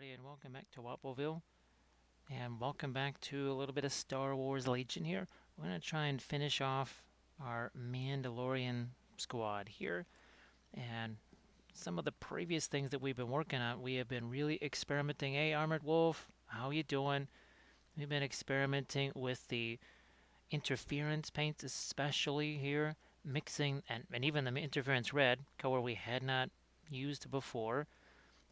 everybody, and welcome back to Wappelville. And welcome back to a little bit of Star Wars Legion here. We're going to try and finish off our Mandalorian squad here. And some of the previous things that we've been working on, we have been really experimenting. Hey, Armored Wolf, how you doing? We've been experimenting with the interference paints, especially here, mixing, and even the interference red, color we had not used before,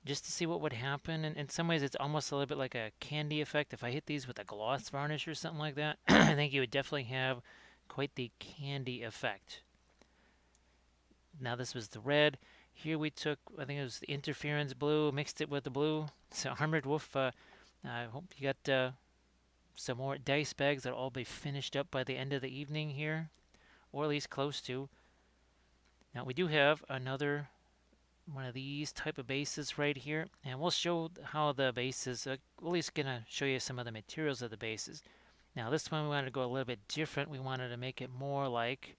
just to see what would happen. And in some ways, it's almost a little bit like a candy effect. If I hit these with a gloss varnish or something like that, I think you would definitely have quite the candy effect. Now this was the red. Here we took, I think it was the interference blue, mixed it with the blue. So Armored Wolf, I hope you got some more dice bags that'll all be finished up by the end of the evening here, or at least close to. Now we do have another one of these type of bases right here, and we'll show how the bases, we're at least gonna show you some of the materials of the bases. Now this one we wanted to go a little bit different. We wanted to make it more like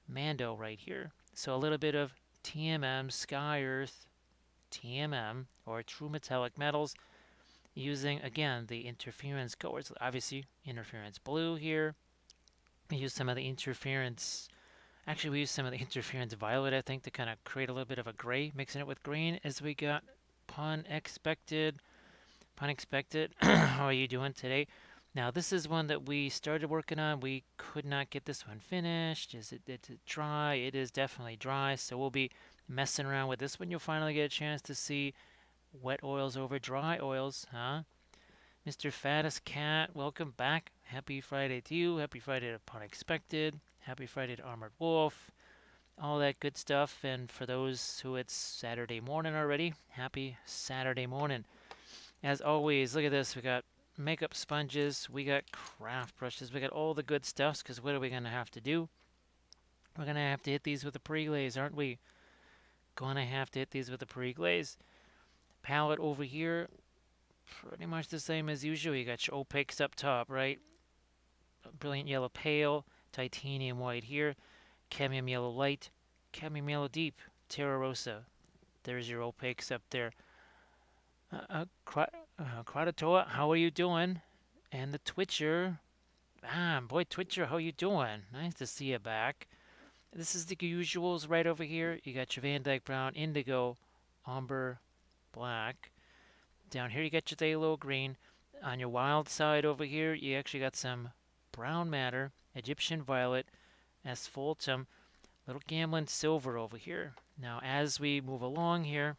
Mando right here. So a little bit of TMM, Sky Earth, TMM, or True Metallic Metals, using, again, the interference colors. Obviously, interference blue here. We use some of the interference. Actually, we used some of the interference violet, I think, to kind of create a little bit of a gray, mixing it with green as we got pun expected. Pun expected. How are you doing today? Now, this is one that we started working on. We could not get this one finished. Is it dry? It is definitely dry, so we'll be messing around with this one. You'll finally get a chance to see wet oils over dry oils, huh? Mr. Fattest Cat, welcome back. Happy Friday to you. Happy Friday to Pun Expected. Happy Friday to Armored Wolf. All that good stuff. And for those who it's Saturday morning already, happy Saturday morning. As always, look at this. We got makeup sponges. We got craft brushes. We got all the good stuffs, because what are we going to have to do? We're going to have to hit these with a pre-glaze, aren't we? Going to have to hit these with a pre-glaze. Palette over here, pretty much the same as usual. You got your opaques up top, right? Brilliant yellow pale, titanium white here, cadmium yellow light, cadmium yellow deep, Terra Rosa. There's your opaques up there. Kratatoa, how are you doing? And the Twitcher. Boy, Twitcher, how you doing? Nice to see you back. This is the usuals right over here. You got your Van Dyke Brown, Indigo, Umber, Black. Down here you got your Thalo green. On your wild side over here, you actually got some brown matter, Egyptian violet, asphaltum, little gambling silver over here. Now, as we move along here,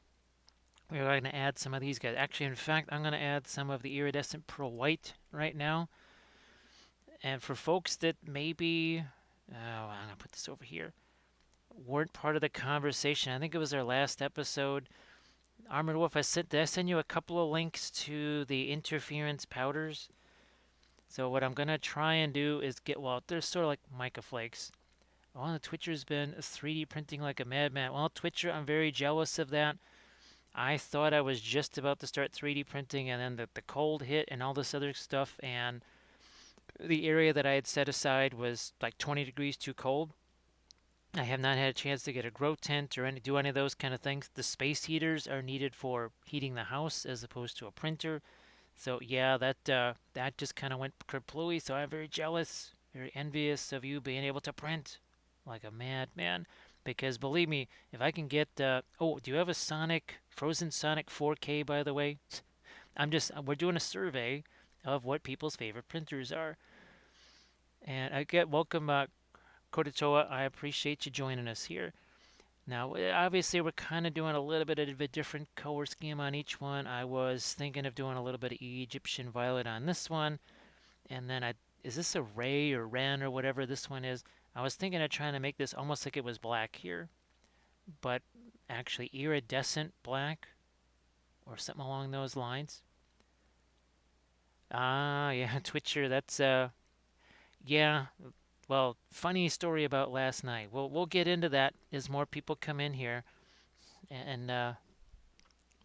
we're going to add some of these guys. Actually, in fact, I'm going to add some of the iridescent pearl white right now. And for folks that maybe, I'm going to put this over here, weren't part of the conversation, I think it was our last episode, Armored Wolf, did I send you a couple of links to the interference powders? So what I'm going to try and do is get, well, they're sort of like mica flakes. Well, the Twitcher's been 3D printing like a madman. Well, Twitcher, I'm very jealous of that. I thought I was just about to start 3D printing, and then the cold hit and all this other stuff, and the area that I had set aside was like 20 degrees too cold. I have not had a chance to get a grow tent or do any of those kind of things. The space heaters are needed for heating the house as opposed to a printer. So yeah, that just kind of went kerplooey. So I'm very jealous, very envious of you being able to print like a madman. Because believe me, if I can get, oh, do you have a Frozen Sonic 4K, by the way? We're doing a survey of what people's favorite printers are. And I get welcome, Kodatoa, I appreciate you joining us here. Now, obviously, we're kind of doing a little bit of a different color scheme on each one. I was thinking of doing a little bit of Egyptian violet on this one. And then is this a Ray or Ren or whatever this one is? I was thinking of trying to make this almost like it was black here, but actually iridescent black or something along those lines. Yeah, Twitcher, that's, yeah. Well, funny story about last night. We'll get into that as more people come in here. And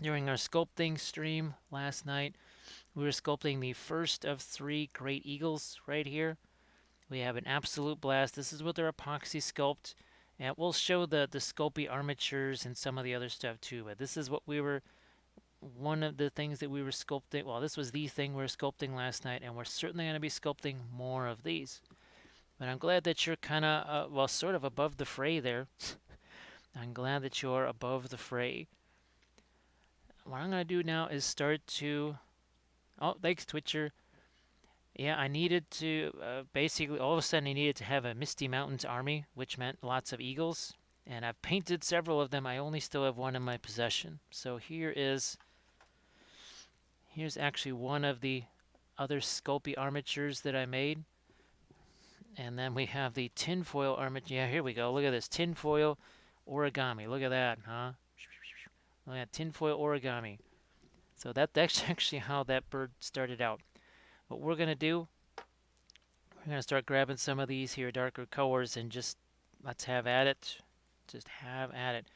during our sculpting stream last night, we were sculpting the first of 3 great eagles right here. We have an absolute blast. This is with our epoxy sculpt. And we'll show the Sculpey armatures and some of the other stuff too. But this is what we were one of the things that we were sculpting. Well, this was the thing we were sculpting last night, and we're certainly going to be sculpting more of these. But I'm glad that you're kind of, well, sort of above the fray there. I'm glad that you're above the fray. What I'm going to do now is start to... Oh, thanks, Twitcher. Yeah, I needed to, basically, all of a sudden I needed to have a Misty Mountains army, which meant lots of eagles. And I've painted several of them. I only still have one in my possession. So here's actually one of the other Sculpey armatures that I made. And then we have the tinfoil armature. Yeah, here we go. Look at this. Tinfoil origami. Look at that, huh? Look at tinfoil origami. So that's actually how that bird started out. What we're going to do, we're going to start grabbing some of these here darker colors and just let's have at it. Just have at it.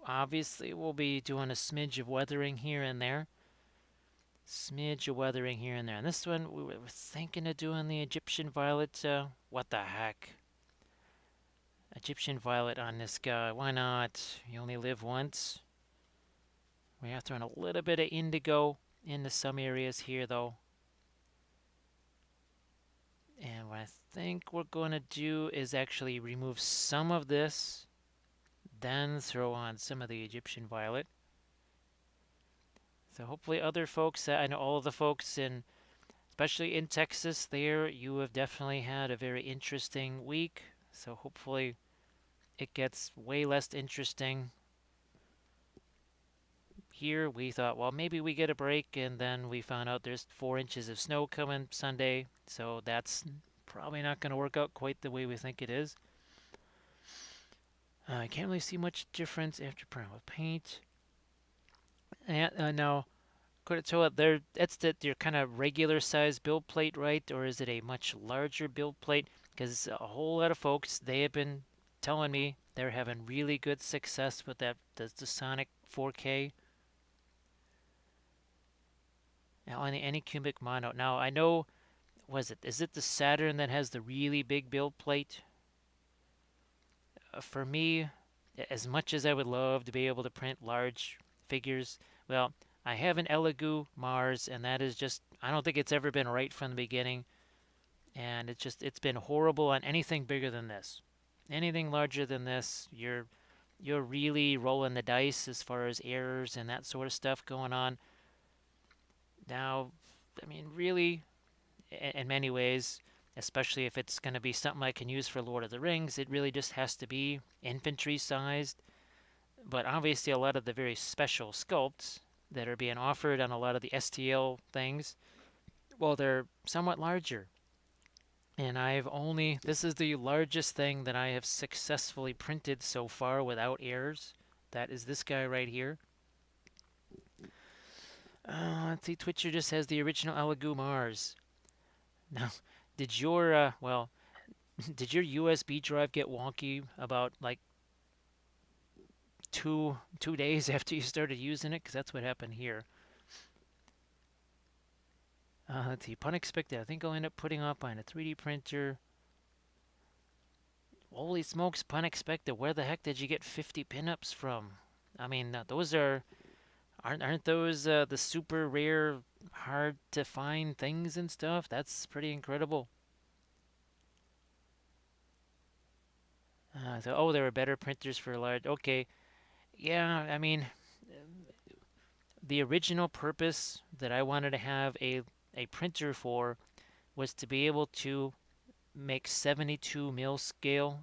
Obviously, we'll be doing a smidge of weathering here and there. Smidge of weathering here and there. And this one, we were thinking of doing the Egyptian violet. What the heck? Egyptian violet on this guy. Why not? You only live once. We have to run a little bit of indigo into some areas here, though. And what I think we're going to do is actually remove some of this, then throw on some of the Egyptian violet. So hopefully other folks, I know all of the folks in, especially in Texas there, you have definitely had a very interesting week. So hopefully it gets way less interesting. Here we thought, well, maybe we get a break, and then we found out there's 4 inches of snow coming Sunday. So that's probably not going to work out quite the way we think it is. I can't really see much difference after primer paint. And now, so that's your kind of regular size build plate, right? Or is it a much larger build plate? Because a whole lot of folks, they have been telling me they're having really good success with that, the Sonic 4K. Now on the Anycubic Mono. Now I know, is it the Saturn that has the really big build plate? For me, as much as I would love to be able to print large figures, well, I have an Elegoo Mars, and that is just, I don't think it's ever been right from the beginning. And it's been horrible on anything bigger than this. Anything larger than this, you're really rolling the dice as far as errors and that sort of stuff going on. Now, I mean, really, in many ways, especially if it's going to be something I can use for Lord of the Rings, it really just has to be infantry sized. But obviously a lot of the very special sculpts that are being offered on a lot of the STL things, well, they're somewhat larger. And this is the largest thing that I have successfully printed so far without errors. That is this guy right here. Let's see, Twitcher just has the original Elegoo Mars. Now, did your did your USB drive get wonky about like two days after you started using it? Because that's what happened here. Let's see, unexpected. I think I'll end up putting up on a 3D printer. Holy smokes, unexpected. Where the heck did you get 50 pinups from? I mean, those aren't those the super rare, hard to find things and stuff? That's pretty incredible. Oh, there were better printers for large. Okay, yeah. I mean, the original purpose that I wanted to have a printer for was to be able to make 72 mil scale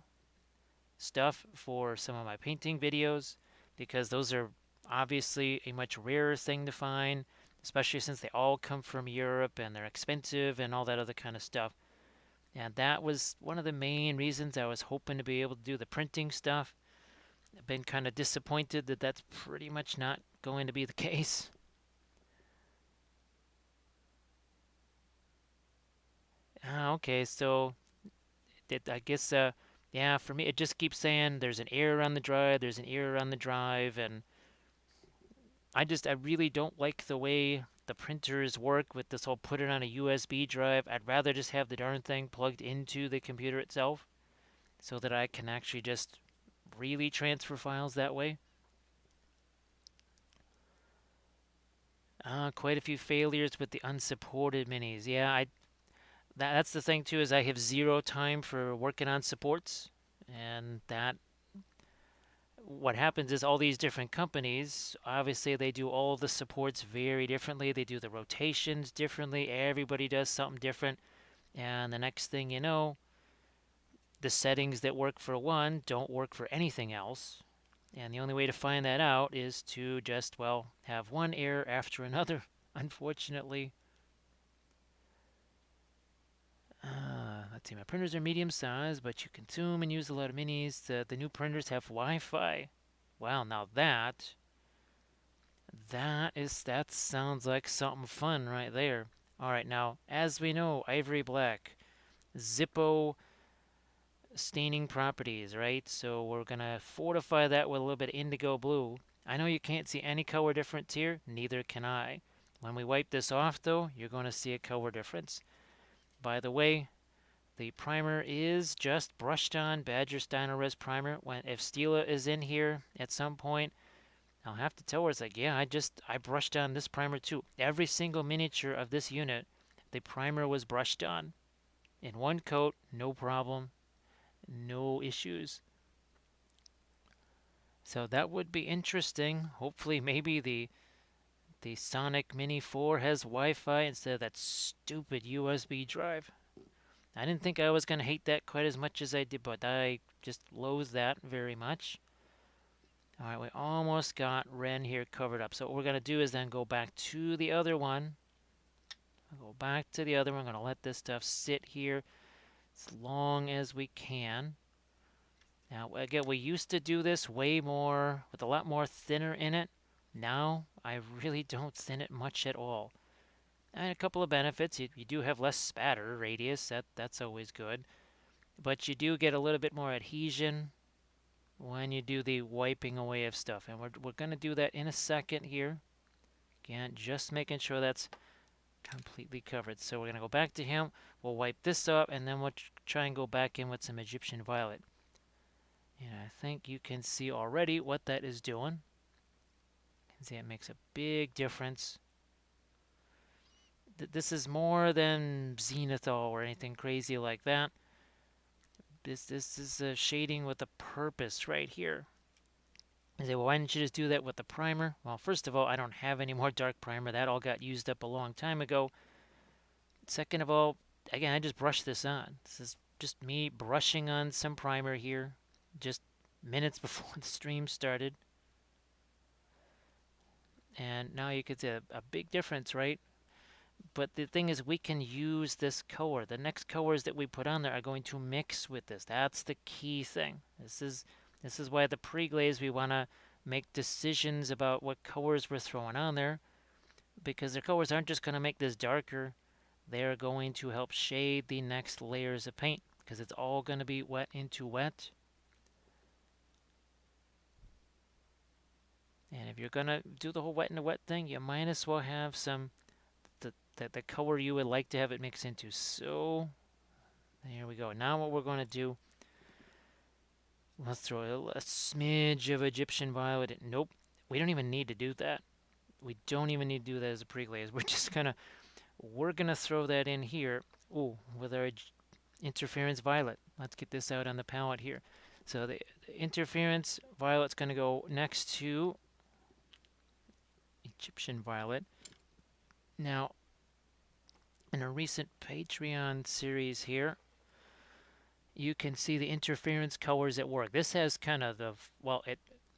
stuff for some of my painting videos, because those are obviously a much rarer thing to find, especially since they all come from Europe and they're expensive and all that other kind of stuff. And that was one of the main reasons I was hoping to be able to do the printing stuff. I've been kind of disappointed that that's pretty much not going to be the case. Okay, so I guess, yeah, for me, it just keeps saying there's an error on the drive, there's an error on the drive, and I really don't like the way the printers work with this whole put it on a USB drive. I'd rather just have the darn thing plugged into the computer itself so that I can actually just really transfer files that way. Quite a few failures with the unsupported minis. Yeah, that's the thing too, is I have zero time for working on supports, and that what happens is all these different companies, obviously they do all the supports very differently. They do the rotations differently. Everybody does something different, and the next thing you know, the settings that work for one don't work for anything else. And the only way to find that out is to just, well, have one error after another, unfortunately. Let's see, my printers are medium sized, but you consume and use a lot of minis. The new printers have Wi-Fi. Wow, now that sounds like something fun right there. All right, now, as we know, ivory black, Zippo staining properties, right? So we're gonna fortify that with a little bit of indigo blue. I know you can't see any color difference here, neither can I. When we wipe this off though, you're gonna see a color difference. By the way, the primer is just brushed on Badger Res primer. If Stila is in here at some point, I'll have to tell her, it's like, yeah, I brushed on this primer too. Every single miniature of this unit, the primer was brushed on. In one coat, no problem, no issues. So that would be interesting. Hopefully maybe the Sonic Mini 4 has Wi-Fi instead of that stupid USB drive. I didn't think I was going to hate that quite as much as I did, but I just loathe that very much. All right, we almost got Ren here covered up. So what we're going to do is then go back to the other one. I'll go back to the other one. I'm going to let this stuff sit here as long as we can. Now, again, we used to do this way more, with a lot more thinner in it. Now, I really don't thin it much at all. And a couple of benefits. You do have less spatter radius. That's always good. But you do get a little bit more adhesion when you do the wiping away of stuff. And we're going to do that in a second here. Again, just making sure that's completely covered. So we're going to go back to him. We'll wipe this up, and then we'll try and go back in with some Egyptian violet. And I think you can see already what that is doing. You can see it makes a big difference. This is more than zenithal or anything crazy like that. This is a shading with a purpose right here. You say, well, why didn't you just do that with the primer? Well, first of all, I don't have any more dark primer. That all got used up a long time ago. Second of all, again, I just brushed this on. This is just me brushing on some primer here, just minutes before the stream started. And now you can see a big difference, right? But the thing is, we can use this color. The next colors that we put on there are going to mix with this. That's the key thing. This is why the pre-glaze, we want to make decisions about what colors we're throwing on there, because the colors aren't just going to make this darker. They're going to help shade the next layers of paint, because it's all going to be wet into wet. And if you're going to do the whole wet into wet thing, you might as well have some the color you would like to have it mix into. So there we go. Now what we're going to do, let's throw a smidge of Egyptian violet in. Nope, we don't even need to do that. We don't even need to do that as a pre-glaze. We're gonna throw that in here. Ooh, with our interference violet. Let's get this out on the palette here. So the interference violet's gonna go next to Egyptian violet. Now, in a recent Patreon series here, you can see the interference colors at work. This has kind of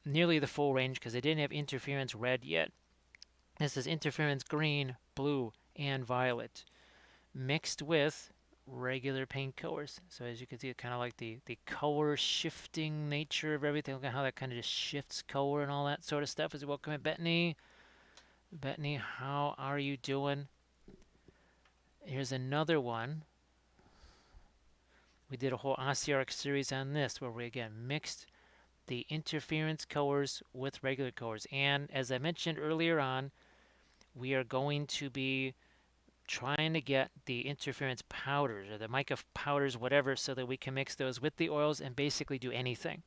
nearly the full range, because they didn't have interference red yet. This is interference green, blue, and violet, mixed with regular paint colors. So as you can see, it's kind of like the color shifting nature of everything. Look at how that kind of just shifts color and all that sort of stuff. As welcome in, Bethany. Bethany, how are you doing? Here's another one. We did a whole Ossiarch series on this, where we again mixed the interference colors with regular colors. And as I mentioned earlier on, we are going to be trying to get the interference powders, or the mica powders, whatever, so that we can mix those with the oils and basically do anything.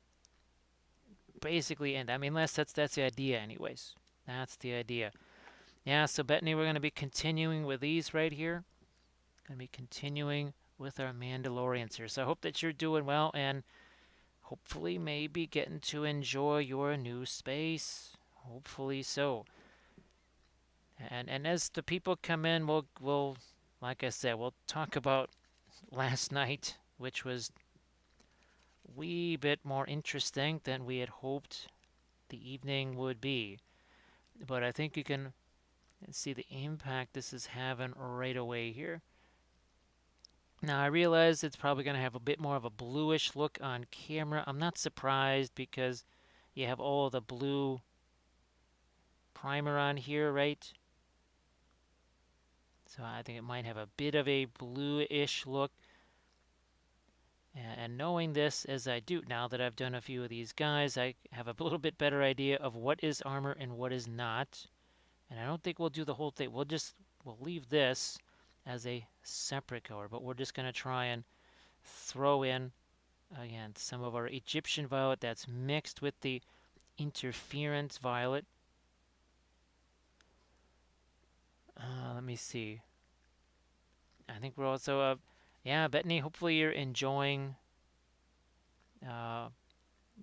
Basically, and I mean, that's the idea anyways. That's the idea. Yeah, so Bettany, we're going to be continuing with these right here. Going to be continuing with our Mandalorians here. So I hope that you're doing well and hopefully maybe getting to enjoy your new space. Hopefully so. And as the people come in, we'll like I said, we'll talk about last night, which was a wee bit more interesting than we had hoped the evening would be. But I think you can see the impact this is having right away here. Now I realize it's probably going to have a bit more of a bluish look on camera. I'm not surprised because you have all the blue primer on here, right? So I think it might have a bit of a bluish look. And knowing this as I do, now that I've done a few of these guys, I have a little bit better idea of what is armor and what is not. And I don't think we'll do the whole thing. We'll leave this as a separate color, but we're just going to try and throw in, again, some of our Egyptian violet that's mixed with the interference violet. Let me see. I think we're also, yeah, Bettany, hopefully you're enjoying uh,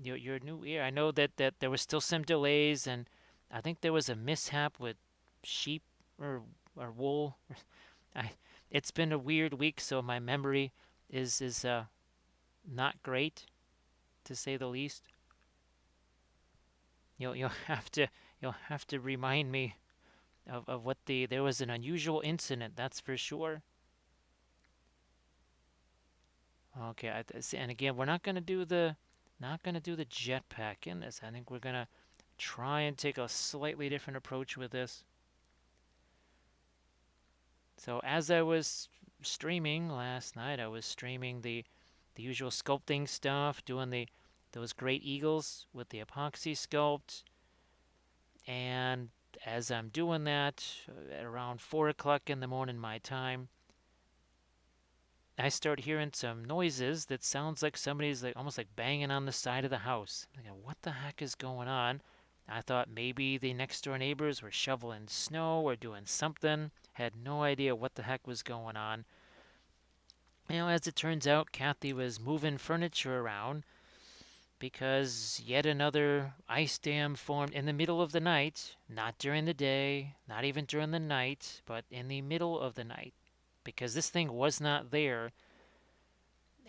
your new year. I know that there was still some delays, and I think there was a mishap with sheep or wool. I, it's been a weird week, so my memory is not great, to say the least. You'll have to remind me of what there was an unusual incident, that's for sure. Okay, and again, we're not gonna do the jetpack in this. I think we're gonna try and take a slightly different approach with this. So as I was streaming last night, I was streaming the usual sculpting stuff, doing those great eagles with the epoxy sculpt. And as I'm doing that, at around 4 o'clock in the morning my time, I start hearing some noises that sounds like somebody's like almost like banging on the side of the house. I'm thinking, what the heck is going on? I thought maybe the next door neighbors were shoveling snow or doing something. Had no idea what the heck was going on. As it turns out, Kathy was moving furniture around because yet another ice dam formed in the middle of the night, not during the day, not even during the night, but in the middle of the night, because this thing was not there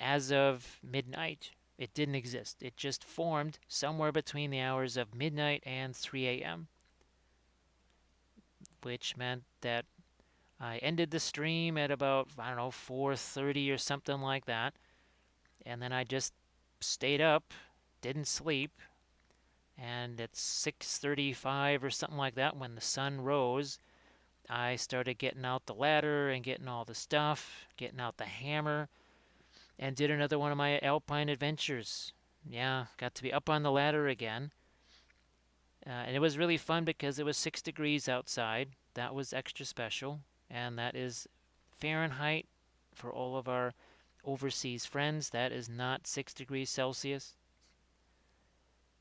as of midnight. It didn't exist. It just formed somewhere between the hours of midnight and 3 a.m., which meant that I ended the stream at about, I don't know, 4:30 or something like that, and then I just stayed up, didn't sleep, and at 6:35 or something like that, when the sun rose, I started getting out the ladder and getting all the stuff, getting out the hammer, and did another one of my alpine adventures. Yeah, got to be up on the ladder again. And it was really fun because it was 6 degrees outside. That was extra special. And that is Fahrenheit for all of our overseas friends. That is not 6 degrees Celsius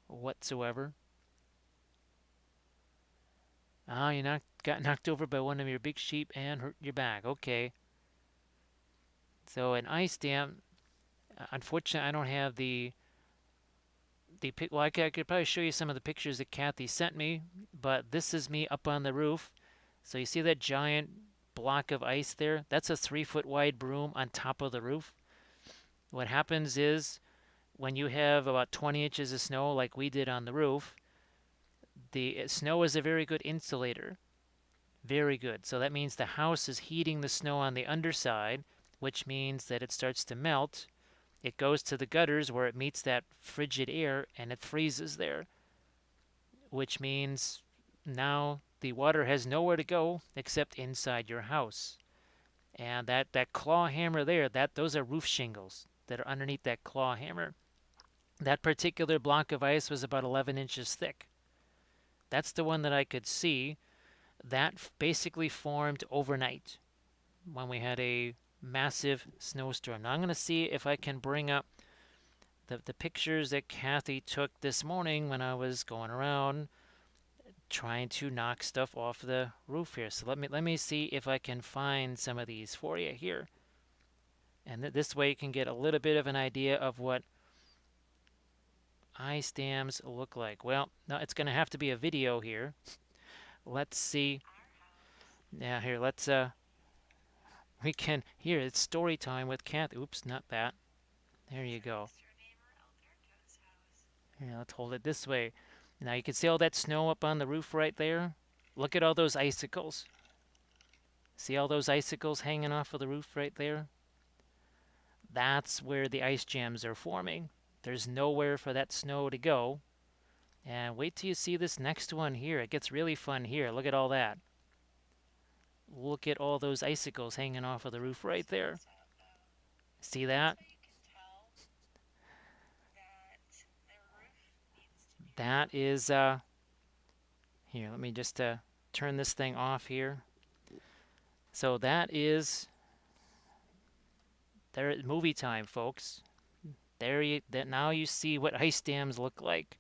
whatsoever. Ah, got knocked over by one of your big sheep and hurt your back. Okay. So an ice dam. Unfortunately, I don't have the pic. Well, I could probably show you some of the pictures that Kathy sent me, but this is me up on the roof. So you see that giant block of ice there? That's a 3-foot wide broom on top of the roof. What happens is when you have about 20 inches of snow like we did on the roof, the snow is a very good insulator. Very good. So that means the house is heating the snow on the underside, which means that it starts to melt. It goes to the gutters where it meets that frigid air and it freezes there, which means now the water has nowhere to go except inside your house. And that claw hammer there, those are roof shingles that are underneath that claw hammer. That particular block of ice was about 11 inches thick. That's the one that I could see. That basically formed overnight when we had a massive snowstorm. Now I'm going to see if I can bring up the pictures that Kathy took this morning when I was going around trying to knock stuff off the roof here. So let me see if I can find some of these for you here. And this way you can get a little bit of an idea of what ice dams look like. Well, no, it's going to have to be a video here. Let's see. Yeah, here, let's, we can, here, it's story time with Kathy. Oops, not that. There you go. Here, let's hold it this way. Now you can see all that snow up on the roof right there. Look at all those icicles. See all those icicles hanging off of the roof right there? That's where the ice jams are forming. There's nowhere for that snow to go. And wait till you see this next one here. It gets really fun here. Look at all that. Look at all those icicles hanging off of the roof right there. See that? That is, here, let me just turn this thing off here. So that is, there, movie time, folks. Now you see what ice dams look like.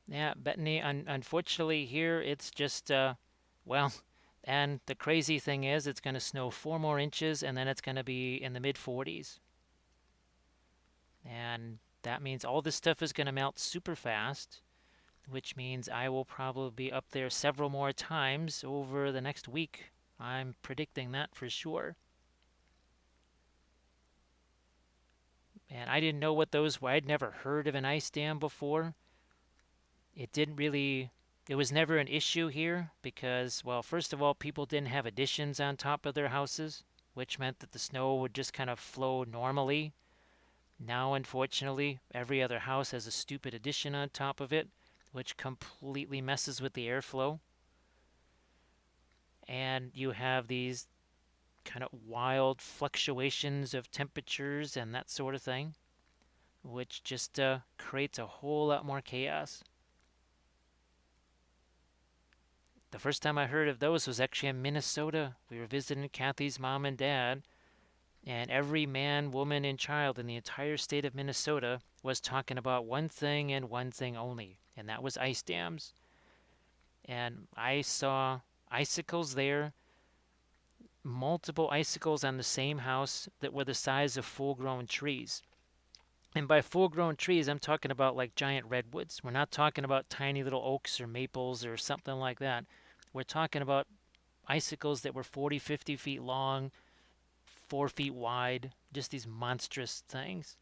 Yeah, Bethany, unfortunately here it's just, well, and the crazy thing is it's going to snow 4 more inches and then it's going to be in the mid-40s. And that means all this stuff is going to melt super fast, which means I will probably be up there several more times over the next week. I'm predicting that for sure. And I didn't know what those were. I'd never heard of an ice dam before. It was never an issue here because, well, first of all, people didn't have additions on top of their houses, which meant that the snow would just kind of flow normally. Now, unfortunately, every other house has a stupid addition on top of it, which completely messes with the airflow. And you have these kind of wild fluctuations of temperatures and that sort of thing, which just creates a whole lot more chaos. The first time I heard of those was actually in Minnesota. We were visiting Kathy's mom and dad, and every man, woman, and child in the entire state of Minnesota was talking about one thing and one thing only, and that was ice dams. And I saw icicles there, multiple icicles on the same house that were the size of full-grown trees. And by full-grown trees, I'm talking about like giant redwoods. We're not talking about tiny little oaks or maples or something like that. We're talking about icicles that were 40, 50 feet long, 4 feet wide, just these monstrous things.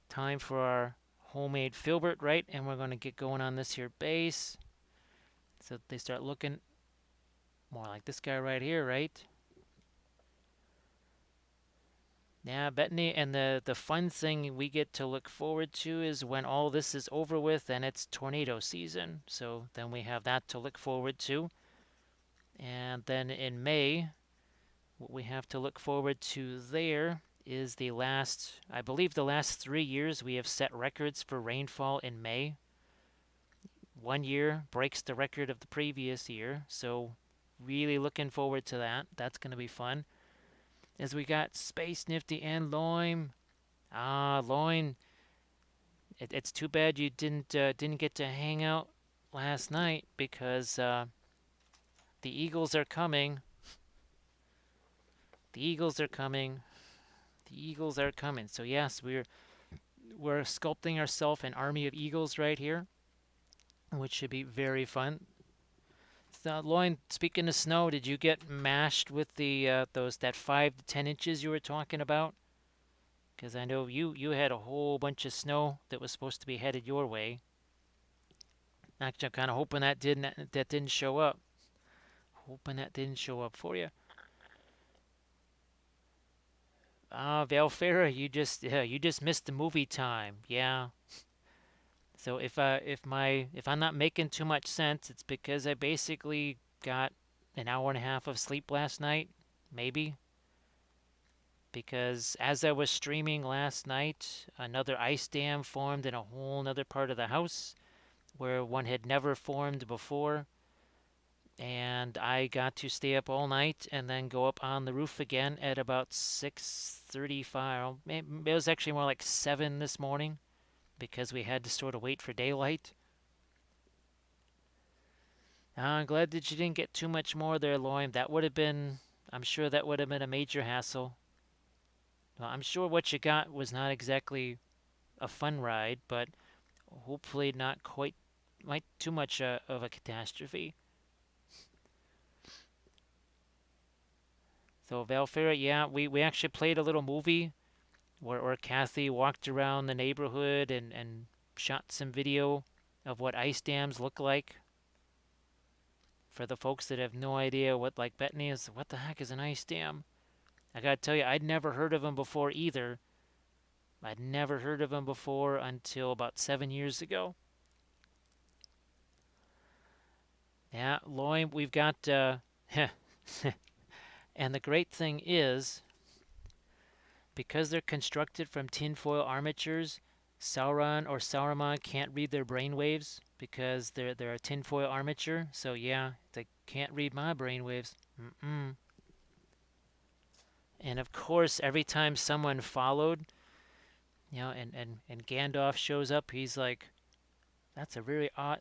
Time for our homemade filbert, right? And we're going to get going on this here base. So they start looking more like this guy right here, right? Yeah, Bethany, and the fun thing we get to look forward to is when all this is over with and it's tornado season. So then we have that to look forward to. And then in May, what we have to look forward to there is the last, I believe the last 3 years we have set records for rainfall in May. 1 year breaks the record of the previous year, so really looking forward to that. That's going to be fun. As we got Space Nifty and Loim. Loim, it's too bad you didn't get to hang out last night because the Eagles are coming. The Eagles are coming. The Eagles are coming. So yes, we're sculpting ourselves an army of eagles right here, which should be very fun. So, Loin, speaking of snow, did you get mashed with the that 5 to 10 inches you were talking about? Because I know you had a whole bunch of snow that was supposed to be headed your way. Actually, I'm kind of hoping that didn't show up. Hoping that didn't show up for you. Valfera, you just missed the movie time. Yeah. So if I'm not making too much sense, it's because I basically got an hour and a half of sleep last night, maybe. Because as I was streaming last night, another ice dam formed in a whole other part of the house where one had never formed before. and I got to stay up all night and then go up on the roof again at about 6:35. It was actually more like 7 this morning because we had to sort of wait for daylight. I'm glad that you didn't get too much more there, Loim. That would have been, I'm sure that would have been a major hassle. Well, I'm sure what you got was not exactly a fun ride, but hopefully not quite too much of a catastrophe. So Valfera, yeah, we actually played a little movie where Kathy walked around the neighborhood and shot some video of what ice dams look like. For the folks that have no idea what, like Bethany is, what the heck is an ice dam? I gotta tell you, I'd never heard of them before either. I'd never heard of them before until about 7 years ago. Yeah, Loim, we've got, and the great thing is, because they're constructed from tinfoil armatures, Sauron or Saruman can't read their brainwaves because they're a tinfoil armature. So yeah, they can't read my brainwaves. Mm-mm. And of course, every time someone followed, and Gandalf shows up, he's like, "That's a very odd."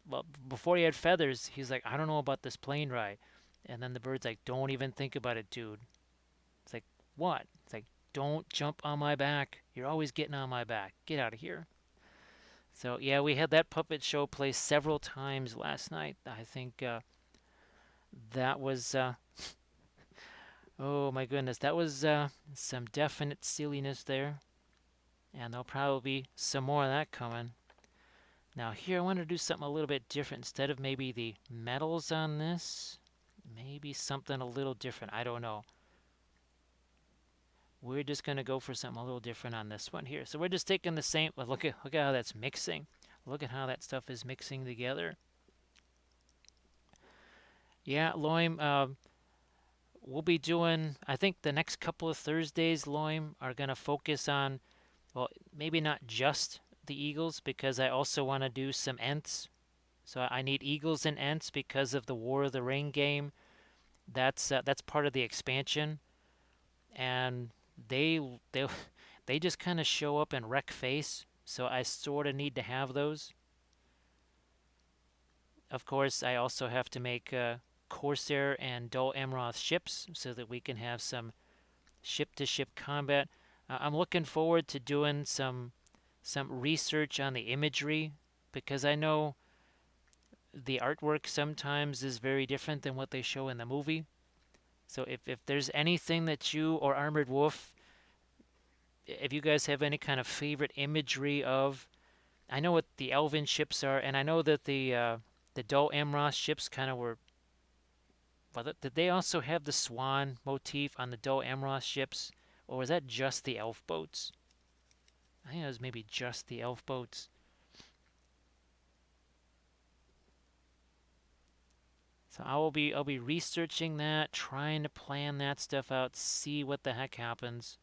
Well, before he had feathers, he's like, "I don't know about this plane ride," and then the bird's like, "Don't even think about it, dude." It's like, "What?" It's like, "Don't jump on my back. You're always getting on my back. Get out of here." So yeah, we had that puppet show play several times last night. I think that was oh my goodness, that was some definite silliness there, and there'll probably be some more of that coming. Now here I want to do something a little bit different. Instead of maybe the metals on this, maybe something a little different. I don't know. We're just going to go for something a little different on this one here. So we're just taking the same, look at how that's mixing. Look at how that stuff is mixing together. Yeah, Loim, we'll be doing, I think the next couple of Thursdays, Loim, are going to focus on, well, maybe not just the Eagles, because I also want to do some Ents. So I need Eagles and Ents because of the War of the Ring game. That's part of the expansion, and they they they just kind of show up and wreck face. So I sort of need to have those. Of course, I also have to make Corsair and Dol Amroth ships so that we can have some ship-to-ship combat. I'm looking forward to doing some research on the imagery because I know the artwork sometimes is very different than what they show in the movie. So if there's anything that you or Armored Wolf, if you guys have any kind of favorite imagery of, I know what the Elven ships are, and I know that the Dol Amroth ships kind of were. Well, did they also have the swan motif on the Dol Amroth ships, or was that just the elf boats? I think it was maybe just the elf boats. So I'll be researching that, trying to plan that stuff out, see what the heck happens.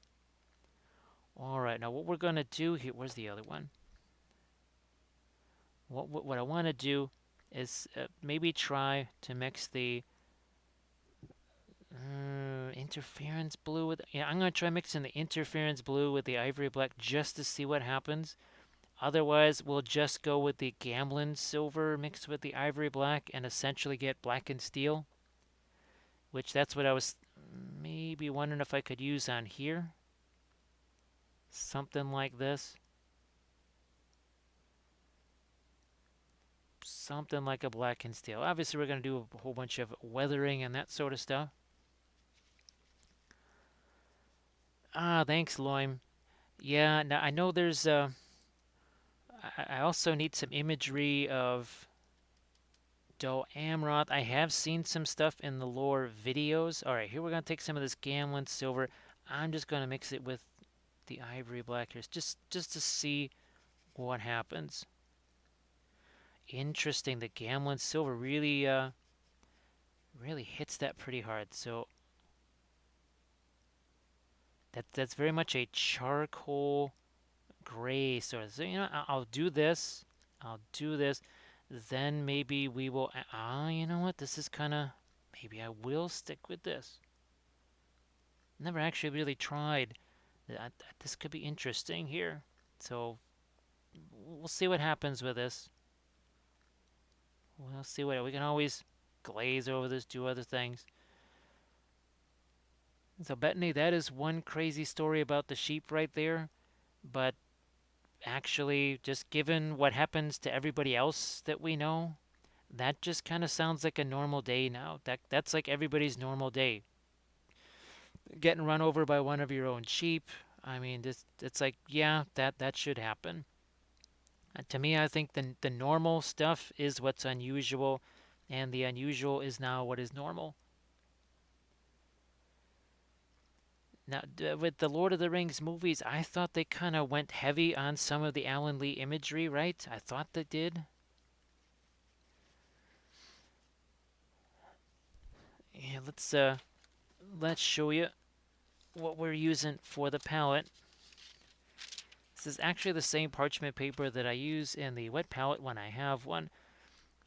All right, now what we're gonna do here? Where's the other one? What I want to do is maybe try to mix the interference blue with. Yeah, I'm gonna try mixing the interference blue with the ivory black just to see what happens. Otherwise, we'll just go with the Gamblin silver mixed with the ivory black and essentially get blackened steel, which that's what I was maybe wondering if I could use on here. Something like this. Something like a blackened steel. Obviously, we're going to do a whole bunch of weathering and that sort of stuff. Ah, thanks, Loim. Yeah, now I know there's I also need some imagery of Dol Amroth. I have seen some stuff in the lore videos. All right, here we're going to take some of this Gamlin silver. I'm just going to mix it with the ivory black here, just to see what happens. Interesting. The Gamlin silver really really hits that pretty hard. So that's very much a charcoal gray sort of. So I'll do this. I'll do this. then maybe we will, you know what, this is kind of, maybe I will stick with this. Never actually really tried. This could be interesting here. So we'll see what happens with this. We'll see what, we can always glaze over this, do other things. So Bethany, that is one crazy story about the sheep right there. But actually, just given what happens to everybody else that we know, that just kind of sounds like a normal day now. That's like everybody's normal day. Getting run over by one of your own sheep. I mean, it's like, yeah, that should happen. To me, I think the normal stuff is what's unusual, and the unusual is now what is normal. Now, with the Lord of the Rings movies, I thought they kind of went heavy on some of the Alan Lee imagery, right? I thought they did. Yeah, let's show you what we're using for the palette. This is actually the same parchment paper that I use in the wet palette when I have one,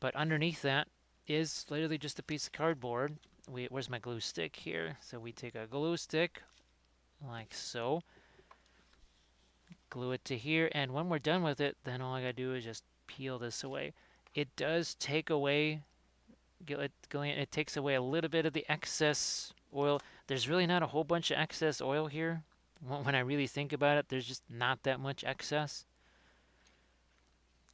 but underneath that is literally just a piece of cardboard. Where's my glue stick here? So we take a glue stick, like so, glue it to here, and when we're done with it, then all I gotta do is just peel this away. It does take away, it takes away a little bit of the excess oil. There's really not a whole bunch of excess oil here. When I really think about it, there's just not that much excess.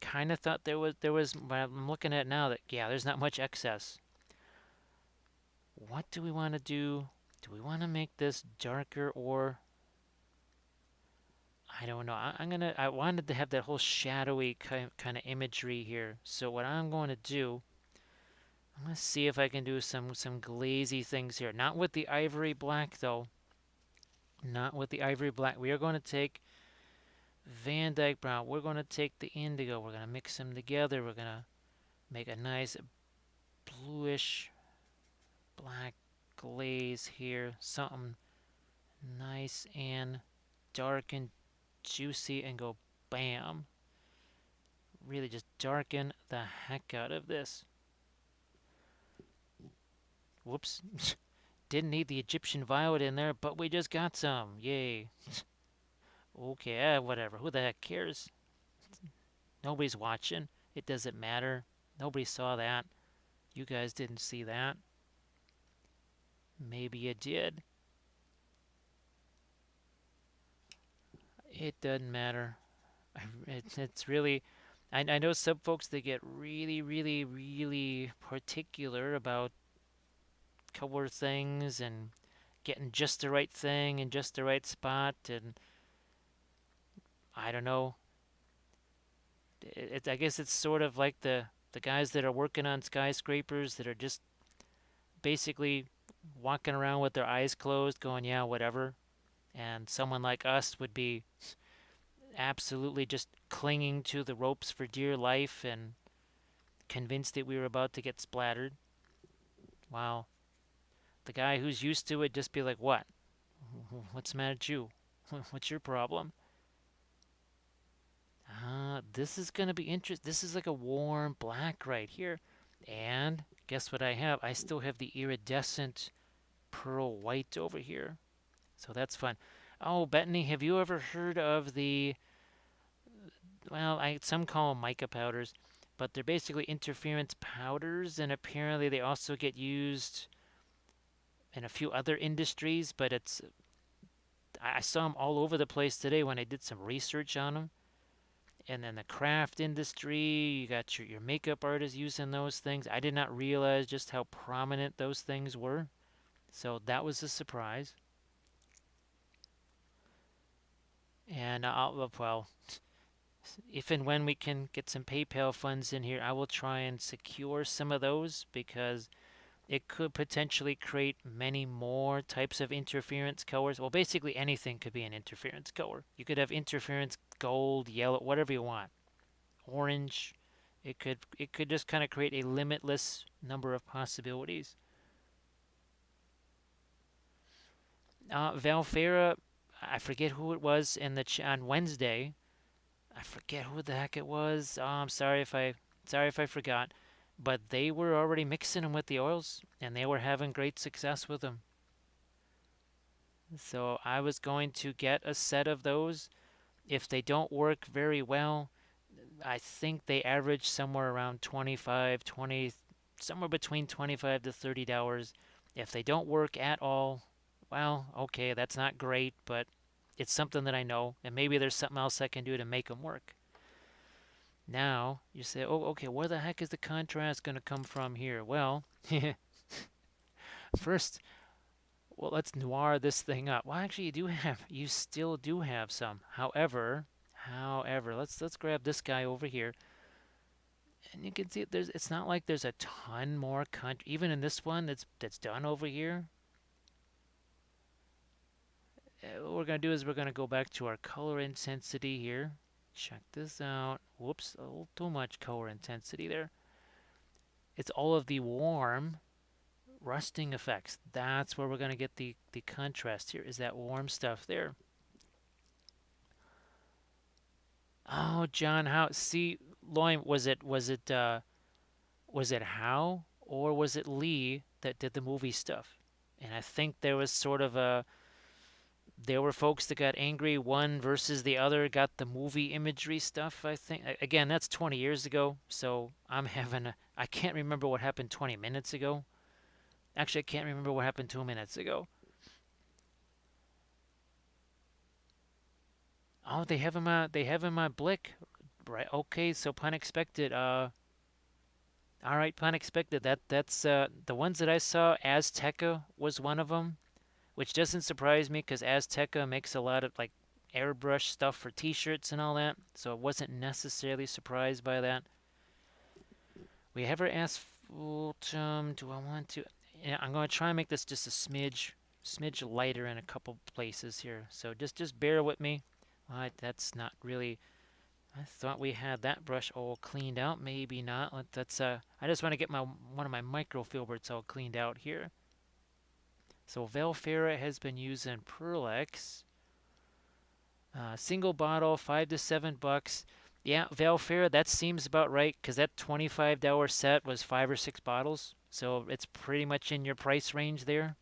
Kind of thought there was, but I'm looking at it now that, yeah, there's not much excess. What do we want to do? Do we want to make this darker, or I don't know. I wanted to have that whole shadowy kind of imagery here. So what I'm going to do, I'm going to see if I can do some glazy things here. Not with the ivory black though. Not with the ivory black. We are going to take Van Dyke brown. We're going to take the indigo. We're going to mix them together. We're going to make a nice bluish black glaze here. Something nice and dark and juicy, and go bam. Really just darken the heck out of this. Whoops. Didn't need the Egyptian violet in there, but we just got some. Yay. Okay, whatever. Who the heck cares? Nobody's watching. It doesn't matter. Nobody saw that. You guys didn't see that. Maybe you did. It doesn't matter. It's really... I know some folks, they get really, really, really particular about color things and getting just the right thing in just the right spot, and I don't know. I guess it's sort of like the guys that are working on skyscrapers that are just basically walking around with their eyes closed going, yeah, whatever. And someone like us would be absolutely just clinging to the ropes for dear life and convinced that we were about to get splattered. Wow. The guy who's used to it just be like, what? What's the matter with you? What's your problem? This is going to be interesting. This is like a warm black right here. And guess what I have? I still have the iridescent pearl white over here. So that's fun. Oh, Bethany, have you ever heard of the, well, some call them mica powders, but they're basically interference powders, and apparently they also get used in a few other industries, but I saw them all over the place today when I did some research on them. And then the craft industry, you got your makeup artists using those things. I did not realize just how prominent those things were. So that was a surprise. And well, if and when we can get some PayPal funds in here, I will try and secure some of those, because it could potentially create many more types of interference colors. Well, basically anything could be an interference color. You could have interference gold, yellow, whatever you want. Orange. It could just kind of create a limitless number of possibilities. Valfera, I forget who it was in the on Wednesday. I forget who the heck it was. I'm sorry if I Sorry if I forgot. But they were already mixing them with the oils, and they were having great success with them. So I was going to get a set of those. If they don't work very well, I think they average somewhere around 25, 20, somewhere between 25 to $30. If they don't work at all, well, okay, that's not great, but it's something that I know, and maybe there's something else I can do to make them work. Now, you say, oh, okay, where the heck is the contrast going to come from here? Well, first, well, let's noir this thing up. Well, actually, you still do have some. However, let's grab this guy over here. And you can see it's not like there's a ton more even in this one that's done over here. What we're going to do is we're going to go back to our color intensity here. Check this out. Whoops, a little too much color intensity there. It's all of the warm rusting effects. That's where we're going to get the contrast here, is that warm stuff there. Oh, John, how? See, Loim, was it How or was it Lee that did the movie stuff? And I think there was sort of there were folks that got angry. One versus the other got the movie imagery stuff, I think. Again, that's 20 years ago, so I can't remember what happened 20 minutes ago. Actually, I can't remember what happened 2 minutes ago. Oh, they have him on Blick. Right. Okay, so pun expected. All right, pun expected. That's the ones that I saw. Azteca was one of them, which doesn't surprise me because Azteca makes a lot of like airbrush stuff for T-shirts and all that. So I wasn't necessarily surprised by that. We ever asked Fulton, do I want to? Yeah, I'm going to try and make this just a smidge lighter in a couple places here. So just bear with me. That's not really. I thought we had that brush all cleaned out. Maybe not. I just want to get one of my microfilberts all cleaned out here. So Velfera has been using Pearl-X. Single bottle, $5 to $7. Yeah, Velfera, that seems about right because that $25 set was 5 or 6 bottles. So it's pretty much in your price range there.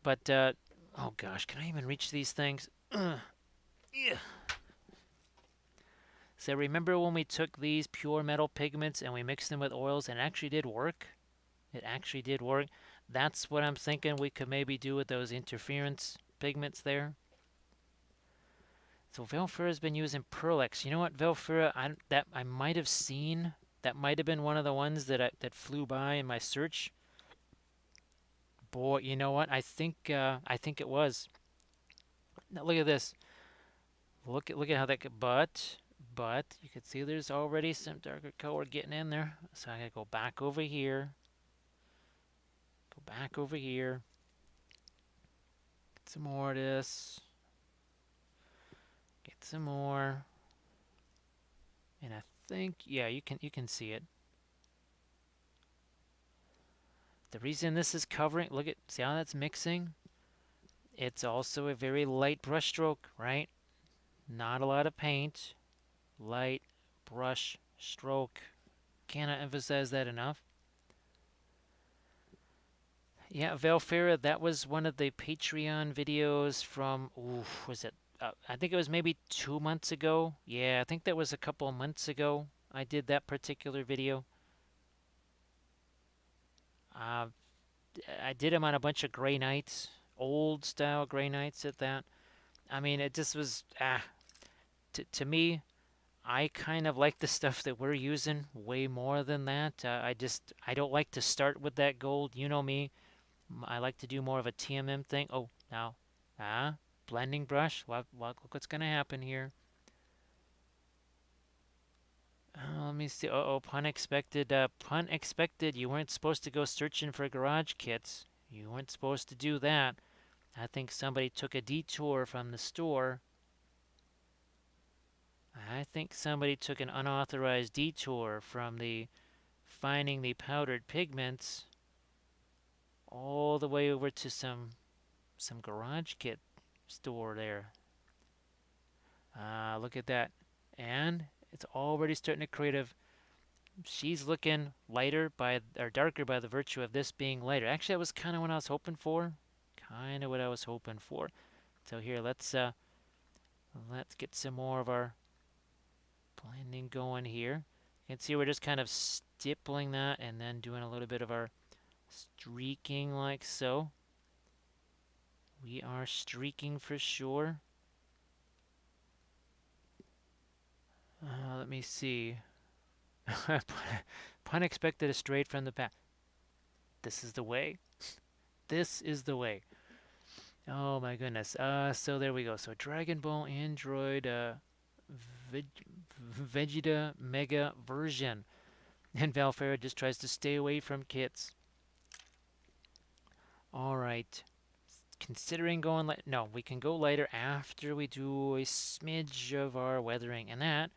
But oh gosh, can I even reach these things? Yeah. So remember when we took these pure metal pigments and we mixed them with oils and it actually did work? It actually did work. That's what I'm thinking we could maybe do with those interference pigments there. So Velfera has been using Pearl-X. You know what, Velfera, I might have seen. That might have been one of the ones that flew by in my search. Boy, you know what? I think it was. Now look at this. Look at how that could, but you can see there's already some darker color getting in there. So I gotta go back over here. Go back over here. Get some more of this. Get some more. And I think, yeah, you can see it. The reason this is covering, see how that's mixing? It's also a very light brush stroke, right? Not a lot of paint. Light brush stroke. Cannot emphasize that enough. Yeah, Velfera, that was one of the Patreon videos from, was it? I think it was maybe 2 months ago. Yeah, I think that was a couple of months ago I did that particular video. I did them on a bunch of Grey Knights, old style Grey Knights at that. I mean, it just was, to me, I kind of like the stuff that we're using way more than that. I don't like to start with that gold. You know me. I like to do more of a TMM thing. Oh, now, blending brush. Look what's going to happen here. Let me see. Uh-oh, pun expected. Pun expected. You weren't supposed to go searching for garage kits. You weren't supposed to do that. I think somebody took a detour from the store. I think somebody took an unauthorized detour from finding the powdered pigments all the way over to some garage kit store there. Look at that. And it's already starting to create a... She's looking lighter by, or darker by the virtue of this being lighter. Actually, that was kind of what I was hoping for. Kind of what I was hoping for. So here, let's get some more of our blending going here. You can see we're just kind of stippling that and then doing a little bit of our streaking like so. We are streaking for sure. Let me see. Pun expected is straight from the past. This is the way. This is the way. Oh my goodness. So there we go. So Dragon Ball Android Vegeta Mega version. And Valfera just tries to stay away from kits. Alright. Considering going light. No, we can go lighter after we do a smidge of our weathering. And that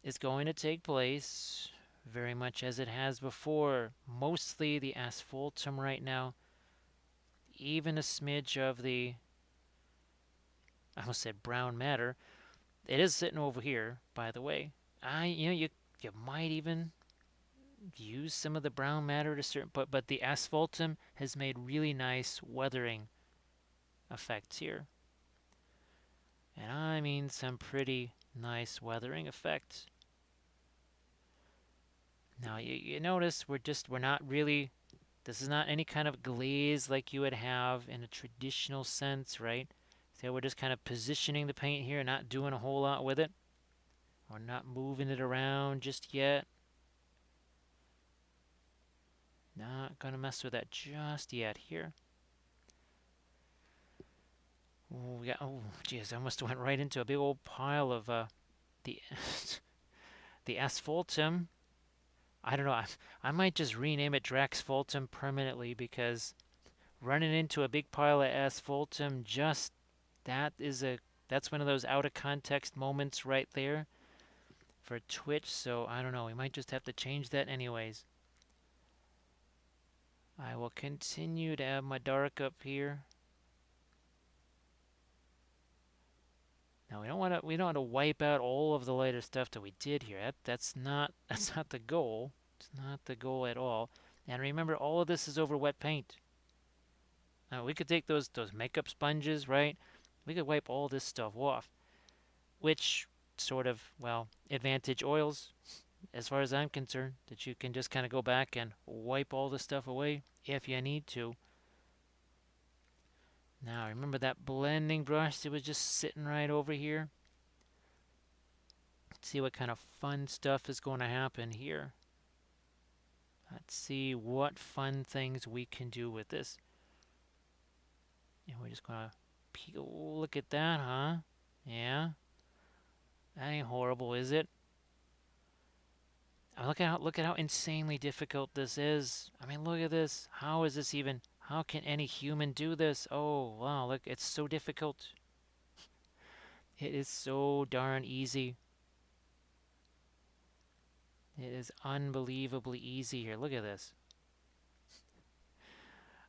is going to take place very much as it has before. Mostly the asphaltum right now. Even a smidge of the, I almost said brown matter. It is sitting over here, by the way. You might even use some of the brown matter to certain, but the asphaltum has made really nice weathering effects here. And I mean some pretty nice weathering effects. Now you notice we're not really, this is not any kind of glaze like you would have in a traditional sense, right? So we're just kind of positioning the paint here, not doing a whole lot with it. We're not moving it around just yet. Not gonna mess with that just yet here. Oh, yeah. Oh, geez, I must have went right into a big old pile of the the asphaltum. I don't know. I might just rename it Draxphaltum permanently because running into a big pile of asphaltum, just that's one of those out of context moments right there for Twitch. So I don't know. We might just have to change that anyways. I will continue to add my dark up here. Now we don't want to wipe out all of the lighter stuff that we did here. That's not the goal. It's not the goal at all. And remember, all of this is over wet paint. Now we could take those makeup sponges, right? We could wipe all this stuff off, which sort of, well, advantage oils, as far as I'm concerned, that you can just kind of go back and wipe all the stuff away if you need to. Now remember that blending brush that was just sitting right over here? Let's see what kind of fun stuff is going to happen here. Let's see what fun things we can do with this. And we're just going to peel. Look at that, huh? Yeah. That ain't horrible, is it? Look at how insanely difficult this is. I mean, look at this. How is this even? How can any human do this? Oh, wow, look, it's so difficult. It is so darn easy. It is unbelievably easy here. Look at this.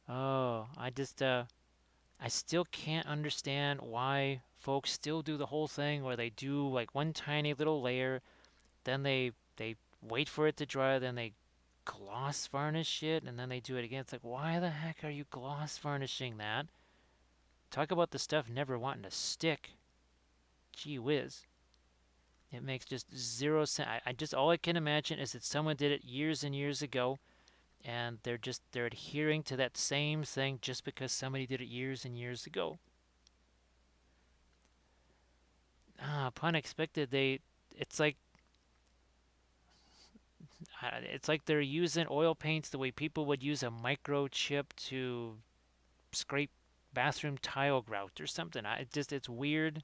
Oh, I still can't understand why folks still do the whole thing where they do like one tiny little layer, then they wait for it to dry, then they gloss varnish it, and then they do it again. It's like, why the heck are you gloss varnishing that? Talk about the stuff never wanting to stick. Gee whiz. It makes just zero sense. All I can imagine is that someone did it years and years ago, and they're adhering to that same thing just because somebody did it years and years ago. Pun expected. It's like they're using oil paints the way people would use a microchip to scrape bathroom tile grout or something. It's weird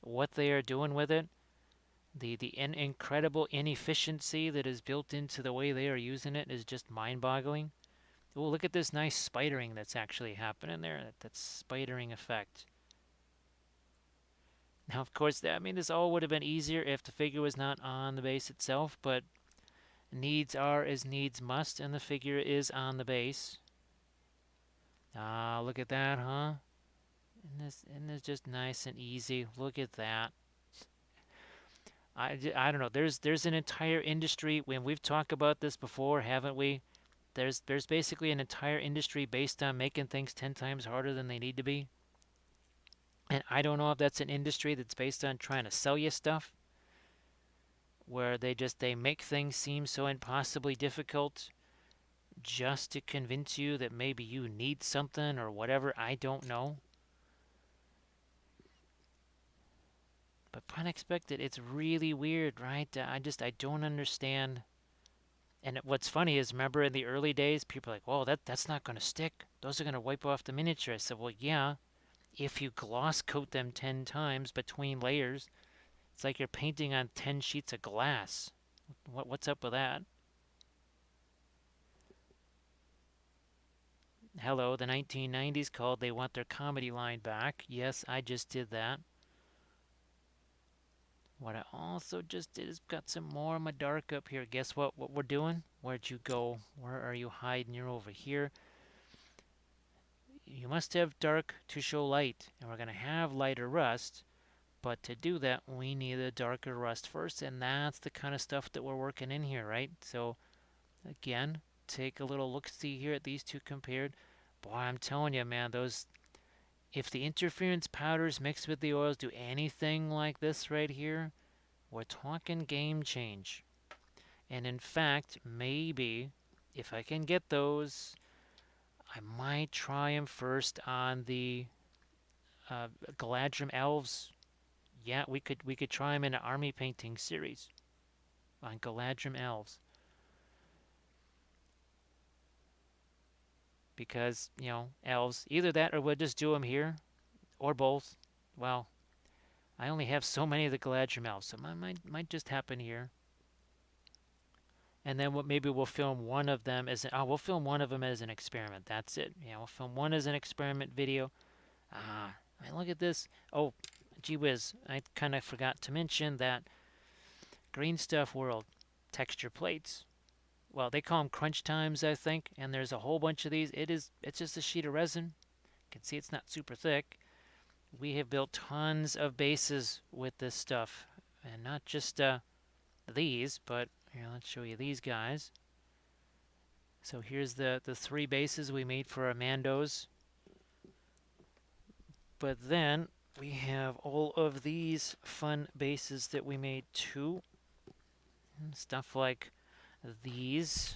what they are doing with it. The incredible inefficiency that is built into the way they are using it is just mind-boggling. Oh, look at this nice spidering that's actually happening there. That spidering effect. Now, of course, this all would have been easier if the figure was not on the base itself, but needs are as needs must, and the figure is on the base. Look at that, huh? Isn't this just nice and easy? Look at that. I don't know. There's an entire industry, when we've talked about this before, haven't we? There's basically an entire industry based on making things 10 times harder than they need to be. And I don't know if that's an industry that's based on trying to sell you stuff, where they make things seem so impossibly difficult just to convince you that maybe you need something or whatever. I don't know. But unexpected, it's really weird, right? I don't understand. And what's funny is, remember in the early days, people are like, "Whoa, that's not going to stick. Those are going to wipe off the miniature." I said, "Well, yeah, if you gloss coat them 10 times between layers, it's like you're painting on 10 sheets of glass. What's up with that?" Hello, the 1990s called. They want their comedy line back. Yes, I just did that. What I also just did is got some more of my dark up here. Guess what we're doing? Where'd you go? Where are you hiding? You're over here. You must have dark to show light, and we're going to have lighter rust. But to do that, we need a darker rust first, and that's the kind of stuff that we're working in here, right? So, again, take a little look-see here at these two compared. Boy, I'm telling you, man, if the interference powders mixed with the oils do anything like this right here, we're talking game change. And in fact, maybe if I can get those, I might try them first on the Galadrim Elves. Yeah, we could try them in an army painting series on Galadrim Elves. Because, elves, either that or we'll just do them here, or both. Well, I only have so many of the Galadrim Elves, so might just happen here. And then maybe we'll film one of them as we'll film one of them as an experiment. That's it. Yeah, we'll film one as an experiment video. I mean, look at this. Oh, gee whiz, I kind of forgot to mention that Green Stuff World texture plates. Well, they call them crunch times, I think, and there's a whole bunch of these. It's just a sheet of resin. You can see it's not super thick. We have built tons of bases with this stuff, and not just these, but here, let's show you these guys. So here's the 3 bases we made for our Mandos. But then we have all of these fun bases that we made too. Stuff like these,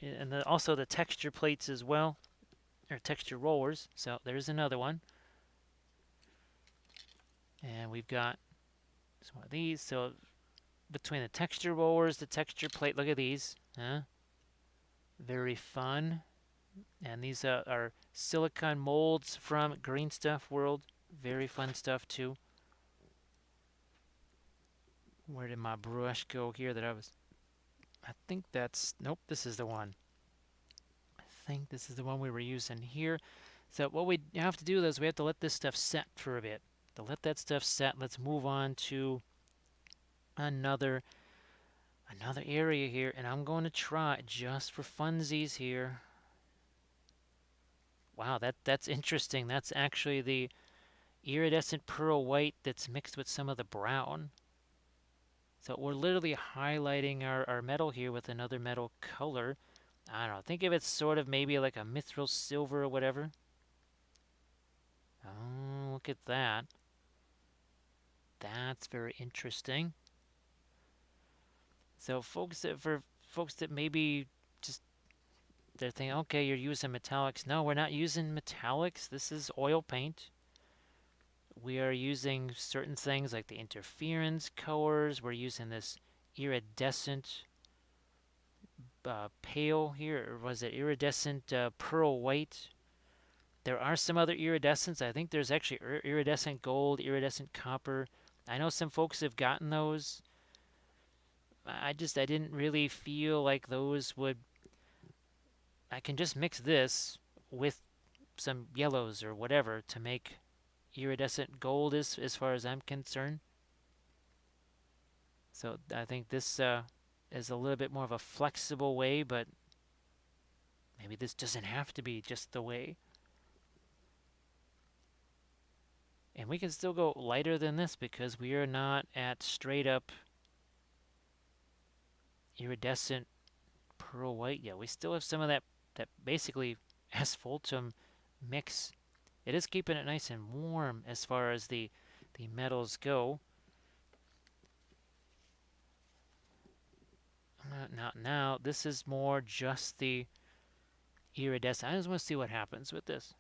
and also the texture plates as well, or texture rollers. So there's another one. And we've got some of these. So between the texture rollers, the texture plate, look at these. Huh? Very fun. And these are silicone molds from Green Stuff World. Very fun stuff too. Where did my brush go here that I think that's, nope, this is the one. I think this is the one we were using here. So what we have to do is we have to let this stuff set for a bit. To let that stuff set, let's move on to another area here, and I'm going to try just for funsies here. Wow, that's interesting. That's actually the iridescent pearl white that's mixed with some of the brown. So we're literally highlighting our metal here with another metal color. I don't know. Think of it sort of maybe like a mithril silver or whatever. Oh, look at that. That's very interesting. So for folks that maybe just they're thinking, okay, you're using metallics. No, we're not using metallics. This is oil paint. We are using certain things like the interference colors. We're using this iridescent pale here, or was it iridescent pearl white? There are some other iridescents. I think there's actually iridescent gold, iridescent copper. I know some folks have gotten those. I didn't really feel like those would. I can just mix this with some yellows or whatever to make iridescent gold as far as I'm concerned. So I think this is a little bit more of a flexible way, but maybe this doesn't have to be just the way. And we can still go lighter than this because we are not at straight up iridescent pearl white. Yeah, we still have some of that basically asphaltum mix. It is keeping it nice and warm as far as the metals go. Now, this is more just the iridescent. I just want to see what happens with this.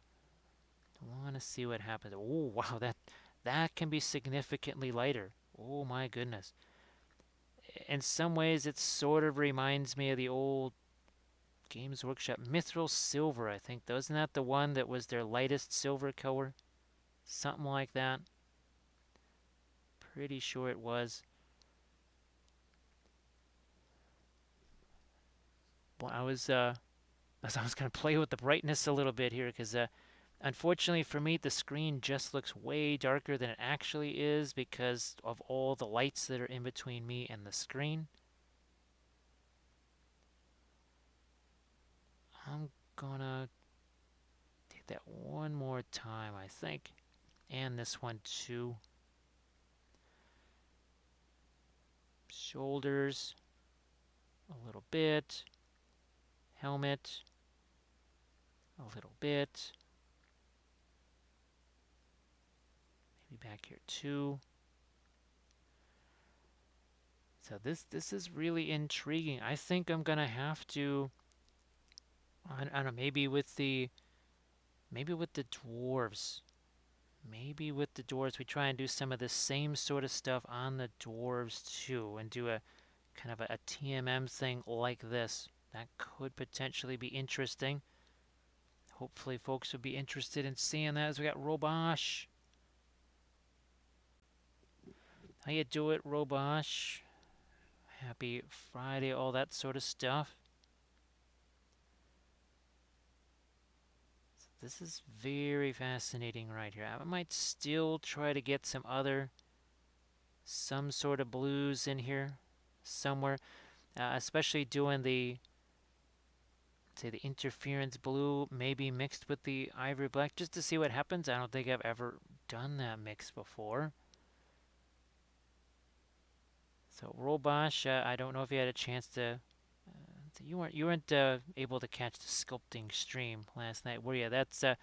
I want to see what happens. Oh, wow, that can be significantly lighter. Oh my goodness. In some ways, it sort of reminds me of the old Games Workshop Mithril Silver, I think. Wasn't that the one that was their lightest silver color? Something like that. Pretty sure it was. Well, I was going to play with the brightness a little bit here because unfortunately for me, the screen just looks way darker than it actually is because of all the lights that are in between me and the screen. I'm gonna take that one more time, I think. And this one too. Shoulders, a little bit. Helmet, a little bit. Maybe back here too. So this is really intriguing. I think I'm gonna have to, I don't know, maybe with the dwarves. Maybe with the dwarves we try and do some of the same sort of stuff on the dwarves too and do a kind of a TMM thing like this. That could potentially be interesting. Hopefully folks would be interested in seeing that as we got Robosh. How you do it, Robosh? Happy Friday, all that sort of stuff. So this is very fascinating right here. I might still try to get some sort of blues in here somewhere, especially doing say the interference blue, maybe mixed with the ivory black, just to see what happens. I don't think I've ever done that mix before. So Robosh, I don't know if you had a chance to. You weren't able to catch the sculpting stream last night, were you? That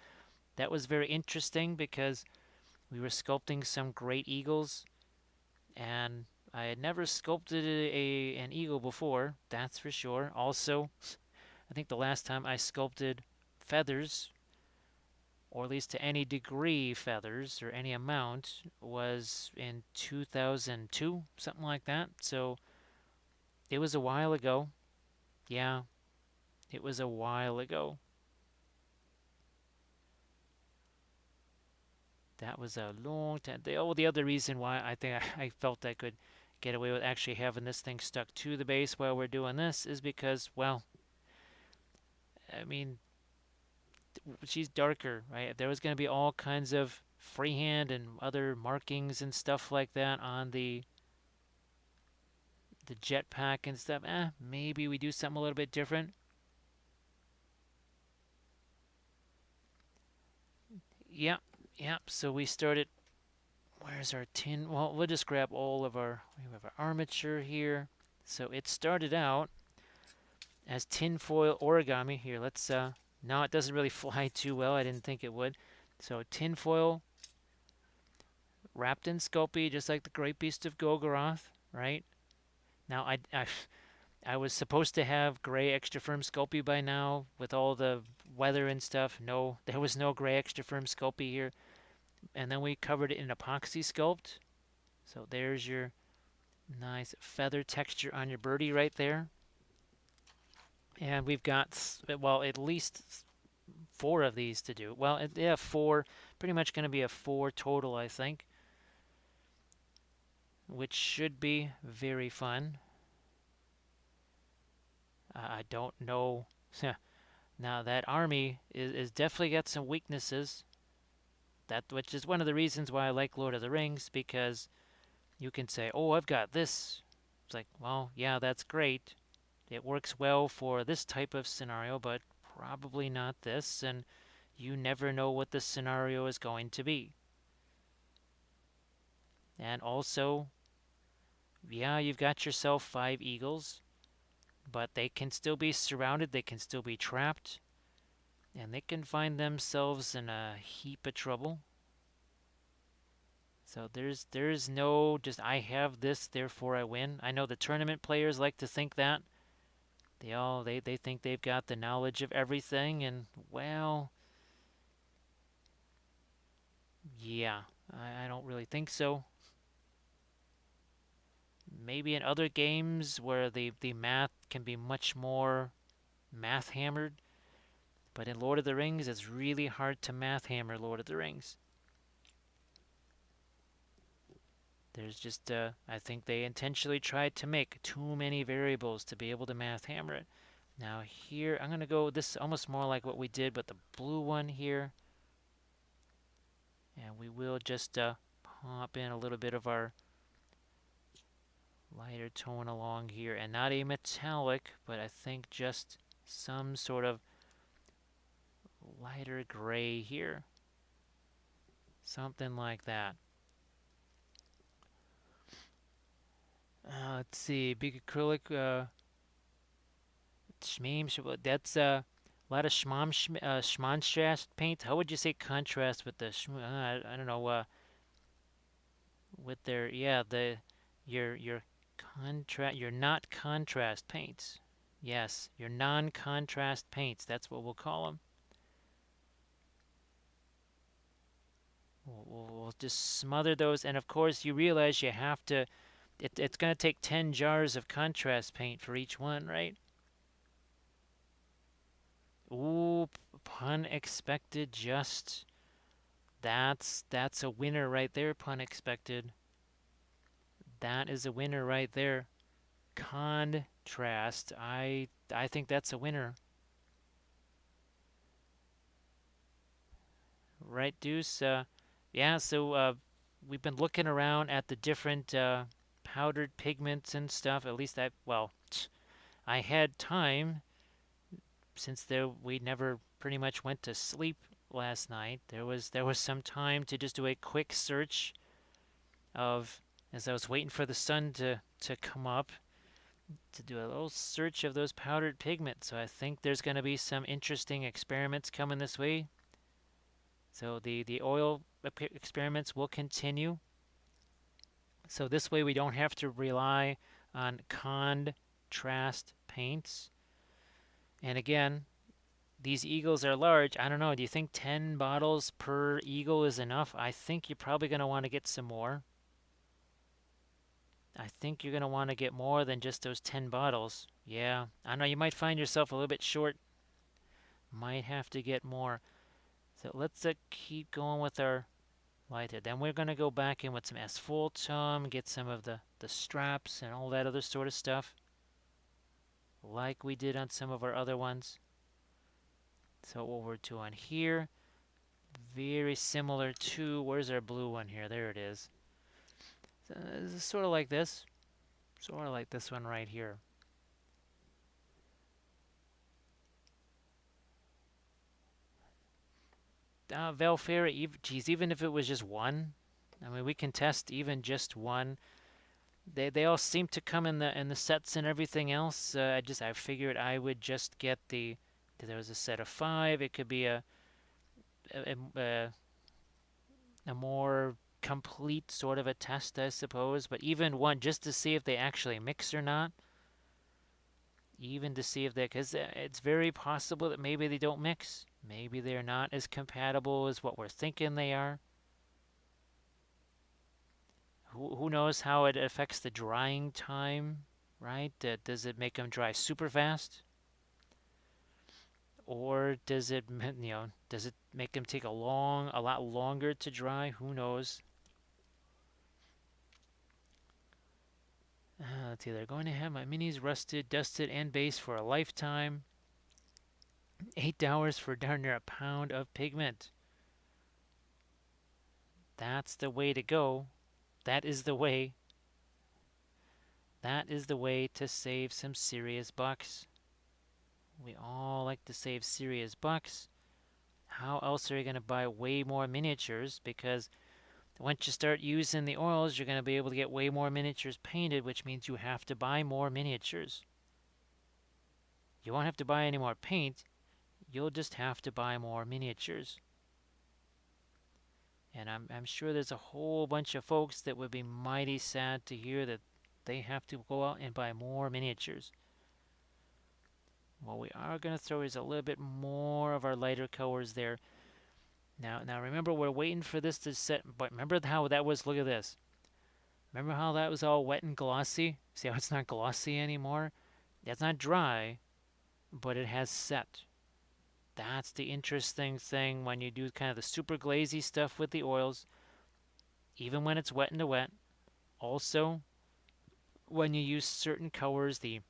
was very interesting because we were sculpting some great eagles, and I had never sculpted an eagle before. That's for sure. Also, I think the last time I sculpted feathers, or at least to any degree feathers or any amount, was in 2002, something like that. So it was a while ago. Yeah, it was a while ago. That was a long time. The other reason why I think I felt I could get away with actually having this thing stuck to the base while we're doing this is because, well, I mean, she's darker, right? There was going to be all kinds of freehand and other markings and stuff like that on the jetpack and stuff. Maybe we do something a little bit different. Yep, yep. So we started. Where's our tin? Well, we'll just grab all of our. We have our armature here. So it started out as tinfoil origami. Here, let's. Now it doesn't really fly too well. I didn't think it would. So tinfoil wrapped in Sculpey, just like the Great Beast of Golgoroth, right? Now I was supposed to have gray extra firm Sculpey by now with all the weather and stuff. No, there was no gray extra firm Sculpey here. And then we covered it in epoxy sculpt. So there's your nice feather texture on your birdie right there. And we've got, well, at least 4 of these to do. Well, yeah, 4. Pretty much going to be a 4 total, I think. Which should be very fun. I don't know. Now, that army is definitely got some weaknesses. Which is one of the reasons why I like Lord of the Rings, because you can say, oh, I've got this. It's like, well, yeah, that's great. It works well for this type of scenario, but probably not this, and you never know what the scenario is going to be. And also, yeah, you've got yourself 5 eagles, but they can still be surrounded, they can still be trapped, and they can find themselves in a heap of trouble. So there's no just I have this, therefore I win. I know the tournament players like to think that. They think they've got the knowledge of everything, and well, yeah, I don't really think so. Maybe in other games where the math can be much more math hammered, but in Lord of the Rings, it's really hard to math hammer Lord of the Rings. There's just, I think they intentionally tried to make too many variables to be able to math hammer it. Now here, I'm going to go, this is almost more like what we did with the blue one here. And we will just pop in a little bit of our lighter tone along here. And not a metallic, but I think just some sort of lighter gray here. Something like that. Let's see, big acrylic, that's a lot of schmonstrast paint. How would you say contrast with the, I don't know, with their, yeah, your your not contrast paints. Yes, your non-contrast paints, that's what we'll call them. We'll just smother those, and of course you realize you have to, it's going to take 10 jars of contrast paint for each one, right? Ooh, pun expected, just. That's a winner right there, pun expected. That is a winner right there. Contrast, I think that's a winner. Right, Deuce? Yeah, so we've been looking around at the different powdered pigments and stuff. At least well, I had time since we never pretty much went to sleep last night. There was some time to just do a quick search of, as I was waiting for the sun to come up, to do a little search of those powdered pigments. So I think there's going to be some interesting experiments coming this way. So the oil experiments will continue. So this way we don't have to rely on contrast paints. And again, these eagles are large. I don't know, do you think 10 bottles per eagle is enough? I think you're probably going to want to get some more. I think you're going to want to get more than just those 10 bottles. Yeah, I know you might find yourself a little bit short. Might have to get more. So let's keep going with our lighter. Then we're going to go back in with some asphaltum, get some of the straps and all that other sort of stuff, like we did on some of our other ones. So what we're doing here, very similar to, where's our blue one here? There it is. So this is sort of like this. Sort of like this one right here. Velfera, geez, even if it was just one, I mean, we can test even just one. They all seem to come in the sets and everything else. I figured I would just get there was a set of 5. It could be a more complete sort of a test, I suppose. But even one, just to see if they actually mix or not. Even to see if because it's very possible that maybe they don't mix. Maybe they're not as compatible as what we're thinking they are. Who knows how it affects the drying time, right? Does it make them dry super fast? Or does it, does it make them take a lot longer to dry? Who knows? Let's see, they're going to have my minis rusted, dusted, and based for a lifetime. $8 for darn near a pound of pigment. That's the way to go. That is the way. That is the way to save some serious bucks. We all like to save serious bucks. How else are you going to buy way more miniatures? Because once you start using the oils, you're going to be able to get way more miniatures painted, which means you have to buy more miniatures. You won't have to buy any more paint. You'll just have to buy more miniatures. And I'm sure there's a whole bunch of folks that would be mighty sad to hear that they have to go out and buy more miniatures. What we are going to throw is a little bit more of our lighter colors there. Now remember, we're waiting for this to set, but remember how that was, look at this. Remember how that was all wet and glossy? See how it's not glossy anymore? That's not dry, but it has set. That's the interesting thing when you do kind of the super glazy stuff with the oils, even when it's wet into wet. Also, when you use certain colors, the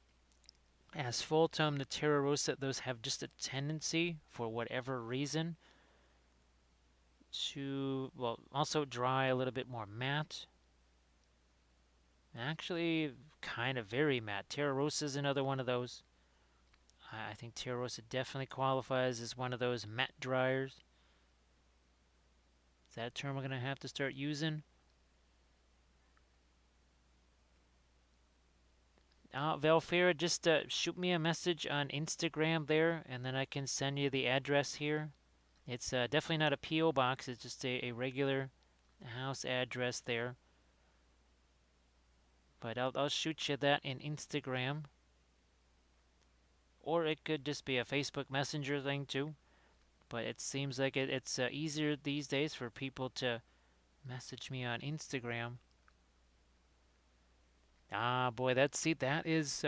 asphaltum, the terra rosa, those have just a tendency, for whatever reason, to, well, also dry a little bit more matte. Actually, kind of very matte. Terra rosa is another one of those. I think Terra rosa definitely qualifies as one of those matte dryers. Is that a term we're going to have to start using? Valfera, just shoot me a message on Instagram there, and then I can send you the address here. It's definitely not a P.O. box. It's just a regular house address there. But I'll shoot you that in Instagram. Or it could just be a Facebook Messenger thing too. But it seems like it's easier these days for people to message me on Instagram. Ah, boy, that is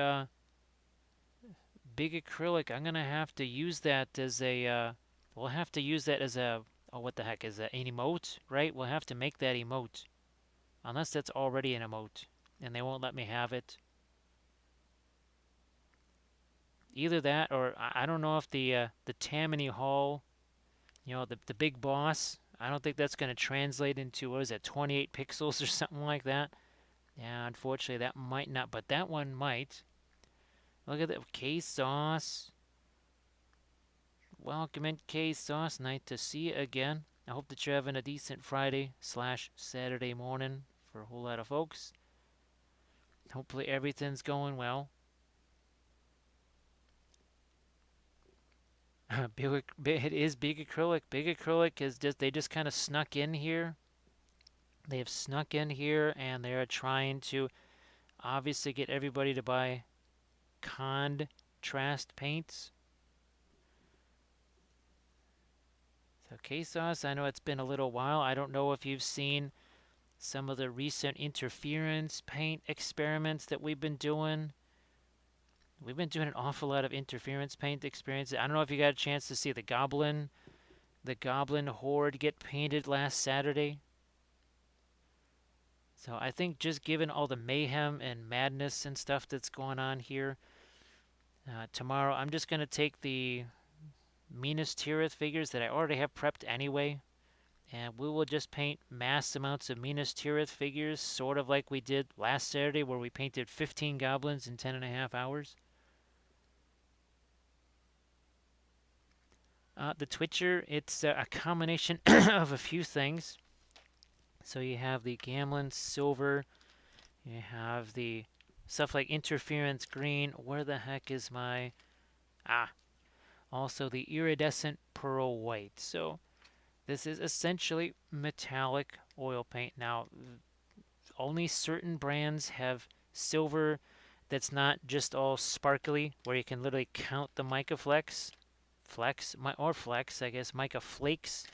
big acrylic. I'm gonna have to use that as a. We'll have to use that as a. Oh, what the heck is that? An emote, right? We'll have to make that emote, unless that's already an emote, and they won't let me have it. Either that, or I don't know if the Tammany Hall, you know, the big boss. I don't think that's gonna translate into, what is it, 28 pixels or something like that. Yeah, unfortunately, that might not, but that one might. Look at that. K-Sauce. Welcome in, K-Sauce. Nice to see you again. I hope that you're having a decent Friday/Saturday morning for a whole lot of folks. Hopefully everything's going well. It is big acrylic. Big acrylic is just, they just kind of snuck in here. They have snuck in here, and they're trying to obviously get everybody to buy contrast paints. So K-Sauce, I know it's been a little while. I don't know if you've seen some of the recent interference paint experiments that we've been doing. We've been doing an awful lot of interference paint experiences. I don't know if you got a chance to see the Goblin Horde get painted last Saturday. So I think just given all the mayhem and madness and stuff that's going on here, tomorrow I'm just going to take the Minas Tirith figures that I already have prepped anyway, and we will just paint mass amounts of Minas Tirith figures, sort of like we did last Saturday, where we painted 15 goblins in 10.5 hours. The Twitcher, it's a combination of a few things. So you have the Gamlen Silver, you have the stuff like Interference Green. Where the heck is my... Also the Iridescent Pearl White. So this is essentially metallic oil paint. Now, only certain brands have silver that's not just all sparkly, where you can literally count the mica flecks. Flex, I guess, mica flakes.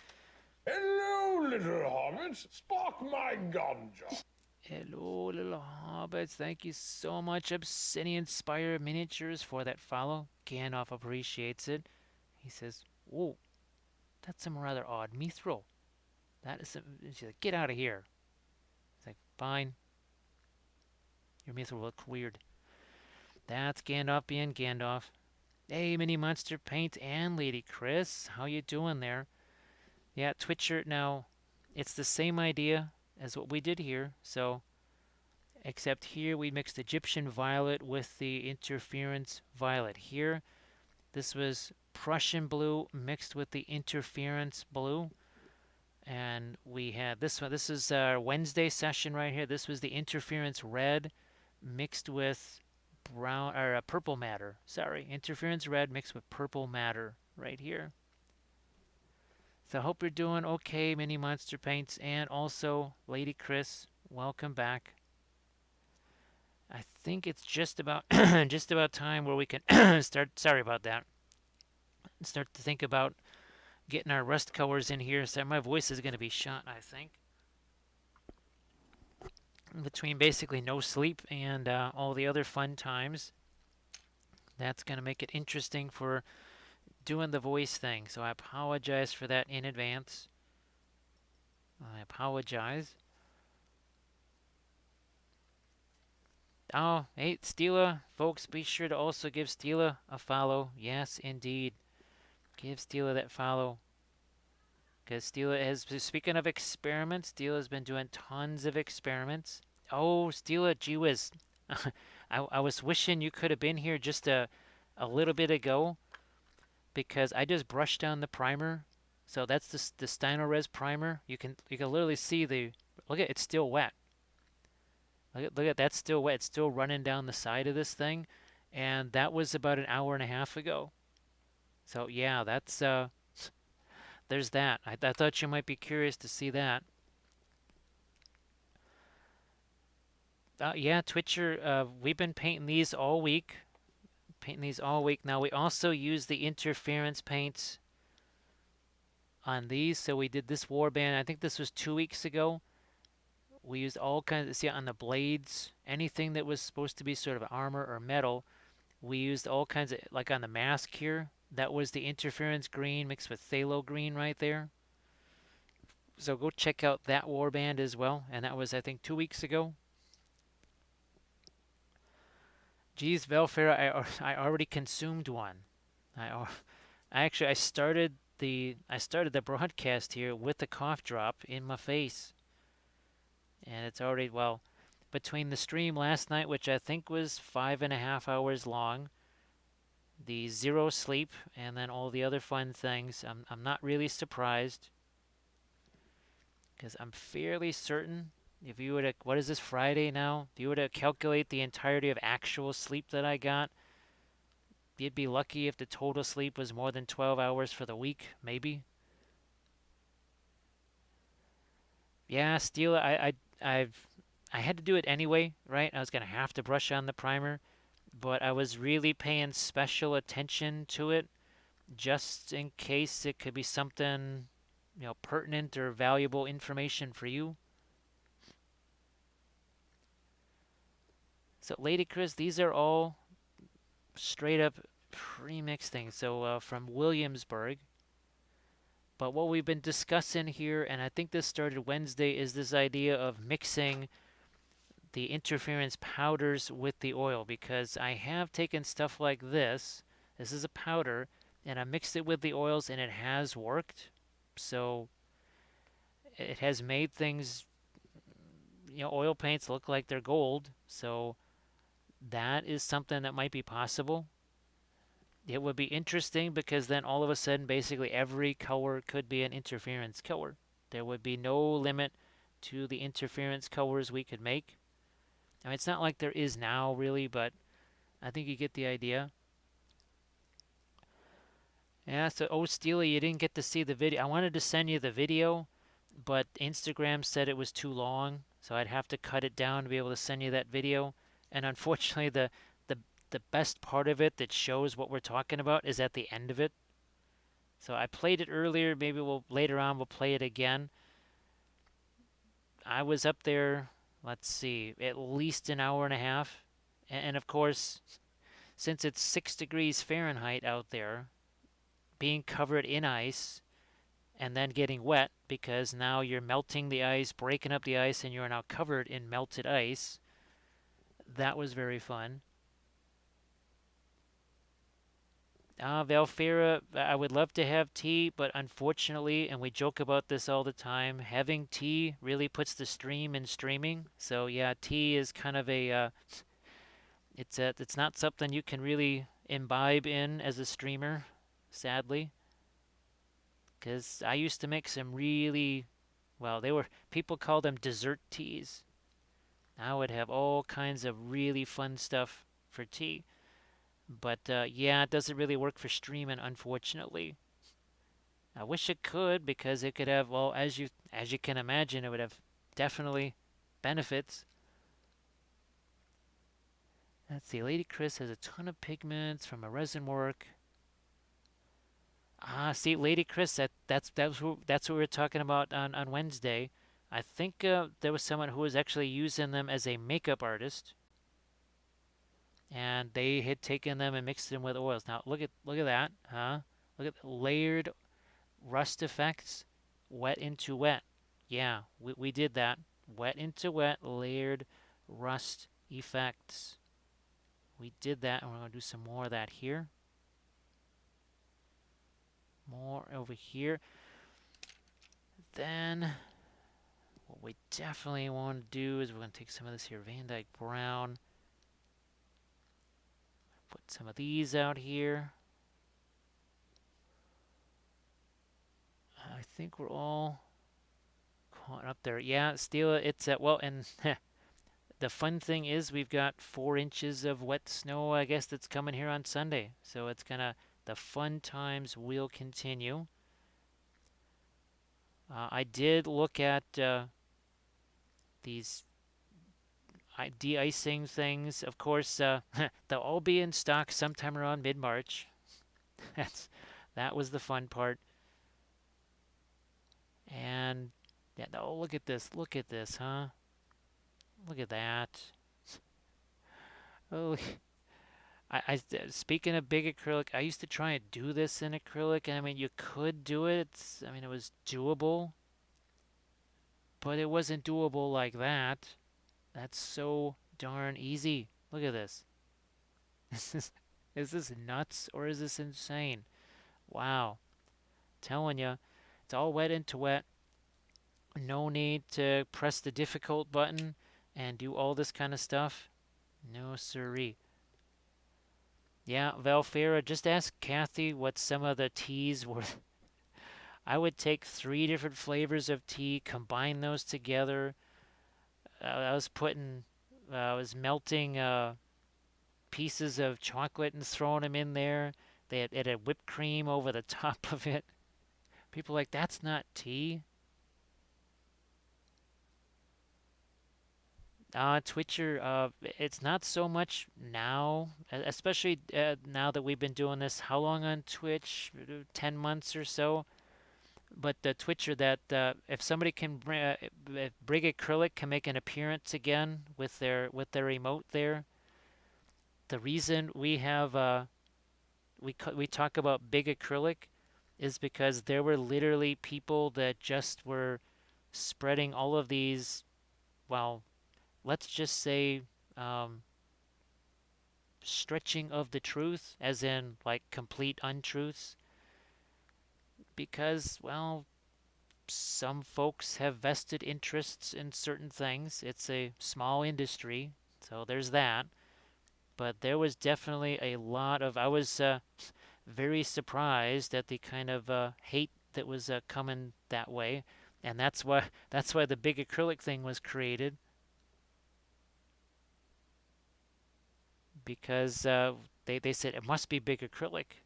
Hello, little hobbits. Spark my ganja. Hello, little hobbits. Thank you so much, Obsidian Spire Miniatures, for that follow. Gandalf appreciates it. He says, "Whoa, that's some rather odd mithril. That is some." She's like, "Get out of here." It's like, "Fine. Your mithril looks weird." That's Gandalf being Gandalf. Hey, Mini Monster Paint and Lady Chris. How you doing there? Yeah, Twitcher, now, it's the same idea as what we did here. So, except here we mixed Egyptian Violet with the Interference Violet. Here, this was Prussian Blue mixed with the Interference Blue. And we had this one. This is our Wednesday session right here. This was the Interference Red mixed with brown or purple matter. Sorry, interference red mixed with purple matter right here. So I hope you're doing okay, Mini Monster Paints, and also Lady Chris, welcome back. I think it's just about just about time where we can start. Sorry about that. Start to think about getting our rust colors in here. So my voice is going to be shot, I think. Between basically no sleep and all the other fun times, that's going to make it interesting for doing the voice thing. So I apologize for that in advance. I apologize. Oh, hey, Steela, folks, be sure to also give Steela a follow. Yes, indeed. Give Steela that follow. Because Steela has, speaking of experiments, Steela's been doing tons of experiments. Oh, Steela, gee whiz. I was wishing you could have been here just a little bit ago, because I just brushed down the primer. So that's the Stynylrez primer. You can literally see look at it's still wet. Look at that's still wet. It's still running down the side of this thing, and that was about an hour and a half ago. So yeah, that's there's that. I thought you might be curious to see that. Yeah, Twitcher, we've been painting these all week. Now we also use the interference paints on these. So we did this warband. I think this was 2 weeks ago. We used all kinds of, see, on the blades, anything that was supposed to be sort of armor or metal, we used all kinds of, like on the mask here, that was the interference green mixed with phthalo green right there. So go check out that warband as well. And that was, I think, 2 weeks ago. Geez, Velfera, I already consumed one. I started the broadcast here with the cough drop in my face. And it's already, well, between the stream last night, which I think was 5.5 hours long, the 0 sleep, and then all the other fun things, I'm not really surprised, because I'm fairly certain if you were to, what is this, Friday now? If you were to calculate the entirety of actual sleep that I got, you'd be lucky if the total sleep was more than 12 hours for the week, maybe. Yeah, Steel, I had to do it anyway, right? I was going to have to brush on the primer, but I was really paying special attention to it just in case it could be something, pertinent or valuable information for you. So, Lady Chris, these are all straight up pre-mixed things. So, from Williamsburg. But what we've been discussing here, and I think this started Wednesday, is this idea of mixing the interference powders with the oil, because I have taken stuff like this. This is a powder, and I mixed it with the oils, and it has worked. So it has made things, oil paints look like they're gold. So that is something that might be possible. It would be interesting because then all of a sudden, basically every color could be an interference color. There would be no limit to the interference colors we could make. I mean, it's not like there is now, really, but I think you get the idea. Yeah, so, oh, Steely, you didn't get to see the video. I wanted to send you the video, but Instagram said it was too long, so I'd have to cut it down to be able to send you that video. And unfortunately, the best part of it that shows what we're talking about is at the end of it. So I played it earlier. Maybe later on we'll play it again. I was up there, let's see, at least an hour and a half. And of course, since it's 6 degrees Fahrenheit out there, being covered in ice and then getting wet, because now you're melting the ice, breaking up the ice, and you're now covered in melted ice. That was very fun. Valfera, I would love to have tea, but unfortunately, and we joke about this all the time, having tea really puts the stream in streaming. So yeah, tea is kind of it's not something you can really imbibe in as a streamer, sadly. Because I used to make some really, well, people called them dessert teas. I would have all kinds of really fun stuff for tea. But yeah, it doesn't really work for streaming, unfortunately. I wish it could because it could have, well, as you can imagine, it would have definitely benefits. Let's see, Lady Chris has a ton of pigments from a resin work. Ah, see, Lady Chris, that's what we were talking about on Wednesday. I think there was someone who was actually using them as a makeup artist, and they had taken them and mixed them with oils. Now look at that, huh? Look at the layered rust effects, wet into wet. Yeah, we did that. Wet into wet, layered rust effects. We did that, and we're gonna do some more of that here. More over here. Then what we definitely want to do is we're going to take some of this here Van Dyke Brown. Put some of these out here. I think we're all caught up there. Yeah, still it's at, well, and the fun thing is we've got 4 inches of wet snow, I guess, that's coming here on Sunday. So it's gonna, the fun times will continue. I did look at these de-icing things. Of course, they'll all be in stock sometime around mid-March. That was the fun part. And yeah, oh, look at this, huh? Look at that. Oh, speaking of big acrylic, I used to try and do this in acrylic, and I mean, you could do it. I mean, it was doable, but it wasn't doable like that. That's so darn easy. Look at this. Is this nuts or is this insane? Wow. Telling you, it's all wet into wet. No need to press the difficult button and do all this kind of stuff. No siree. Yeah, Valfera, just ask Kathy what some of the teas were. I would take 3 different flavors of tea, combine those together. I was melting pieces of chocolate and throwing them in there. It had whipped cream over the top of it. People are like, that's not tea. Twitcher, it's not so much now, especially now that we've been doing this. How long on Twitch? 10 months or so. But the Twitcher, that if somebody can if Brig Acrylic can make an appearance again with their emote there. The reason we have we talk about big acrylic is because there were literally people that just were spreading all of these, well, let's just say stretching of the truth, as in like complete untruths, because, well, some folks have vested interests in certain things. It's a small industry, so there's that. But there was definitely a lot of, I was very surprised at the kind of hate that was coming that way, and that's why the big acrylic thing was created, because they said it must be big acrylic.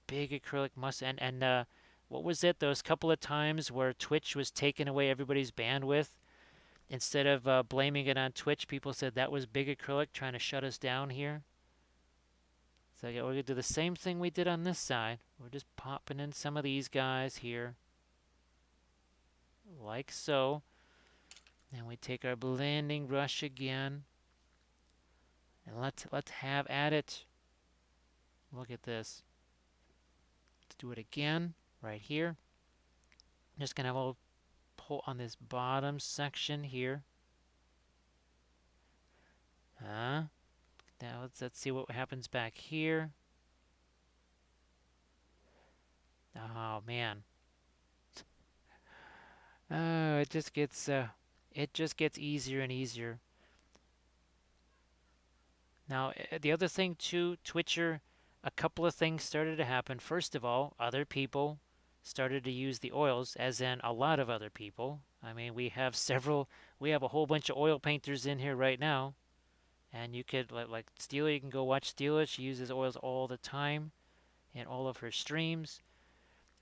Big acrylic must, and what was it? Those couple of times where Twitch was taking away everybody's bandwidth. Instead of blaming it on Twitch, people said that was big acrylic trying to shut us down here. So yeah, we're going to do the same thing we did on this side. We're just popping in some of these guys here. Like so. And we take our blending brush again. And let's have at it. Look at this. Let's do it again right here. I'm just going to have a little pull on this bottom section here. Now let's see what happens back here. Oh man. Oh, it just gets easier and easier. Now, the other thing too, Twitcher, a couple of things started to happen. First of all, other people started to use the oils, as in a lot of other people. I mean, we have a whole bunch of oil painters in here right now. And you could, like Steela, you can go watch Steela. She uses oils all the time in all of her streams.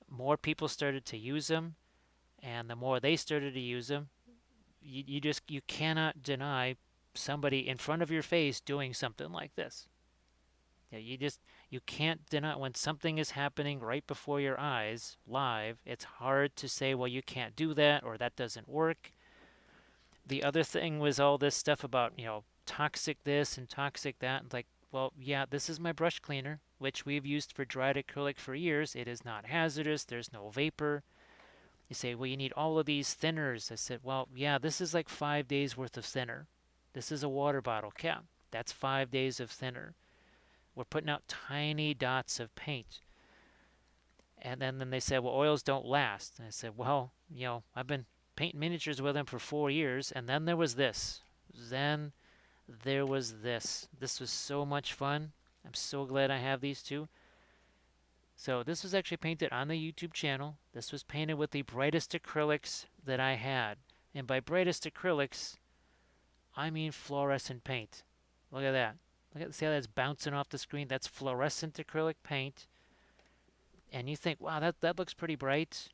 More people started to use them, and the more they started to use them, you cannot deny somebody in front of your face doing something like this. Yeah, you can't deny when something is happening right before your eyes live. It's hard to say, well, you can't do that or that doesn't work. The other thing was all this stuff about, toxic this and toxic that. And like, well, yeah, this is my brush cleaner, which we've used for dried acrylic for years. It is not hazardous. There's no vapor. You say, well, you need all of these thinners. I said, well, yeah, this is like 5 days worth of thinner. This is a water bottle cap. That's 5 days of thinner. We're putting out tiny dots of paint. And then they said, well, oils don't last. And I said, well, I've been painting miniatures with them for 4 years. And then there was this. Then there was this. This was so much fun. I'm so glad I have these two. So this was actually painted on the YouTube channel. This was painted with the brightest acrylics that I had. And by brightest acrylics, I mean fluorescent paint. Look at that. See how that's bouncing off the screen? That's fluorescent acrylic paint. And you think, wow, that looks pretty bright.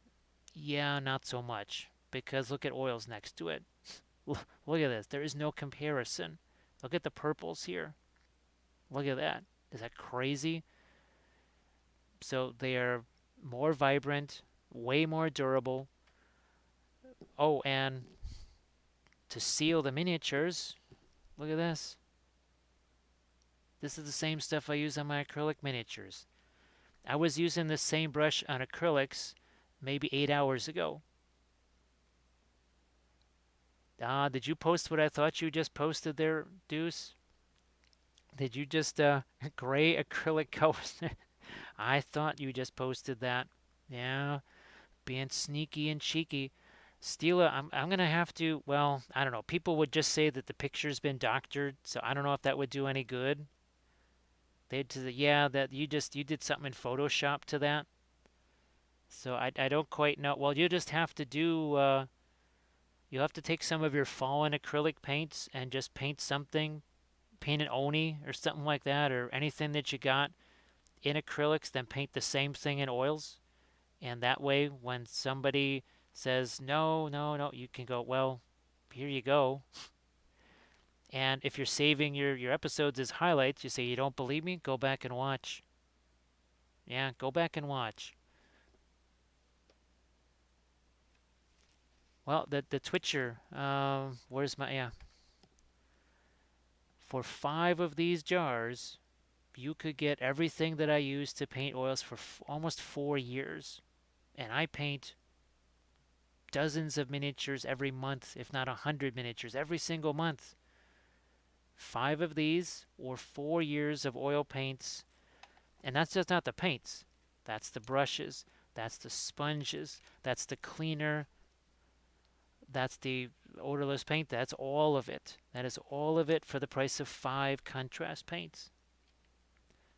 Yeah, not so much. Because look at oils next to it. Look at this. There is no comparison. Look at the purples here. Look at that. Is that crazy? So they are more vibrant, way more durable. Oh, and to seal the miniatures, look at this. This is the same stuff I use on my acrylic miniatures. I was using this same brush on acrylics maybe 8 hours ago. Did you post what I thought you just posted there, Deuce? Did you just gray acrylic colors? I thought you just posted that. Yeah, being sneaky and cheeky. Stila, I'm gonna have to. Well, I don't know. People would just say that the picture's been doctored, so I don't know if that would do any good. They'd say, yeah, that you did something in Photoshop to that. So I don't quite know. Well, you just have to do. You'll have to take some of your fallen acrylic paints and just paint something, paint an oni or something like that, or anything that you got in acrylics, then paint the same thing in oils. And that way, when somebody says, no, no, no, you can go, well, here you go. And if you're saving your episodes as highlights, you say, you don't believe me? Go back and watch. Yeah, go back and watch. Well, the Twitcher, where's my, yeah. For 5 of these jars, you could get everything that I use to paint oils for almost 4 years. And I paint dozens of miniatures every month, if not 100 miniatures every single month. 5 of these or 4 years of oil paints. And that's just not the paints. That's the brushes. That's the sponges. That's the cleaner. That's the odorless paint. That's all of it. That is all of it for the price of 5 contrast paints.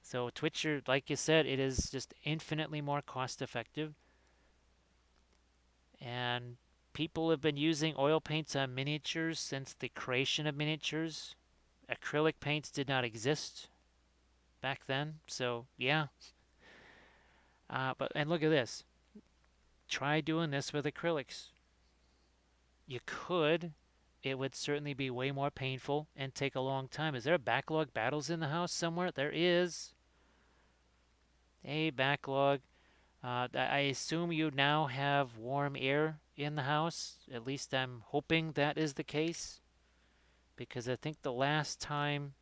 So Twitcher, like you said, it is just infinitely more cost effective. And people have been using oil paints on miniatures since the creation of miniatures. Acrylic paints did not exist back then, so yeah. And look at this. Try doing this with acrylics. You could. It would certainly be way more painful and take a long time. Is there a backlog battles in the house somewhere? There is. A backlog. I assume you now have warm air in the house. At least I'm hoping that is the case. Because I think the last time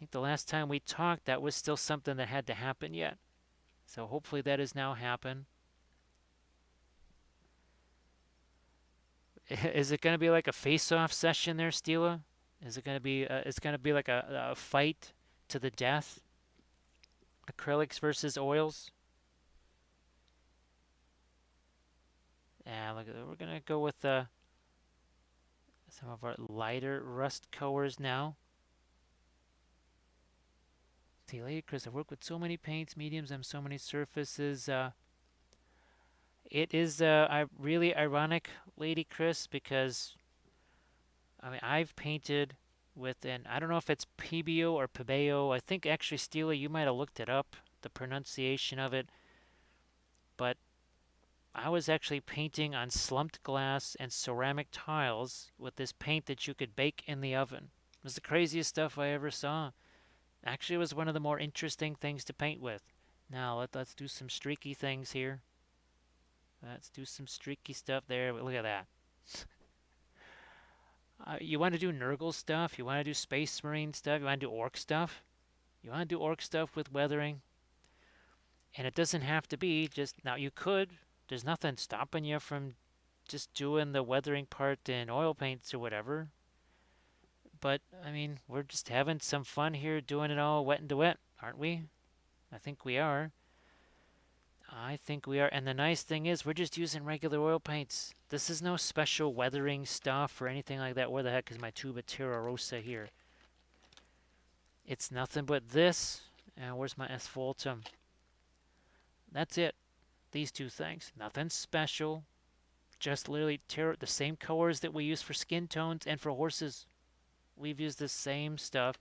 we talked, that was still something that had to happen yet. So hopefully that has now happened. Is it going to be like a face-off session there, Stila? Is it going to be? It's going to be like a fight to the death. Acrylics versus oils. Yeah, look, we're going to go with some of our lighter rust colors now. See, Lady Chris, I work with so many paints, mediums, on so many surfaces. It is really ironic, Lady Chris, because I mean I've painted with an, I don't know if it's PBO or PBEO. I think actually, Steely, you might have looked it up, the pronunciation of it. But I was actually painting on slumped glass and ceramic tiles with this paint that you could bake in the oven. It was the craziest stuff I ever saw. Actually, it was one of the more interesting things to paint with. Now, let's do some streaky things here. Let's do some streaky stuff there. Look at that. You want to do Nurgle stuff? You want to do Space Marine stuff? You want to do Orc stuff? You want to do Orc stuff with weathering? And it doesn't have to be just, now you could. There's nothing stopping you from just doing the weathering part in oil paints or whatever. But, I mean, we're just having some fun here doing it all wet and to wet, aren't we? I think we are. I think we are. And the nice thing is we're just using regular oil paints. This is no special weathering stuff or anything like that. Where the heck is my Tuba Terra Rosa here? It's nothing but this. And where's my asphaltum? That's it. These two things. Nothing special. Just literally the same colors that we use for skin tones and for horses. We've used the same stuff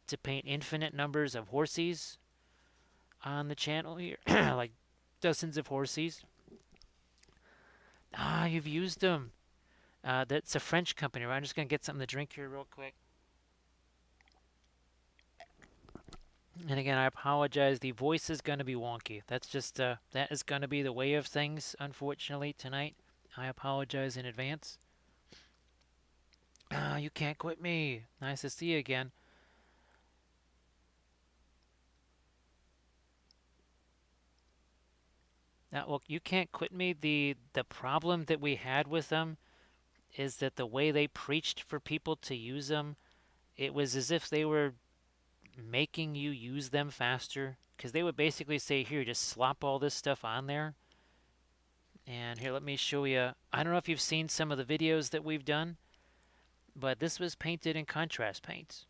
to paint infinite numbers of horsies on the channel here. Like dozens of horsies. Ah, you've used them. That's a French company, right? I'm just going to get something to drink here real quick. And again, I apologize. The voice is going to be wonky. That's just, that is going to be the way of things, unfortunately, tonight. I apologize in advance. Ah, you can't quit me. Nice to see you again. Now, look, you can't quit me. The problem that we had with them is that the way they preached for people to use them, it was as if they were making you use them faster. Because they would basically say, here, just slop all this stuff on there. And here, let me show you. I don't know if you've seen some of the videos that we've done, but this was painted in contrast paints.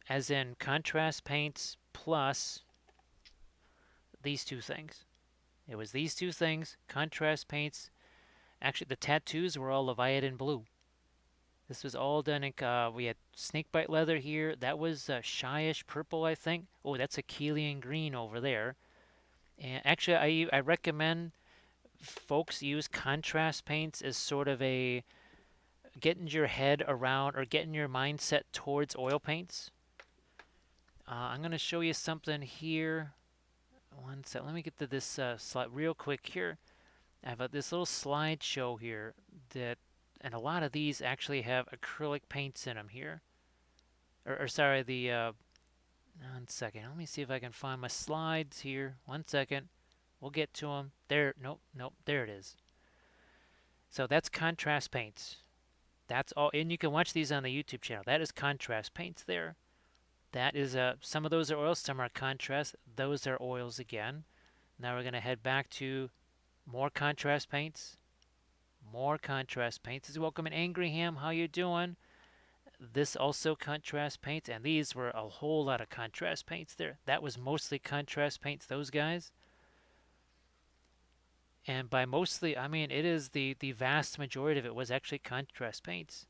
As in contrast paints plus these two things. It was these two things, contrast paints. Actually, the tattoos were all Leviathan blue. This was all done in, we had snakebite leather here. That was shyish purple, I think. Oh, that's a Keelian green over there. And actually, I recommend folks use contrast paints as sort of a getting your head around or getting your mindset towards oil paints. I'm going to show you something here. One sec. Let me get to this slide real quick here. I have this little slideshow here that, and a lot of these actually have acrylic paints in them here. Or sorry, one second. Let me see if I can find my slides here. 1 second. We'll get to them. There, nope, there it is. So that's contrast paints. That's all, and you can watch these on the YouTube channel. That is contrast paints there. That is, some of those are oils, some are contrast. Those are oils again. Now we're going to head back to more contrast paints. More contrast paints. This is welcome in Angry Ham. How you doing? This also contrast paints, and these were a whole lot of contrast paints there. That was mostly contrast paints, those guys. And by mostly, I mean it is the vast majority of it was actually contrast paints.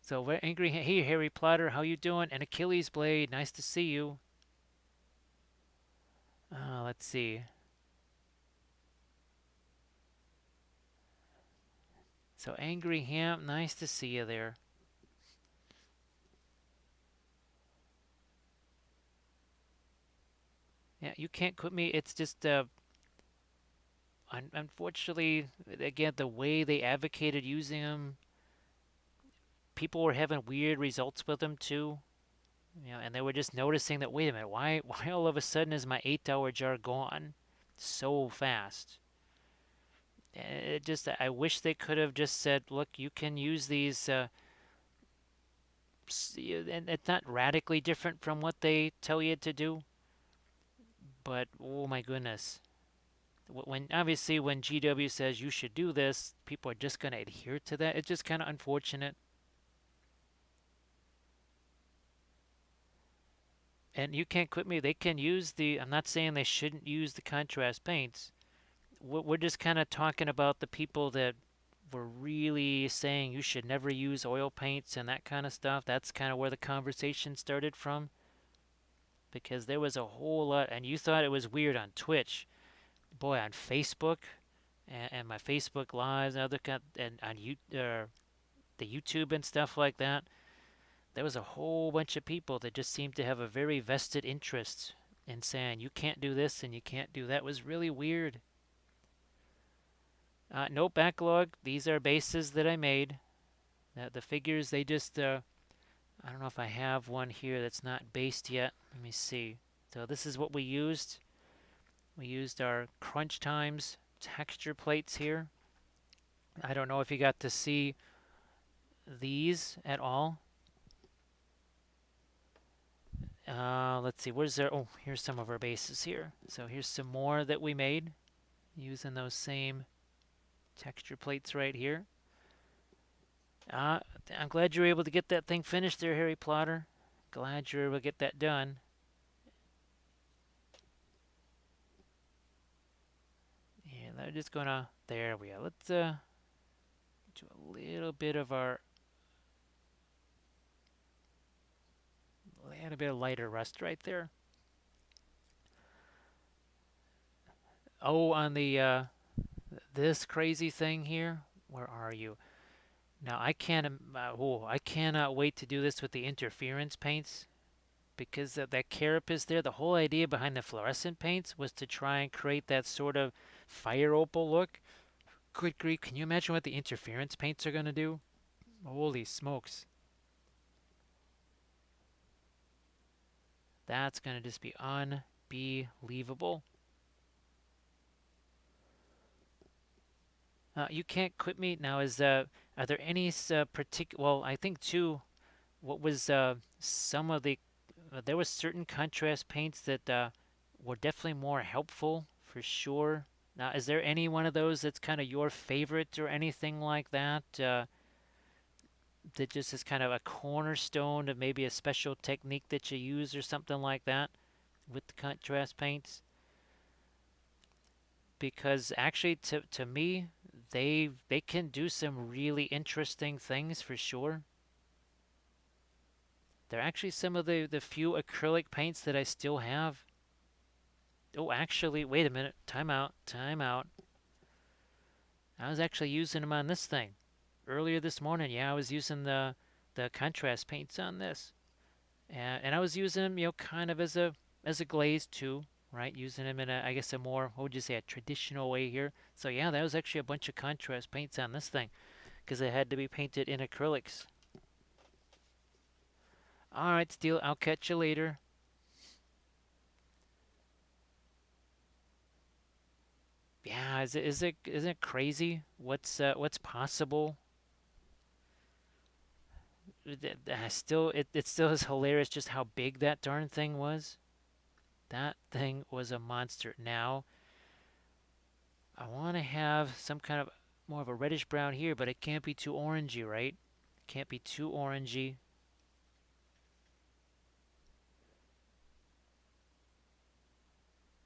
So we're Angry Ham. Hey, Harry Plotter, how you doing? And Achilles Blade, nice to see you. Let's see. So Angry Ham, nice to see you there. Yeah, you can't quit me. It's just, unfortunately, again, the way they advocated using them, people were having weird results with them too. You know, and they were just noticing that, wait a minute, why all of a sudden is my 8-hour jar gone so fast? It just, I wish they could have just said, look, you can use these, and it's not radically different from what they tell you to do, but oh my goodness. Obviously when GW says you should do this, people are just going to adhere to that. It's just kind of unfortunate. And you can't quit me. They can use I'm not saying they shouldn't use the contrast paints. We're just kind of talking about the people that were really saying you should never use oil paints and that kind of stuff. That's kind of where the conversation started from, because there was a whole lot, and you thought it was weird on Twitch. Boy, on Facebook and my Facebook lives and other and on the YouTube and stuff like that, there was a whole bunch of people that just seemed to have a very vested interest in saying you can't do this and you can't do that. It was really weird. No backlog. These are bases that I made. The figures, they just, I don't know if I have one here that's not based yet. Let me see. So this is what we used. We used our crunch times texture plates here. I don't know if you got to see these at all. Let's see, where's there? Oh, here's some of our bases here. So here's some more that we made using those same texture plates right here. I'm glad you were able to get that thing finished there, Harry Plotter. Glad you were able to get that done. Yeah, they're just gonna, there we are. Let's do a little bit of our, a bit of lighter rust right there. Oh, on the, this crazy thing here, where are you? Now I cannot wait to do this with the interference paints, because that carapace there, the whole idea behind the fluorescent paints was to try and create that sort of fire opal look. Good grief, can you imagine what the interference paints are going to do? Holy smokes. That's going to just be unbelievable. You can't quit me now. Are there any particular? Well, I think too. What was some of the? There was certain contrast paints that were definitely more helpful for sure. Now, is there any one of those that's kind of your favorite or anything like that? That just is kind of a cornerstone of maybe a special technique that you use or something like that with the contrast paints? Because actually, to me, they can do some really interesting things for sure. They're actually some of the few acrylic paints that I still have. Oh, actually, wait a minute. Time out. Time out. I was actually using them on this thing earlier this morning. Yeah, I was using the contrast paints on this, and I was using them, kind of as a glaze too, right? Using them in I guess a more, what would you say, a traditional way here. So yeah, that was actually a bunch of contrast paints on this thing, because it had to be painted in acrylics. All right, Steel, I'll catch you later. Yeah, isn't it crazy what's possible? It still is hilarious just how big that darn thing was. That thing was a monster. Now, I want to have some kind of more of a reddish brown here, but it can't be too orangey, right? Can't be too orangey.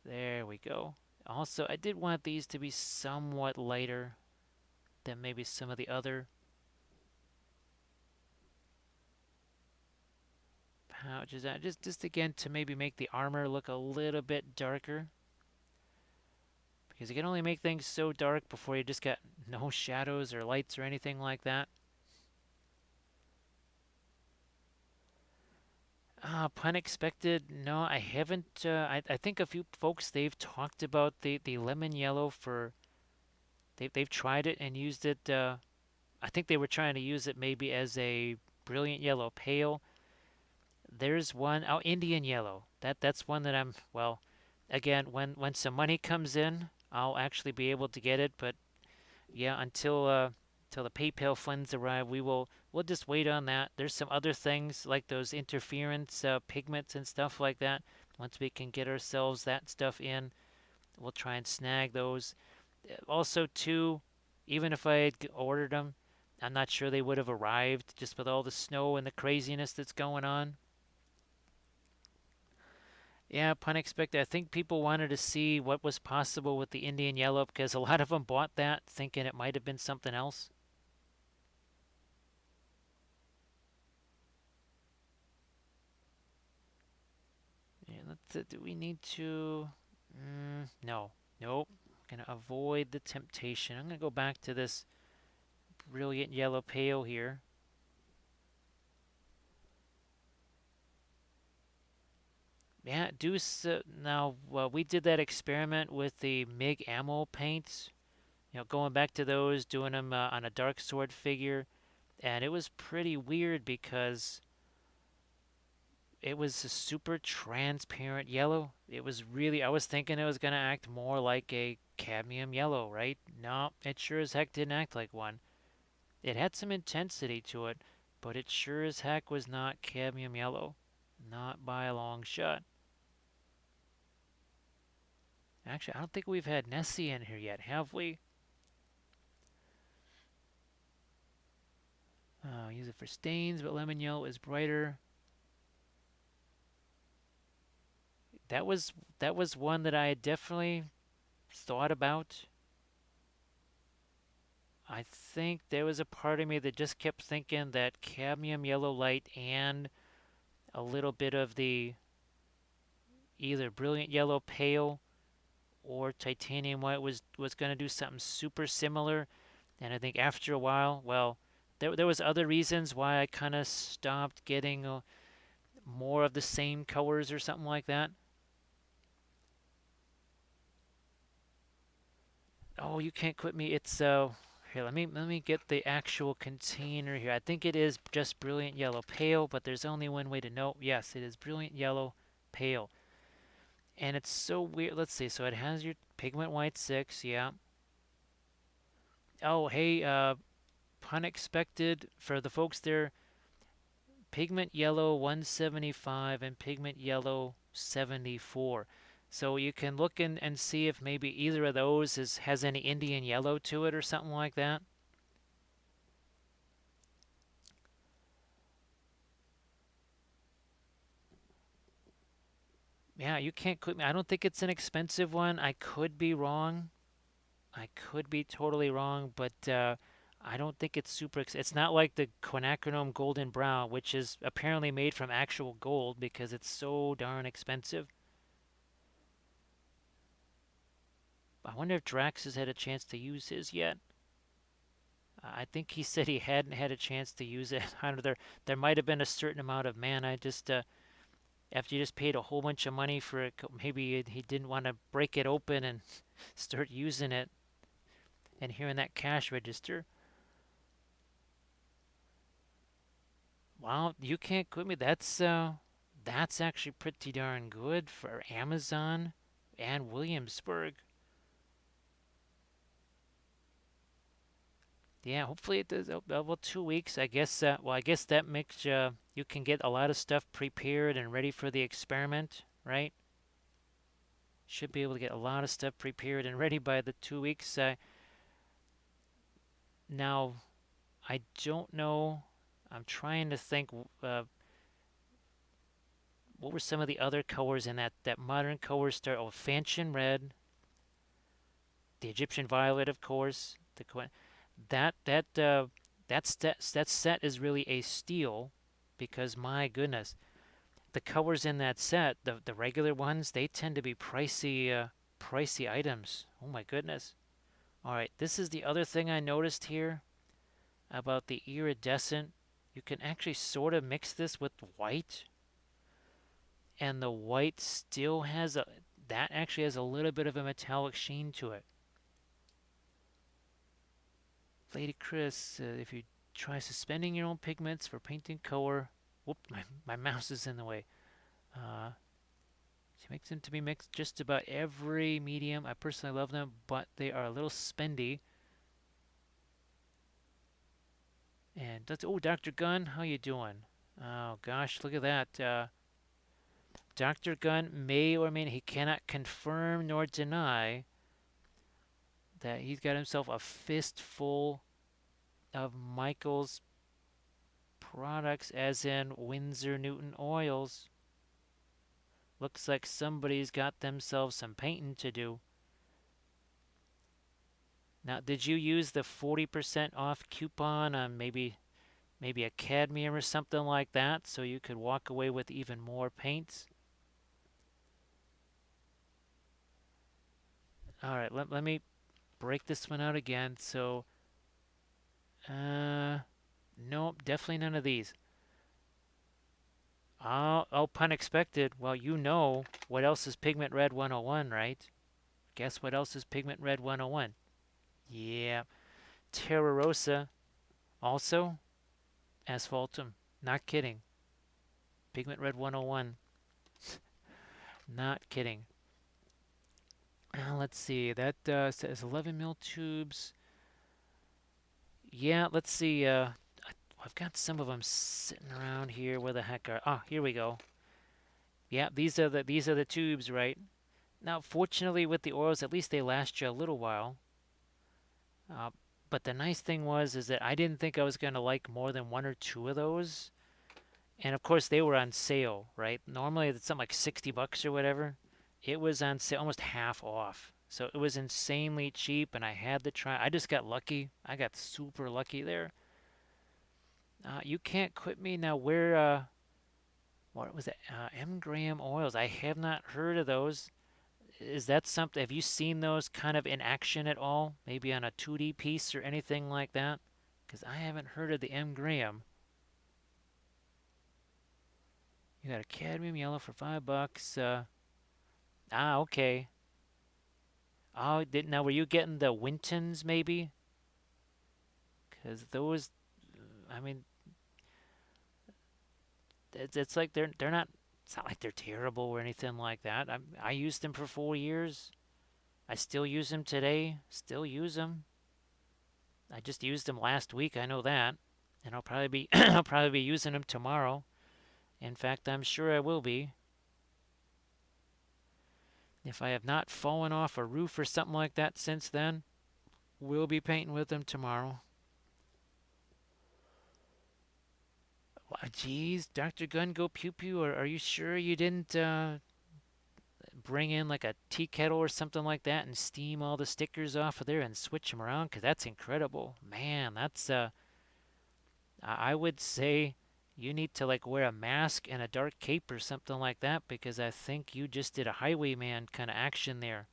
There we go. Also, I did want these to be somewhat lighter than maybe some of the other pouches. Just again to maybe make the armor look a little bit darker, because you can only make things so dark before you just got no shadows or lights or anything like that. Pun expected. No, I haven't. I think a few folks, they've talked about the lemon yellow for. They've tried it and used it. I think they were trying to use it maybe as a brilliant yellow pale. There's one, oh, Indian yellow. That's one that I'm, well, again, when some money comes in, I'll actually be able to get it. But yeah, until the PayPal funds arrive, we'll just wait on that. There's some other things like those interference pigments and stuff like that. Once we can get ourselves that stuff in, we'll try and snag those. Also, too, even if I had ordered them, I'm not sure they would have arrived just with all the snow and the craziness that's going on. Yeah, pun expected. I think people wanted to see what was possible with the Indian yellow because a lot of them bought that thinking it might have been something else. Yeah, do we need to? No, nope. I'm gonna avoid the temptation. I'm gonna go back to this brilliant yellow pale here. Yeah, now. Well, we did that experiment with the MIG ammo paints. Going back to those, doing them on a dark sword figure, and it was pretty weird because it was a super transparent yellow. It was really, I was thinking it was going to act more like a cadmium yellow, right? No, it sure as heck didn't act like one. It had some intensity to it, but it sure as heck was not cadmium yellow. Not by a long shot. Actually, I don't think we've had Nessie in here yet, have we? Use it for stains, but lemon yellow is brighter. That was that was one that I had definitely thought about. I think there was a part of me that just kept thinking that cadmium yellow light and a little bit of the either brilliant yellow pale or titanium white was going to do something super similar. And I think after a while, well, there was other reasons why I kind of stopped getting more of the same colors or something like that. Oh, you can't quit me. It's here. Let me get the actual container here. I think it is just brilliant yellow pale, but there's only one way to know. Yes, it is brilliant yellow pale, and it's so weird. Let's see. So it has your pigment white 6. Yeah. Oh, hey, unexpected for the folks there. Pigment yellow 175 and pigment yellow 74. So you can look in and see if maybe either of those has any Indian yellow to it or something like that. Yeah, you can't quit me. I don't think it's an expensive one. I could be wrong. I could be totally wrong, but I don't think it's it's not like the quinacridone golden brown, which is apparently made from actual gold because it's so darn expensive. I wonder if Drax has had a chance to use his yet. I think he said he hadn't had a chance to use it. I don't know. There might have been a certain amount of mana. Just after you just paid a whole bunch of money for it, maybe he didn't want to break it open and start using it and hearing that cash register. Wow, you can't quit me. That's actually pretty darn good for Amazon and Williamsburg. Yeah, hopefully it does. Well, 2 weeks, I guess. Well, I guess that makes you can get a lot of stuff prepared and ready for the experiment, right? Should be able to get a lot of stuff prepared and ready by the 2 weeks. Now, I don't know. I'm trying to think. What were some of the other colors in that modern color start? Oh, Fanchon red, the Egyptian violet, of course. That that that set is really a steal because my goodness, the colors in that set, the regular ones, they tend to be pricey items. Oh my goodness. All right, this is the other thing I noticed here about the iridescent. You can actually sort of mix this with white, and the white still has that actually has a little bit of a metallic sheen to it. Lady Chris, if you try suspending your own pigments for painting color, whoop, my mouse is in the way. Uh, she makes them to be mixed just about every medium. I personally love them, but they are a little spendy. And that's, oh, Dr. Gunn, how you doing? Oh gosh, look at that. Dr. Gunn may or may not, he cannot confirm nor deny that he's got himself a fistful of Michael's products, as in Winsor Newton oils. Looks like somebody's got themselves some painting to do. Now, did you use the 40% off coupon on maybe a cadmium or something like that so you could walk away with even more paints? All right, let me break this one out again. So, nope, definitely none of these. Oh, pun expected. Well, you know what else is Pigment Red 101, right? Guess what else is Pigment Red 101? Yeah, Terra Rosa. Also, Asphaltum. Not kidding. Pigment Red 101. Not kidding. Let's see. That says 11 mil tubes. Yeah, let's see. I've got some of them sitting around here. Where the heck are? Ah, here we go. Yeah, these are the tubes, right? Now, fortunately, with the oils, at least they last you a little while. Uh, but the nice thing is that I didn't think I was gonna like more than one or two of those. And of course, they were on sale, right? Normally, it's something like $60 or whatever. It was on sale, almost half off. So it was insanely cheap, and I had to try. I just got lucky. I got super lucky there. You can't quit me now. What was it? M. Graham oils. I have not heard of those. Is that something? Have you seen those kind of in action at all? Maybe on a 2D piece or anything like that? Because I haven't heard of the M. Graham. You got a cadmium yellow for $5. Okay. Oh, now were you getting the Wintons maybe? Because those, I mean, it's like they're not. It's not like they're terrible or anything like that. I used them for 4 years. I still use them today. Still use them. I just used them last week. I know that, and I'll probably be I'll probably be using them tomorrow. In fact, I'm sure I will be. If I have not fallen off a roof or something like that since then, we'll be painting with them tomorrow. Geez, Dr. Gun go pew pew. Are you sure you didn't bring in like a tea kettle or something like that and steam all the stickers off of there and switch them around? Because that's incredible. Man, that's I would say you need to like wear a mask and a dark cape or something like that, because I think you just did a highwayman kind of action there.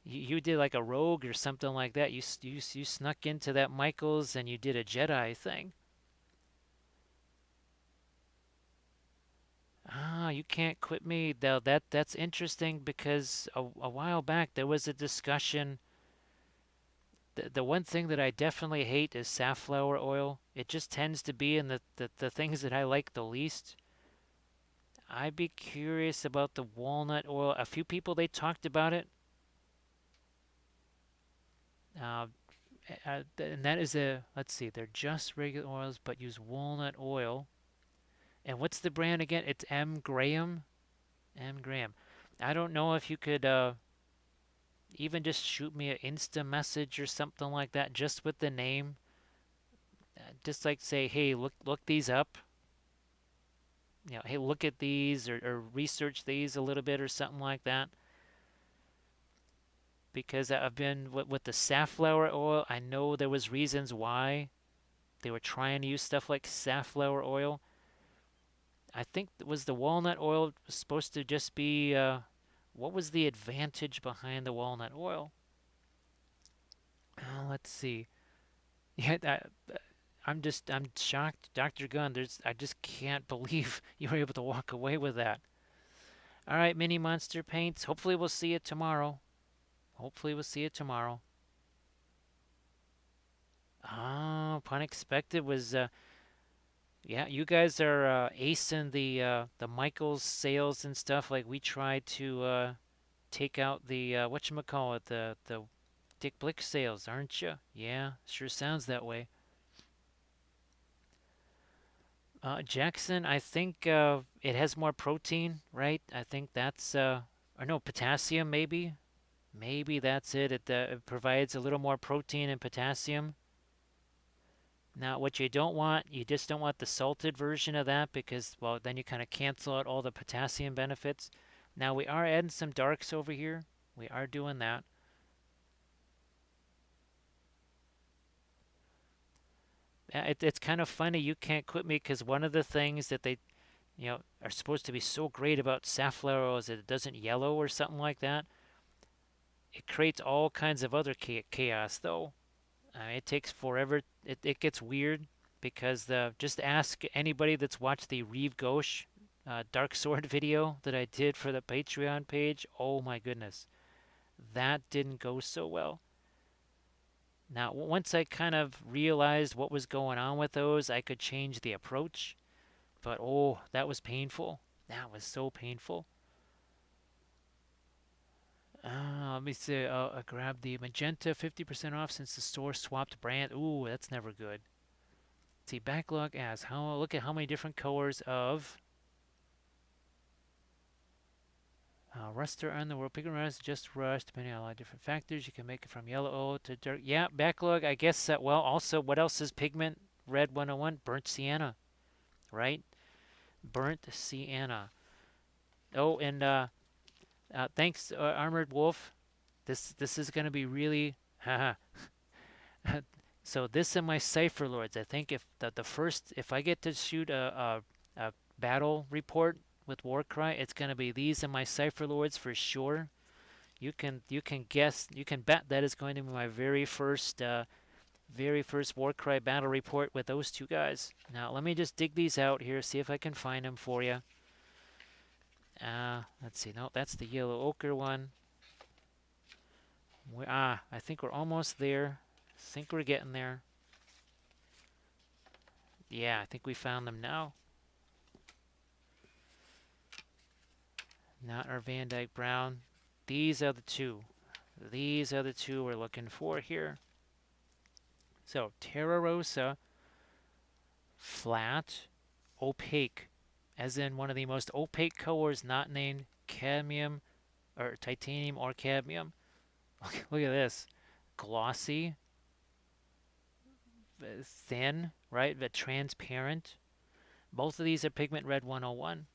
You did like a rogue or something like that. You snuck into that Michaels and you did a Jedi thing. You can't quit me. Though that's interesting because a while back there was a discussion. The one thing that I definitely hate is safflower oil. It just tends to be in the things that I like the least. I'd be curious about the walnut oil. A few people they talked about it. And that is let's see, they're just regular oils but use walnut oil. And what's the brand again? It's M. Graham. M. Graham. I don't know if you could even just shoot me an Insta message or something like that, just with the name. Just like say, hey, look these up. Hey, look at these or research these a little bit or something like that. Because I've been with the safflower oil, I know there was reasons why they were trying to use stuff like safflower oil. I think it was the walnut oil was supposed to just be what was the advantage behind the walnut oil? Let's see. Yeah, I'm shocked, Dr. Gunn. I just can't believe you were able to walk away with that. All right, Mini Monster Paints. Hopefully we'll see you tomorrow. Hopefully we'll see you tomorrow. Pun expected was yeah, you guys are acing the Michaels sales and stuff. Like we tried to take out the whatchamacallit, the Dick Blick sales, aren't you? Yeah, sure sounds that way. Jackson, I think it has more protein, right? I think that's or no, potassium maybe. Maybe that's it. It provides a little more protein and potassium. Now, what you don't want, you just don't want the salted version of that because, well, then you kind of cancel out all the potassium benefits. Now, we are adding some darks over here. We are doing that. It's kind of funny you can't quit me because one of the things that they, are supposed to be so great about Safflower is that it doesn't yellow or something like that. It creates all kinds of other chaos, though. It takes forever. It gets weird because just ask anybody that's watched the Reeve Ghosh Dark Sword video that I did for the Patreon page. Oh my goodness, that didn't go so well. Now, once I kind of realized what was going on with those, I could change the approach. But oh, that was painful. That was so painful. Let me see. I grabbed the magenta 50% off since the store swapped brand. Ooh, that's never good. Let's see, backlog as look at how many different colors of Ruster on the world. Pick and rust, just rust, depending on a lot of different factors. You can make it from yellow to dark. Yeah, backlog, I guess. Well, also, what else is pigment? Red 101, burnt sienna, right? Burnt sienna. Oh, and thanks, Armored Wolf. This is going to be really, haha. So this and my Cypher Lords. I think if I get to shoot a battle report with Warcry, it's going to be these and my Cypher Lords for sure. You can guess, you can bet that is going to be my very first Warcry battle report with those two guys. Now let me just dig these out here, see if I can find them for you. Let's see. No, that's the yellow ochre one. I think we're almost there. I think we're getting there. Yeah, I think we found them now. Not our Van Dyke Brown. These are the two. These are the two we're looking for here. So, Terra Rosa, flat, opaque, as in one of the most opaque colors not named cadmium, or titanium or cadmium. Look at this. Glossy, thin, right, but transparent. Both of these are pigment red 101.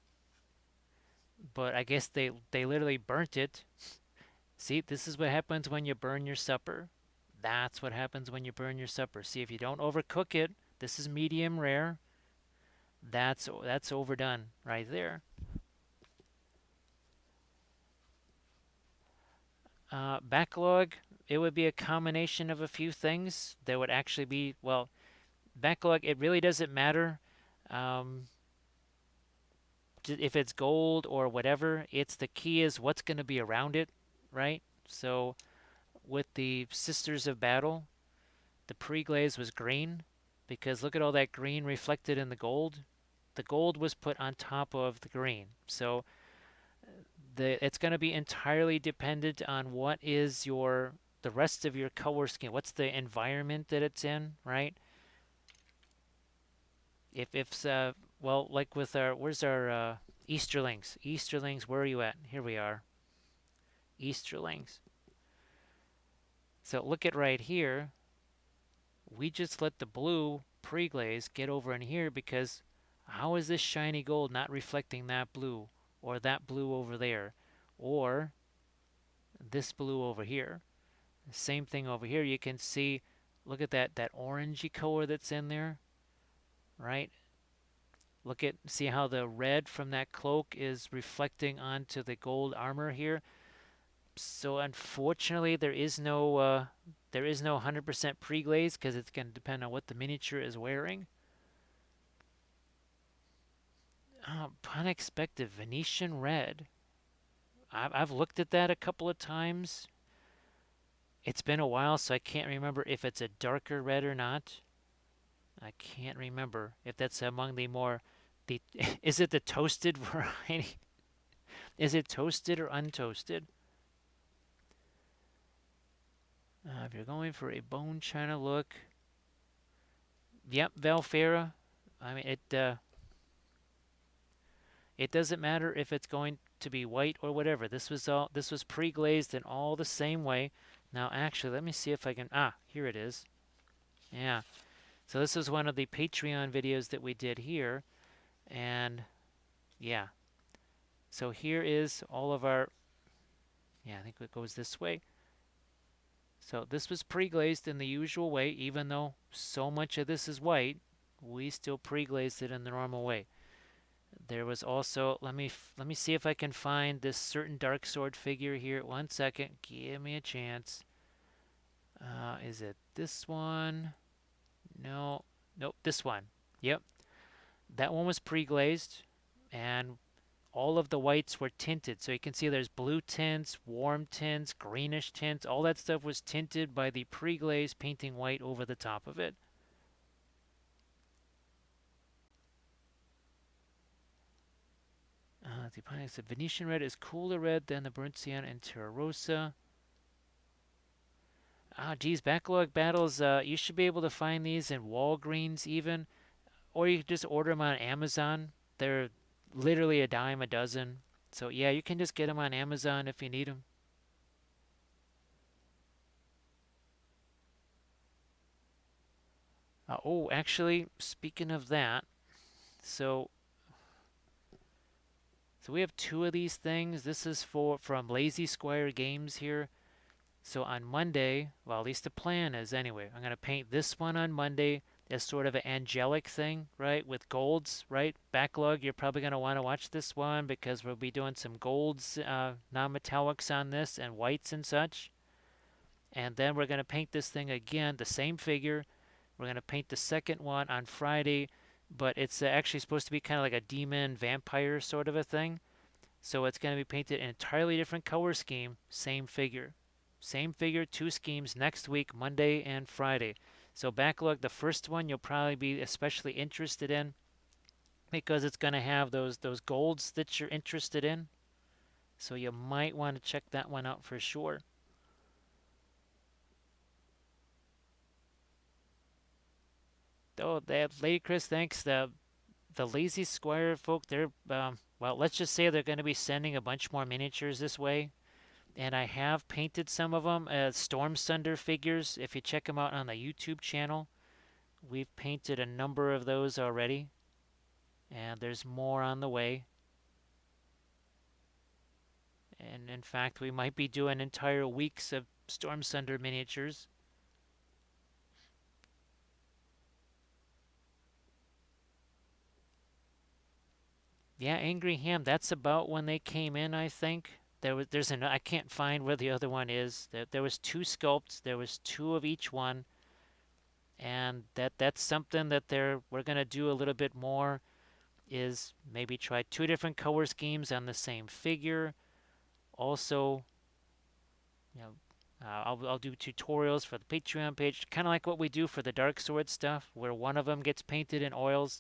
But I guess they literally burnt it. See, this is what happens when you burn your supper. That's what happens when you burn your supper. See, if you don't overcook it, this is medium rare. That's overdone right there. Backlog, it would be a combination of a few things. There would actually be, well, backlog, it really doesn't matter if it's gold or whatever. It's the key is what's going to be around it, right? So with the Sisters of Battle, the pre-glaze was green because look at all that green reflected in the gold. The gold was put on top of the green. So it's going to be entirely dependent on what is the rest of your color scheme. What's the environment that it's in, right? If well, like with where's our Easterlings? Easterlings, where are you at? Here we are. Easterlings. So look at right here. We just let the blue pre-glaze get over in here because how is this shiny gold not reflecting that blue or that blue over there or this blue over here? Same thing over here. You can see, look at that orangey color that's in there, right? See how the red from that cloak is reflecting onto the gold armor here. So unfortunately, there is no 100% pre-glaze because it's going to depend on what the miniature is wearing. Unexpected Venetian red. I've looked at that a couple of times. It's been a while, so I can't remember if it's a darker red or not. I can't remember if that's among the more is it the toasted variety? Is it toasted or untoasted? If you're going for a bone china look, yep, Valfera. I mean, it doesn't matter if it's going to be white or whatever. This was pre-glazed in all the same way. Now, actually, let me see if I can. Here it is. Yeah. So this is one of the Patreon videos that we did here. And yeah, so here is all of our, yeah, I think it goes this way. So this was pre-glazed in the usual way, even though so much of this is white, we still pre-glazed it in the normal way. There was also, let me see if I can find this certain dark sword figure here. 1 second, give me a chance. Is it this one? No, nope, this one. Yep, that one was pre-glazed, and all of the whites were tinted. So you can see there's blue tints, warm tints, greenish tints. All that stuff was tinted by the pre-glaze painting white over the top of it. The Venetian red is cooler red than the burnt sienna and Terra Rosa. Geez, backlog battles. You should be able to find these in Walgreens even, or you can just order them on Amazon. They're literally a dime a dozen. So yeah, you can just get them on Amazon if you need them. Oh, actually, speaking of that, so we have two of these things. This is from Lazy Squire Games here. So on Monday, well, at least the plan is anyway, I'm going to paint this one on Monday as sort of an angelic thing, right? With golds, right? Backlog, you're probably going to want to watch this one because we'll be doing some golds, non-metallics on this and whites and such. And then we're going to paint this thing again, the same figure. We're going to paint the second one on Friday, but it's actually supposed to be kind of like a demon vampire sort of a thing. So it's going to be painted in an entirely different color scheme, same figure. Same figure, two schemes next week, Monday and Friday. So backlog, the first one you'll probably be especially interested in because it's going to have those golds that you're interested in. So you might want to check that one out for sure. Oh, that Lady Chris, thanks. The Lazy Squire folk, they're well, let's just say they're going to be sending a bunch more miniatures this way. And I have painted some of them as Storm Sunder figures. If you check them out on the YouTube channel, we've painted a number of those already. And there's more on the way. And in fact, we might be doing entire weeks of Storm Sunder miniatures. Yeah, Angry Ham, that's about when they came in, I think. I can't find where the other one is. There was two sculpts, there was two of each one. And that's something that we're going to do a little bit more, is maybe try two different color schemes on the same figure. Also, you know, I'll do tutorials for the Patreon page, kind of like what we do for the Dark Sword stuff, where one of them gets painted in oils,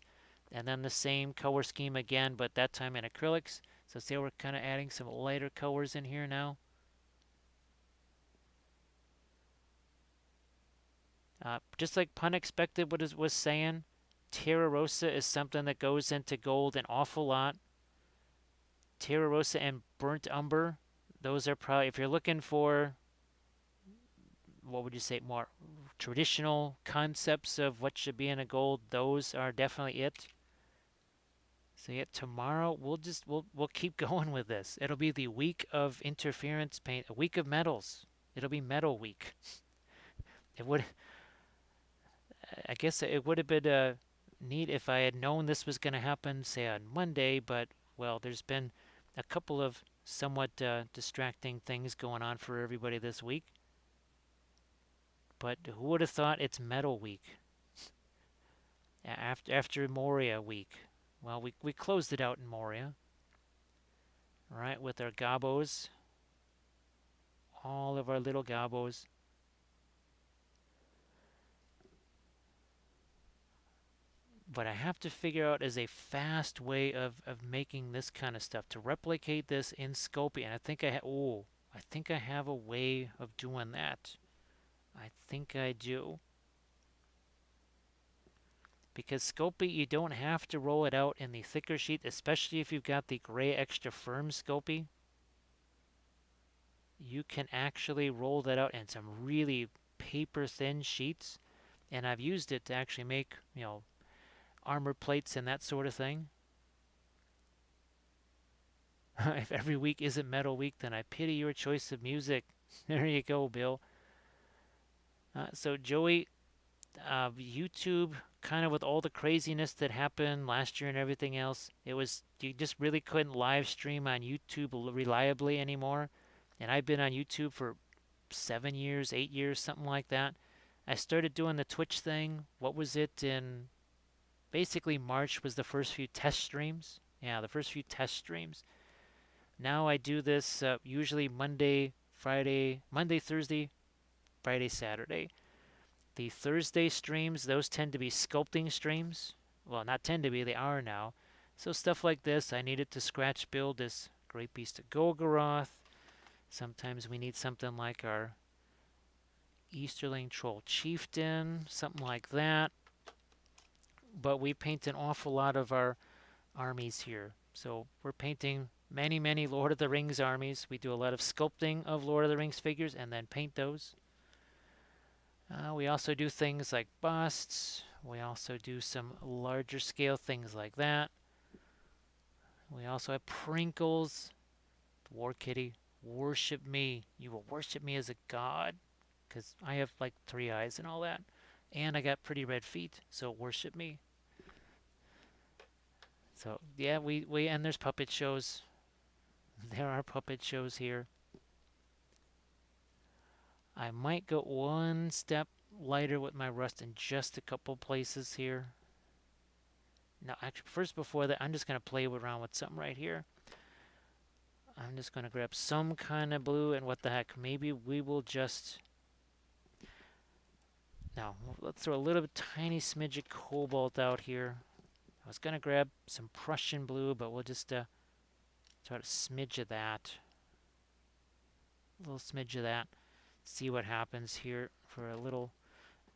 and then the same color scheme again, but that time in acrylics. So see how we're kind of adding some lighter colors in here now. Just like Pun Expected was saying, Terra Rosa is something that goes into gold an awful lot. Terra Rosa and Burnt Umber, those are probably, if you're looking for, what would you say, more traditional concepts of what should be in a gold, those are definitely it. So yeah, tomorrow we'll keep going with this. It'll be the week of interference paint, a week of metals. It'll be metal week. I guess it would have been neat if I had known this was going to happen, say on Monday, but well, there's been a couple of somewhat distracting things going on for everybody this week. But who would have thought it's Metal Week after Moria Week? Well, we closed it out in Moria, right, with our gobos, all of our little gobos. What I have to figure out is a fast way of making this kind of stuff, to replicate this in Sculpey. And I think I think I have a way of doing that. I think I do. Because Sculpey, you don't have to roll it out in the thicker sheet, especially if you've got the gray extra firm Sculpey. You can actually roll that out in some really paper thin sheets. and I've used it to actually make, armor plates and that sort of thing. If every week isn't metal week, then I pity your choice of music. There you go, Bill. So Joey, YouTube, kind of with all the craziness that happened last year and everything else, you just really couldn't live stream on YouTube reliably anymore. And I've been on YouTube for 7 years, 8 years, something like that. I started doing the Twitch thing. What was it in basically March was the first few test streams. Yeah, the first few test streams. Now I do this usually Monday, Thursday, Friday, Saturday. The Thursday streams, those tend to be sculpting streams. Well, not tend to be, they are now. So stuff like this, I needed to scratch build this Great Beast of Golgoroth. Sometimes we need something like our Easterling Troll Chieftain, something like that. But we paint an awful lot of our armies here. So we're painting many, many Lord of the Rings armies. We do a lot of sculpting of Lord of the Rings figures and then paint those. We also do things like busts. We also do some larger scale things like that. We also have Prinkles. War Kitty, worship me. You will worship me as a god. Because I have like 3 eyes and all that. And I got pretty red feet, so worship me. So yeah, we and there's puppet shows. There are puppet shows here. I might go one step lighter with my rust in just a couple places here. Now, actually, first before that, I'm just going to play around with something right here. I'm just going to grab some kind of blue, and what the heck, maybe we will just... Now, let's throw a little bit, tiny smidge of cobalt out here. I was going to grab some Prussian blue, but we'll just try to smidge of that. A little smidge of that. See what happens here for a little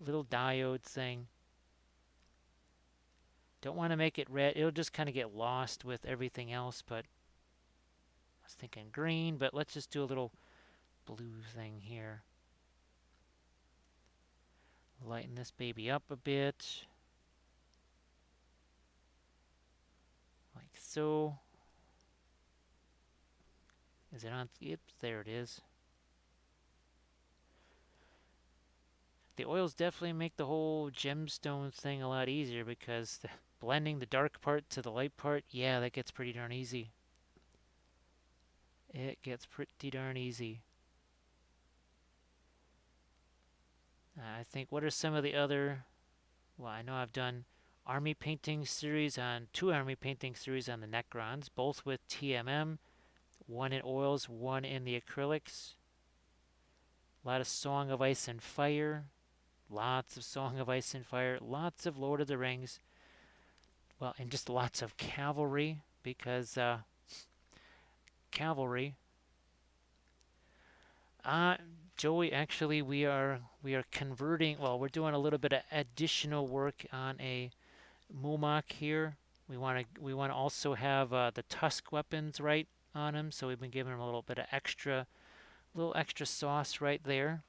diode thing. Don't want to make it red. It'll just kind of get lost with everything else, but I was thinking green, but let's just do a little blue thing here. Lighten this baby up a bit. Like so. Is it on? Yep, there it is. The oils definitely make the whole gemstone thing a lot easier because blending the dark part to the light part, yeah, that gets pretty darn easy. It gets pretty darn easy. I think, what are some of the other... Well, I know I've done army painting series on... 2 army painting series on the Necrons, both with TMM. 1 in oils, 1 in the acrylics. A lot of Song of Ice and Fire. Lots of Song of Ice and Fire. Lots of Lord of the Rings. Well, and just lots of cavalry, because cavalry. Joey, actually, we are converting. Well, we're doing a little bit of additional work on a Mumak here. We want to also have the Tusk weapons right on him, so we've been giving him a little bit of extra sauce right there.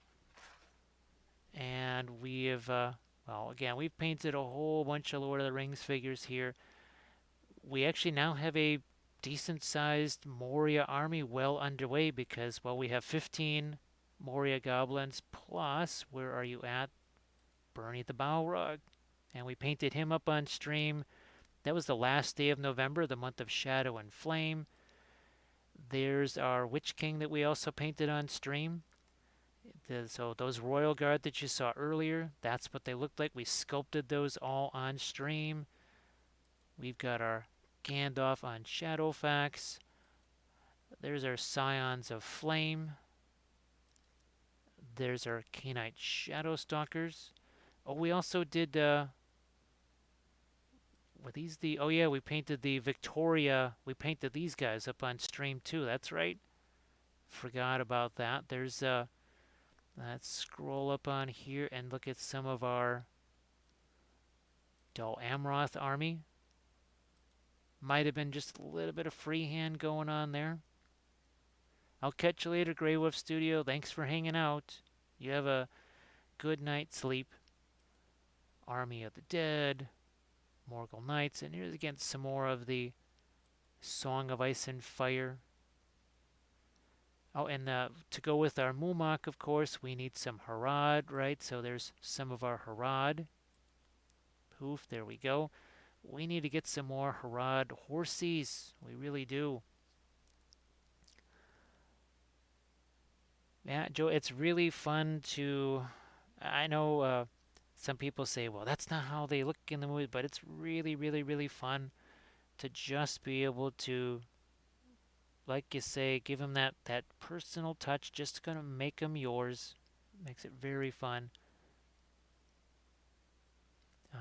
And we have, well, again, we've painted a whole bunch of Lord of the Rings figures here. We actually now have a decent-sized Moria army well underway because, well, we have 15 Moria goblins plus, where are you at? Bernie the Balrog. And we painted him up on stream. That was the last day of November, the month of Shadow and Flame. There's our Witch King that we also painted on stream. So those Royal Guard that you saw earlier, that's what they looked like. We sculpted those all on stream. We've got our Gandalf on Shadowfax. There's our Scions of Flame. There's our Khainite Shadowstalkers. Oh, we also did... were these the... Oh, yeah, we painted the Victoria. We painted these guys up on stream, too. That's right. Forgot about that. There's... let's scroll up on here and look at some of our Dol Amroth army. Might have been just a little bit of freehand going on there. I'll catch you later, Grey Wolf Studio. Thanks for hanging out. You have a good night's sleep. Army of the Dead, Morgul Knights, and here's again some more of the Song of Ice and Fire. Oh, and to go with our Mumak, of course, we need some Harad, right? So there's some of our Harad. Poof, there we go. We need to get some more Harad horsies. We really do. Yeah, Joe, it's really fun to... I know some people say, well, that's not how they look in the movie, but it's really, really, really fun to just be able to, like you say, give them that personal touch, just gonna make them yours. Makes it very fun.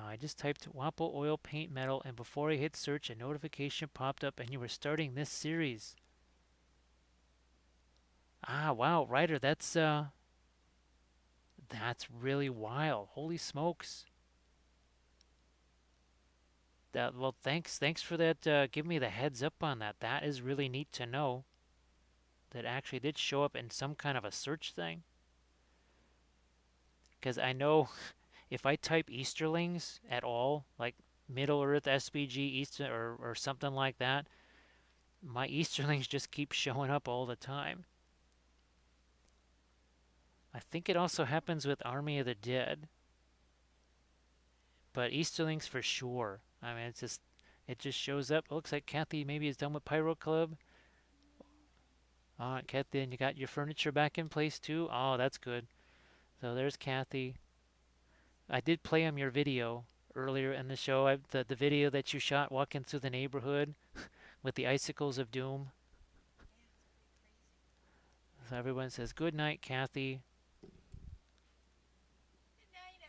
I just typed Wappel oil paint metal, and before I hit search, a notification popped up, and you were starting this series. Ah, wow, Ryder, that's really wild. Holy smokes. Well, thanks for that. Give me the heads up on that. That is really neat to know. That actually did show up in some kind of a search thing. Because I know if I type Easterlings at all, like Middle Earth SBG Easter or something like that, my Easterlings just keep showing up all the time. I think it also happens with Army of the Dead. But Easterlings for sure. I mean, it just shows up. It looks like Kathy maybe is done with Pyro Club. All right, Kathy, and you got your furniture back in place too? Oh, that's good. So there's Kathy. I did play him your video earlier in the show. The video that you shot walking through the neighborhood with the icicles of doom. So everyone says, good night, Kathy. Good night,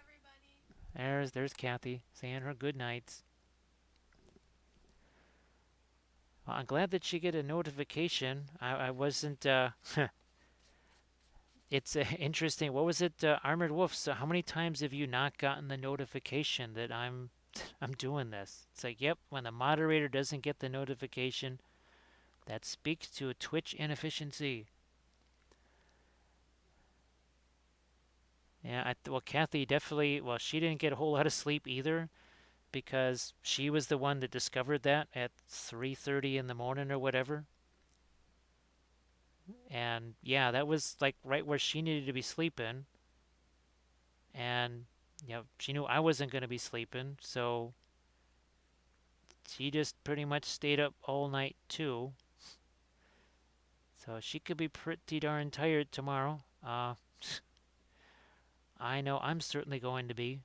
everybody. There's Kathy saying her good nights. Well, I'm glad that she get a notification. I wasn't... It's interesting. What was it, Armored Wolf? So how many times have you not gotten the notification that I'm doing this? It's like, yep, when the moderator doesn't get the notification, that speaks to a Twitch inefficiency. Yeah, well, Kathy definitely, well, she didn't get a whole lot of sleep either because she was the one that discovered that at 3:30 in the morning or whatever. And yeah, that was like right where she needed to be sleeping. And she knew I wasn't going to be sleeping, so she just pretty much stayed up all night too. So she could be pretty darn tired tomorrow. I know I'm certainly going to be.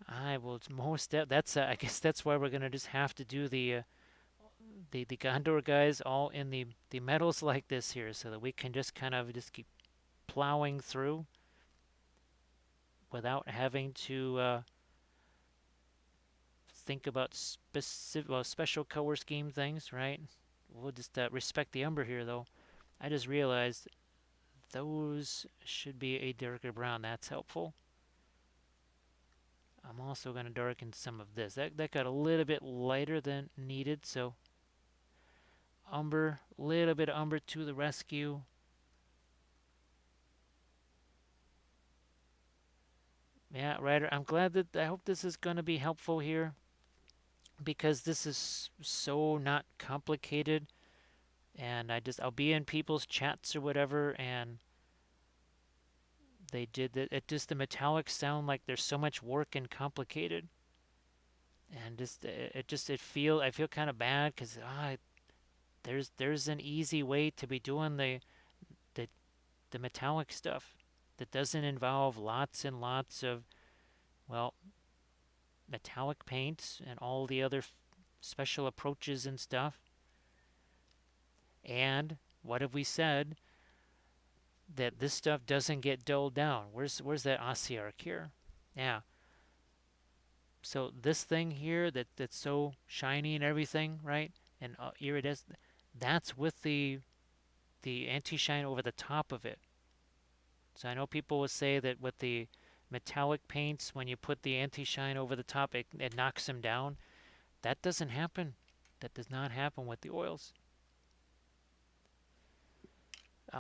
I will most that's I guess that's why we're gonna just have to do the Gondor guys all in the metals like this here, so that we can just kind of just keep plowing through without having to think about special color scheme things, right? We'll just respect the umber here, though. I just realized those should be a darker brown. That's helpful. I'm also going to darken some of this. That got a little bit lighter than needed, so umber, little bit of umber to the rescue. Yeah, Ryder, I'm glad that I hope this is going to be helpful here because this is so not complicated, and I'll be in people's chats or whatever, and they did that. It just the metallics sound like there's so much work and complicated, and I feel kind of bad because there's an easy way to be doing the metallic stuff that doesn't involve lots and lots of metallic paints and all the other special approaches and stuff. And what have we said? That this stuff doesn't get dulled down. Where's that Ossiarch here? Yeah. So this thing here that's so shiny and everything, right? And iridescent, that's with the anti-shine over the top of it. So I know people will say that with the metallic paints, when you put the anti-shine over the top, it knocks them down. That doesn't happen. That does not happen with the oils.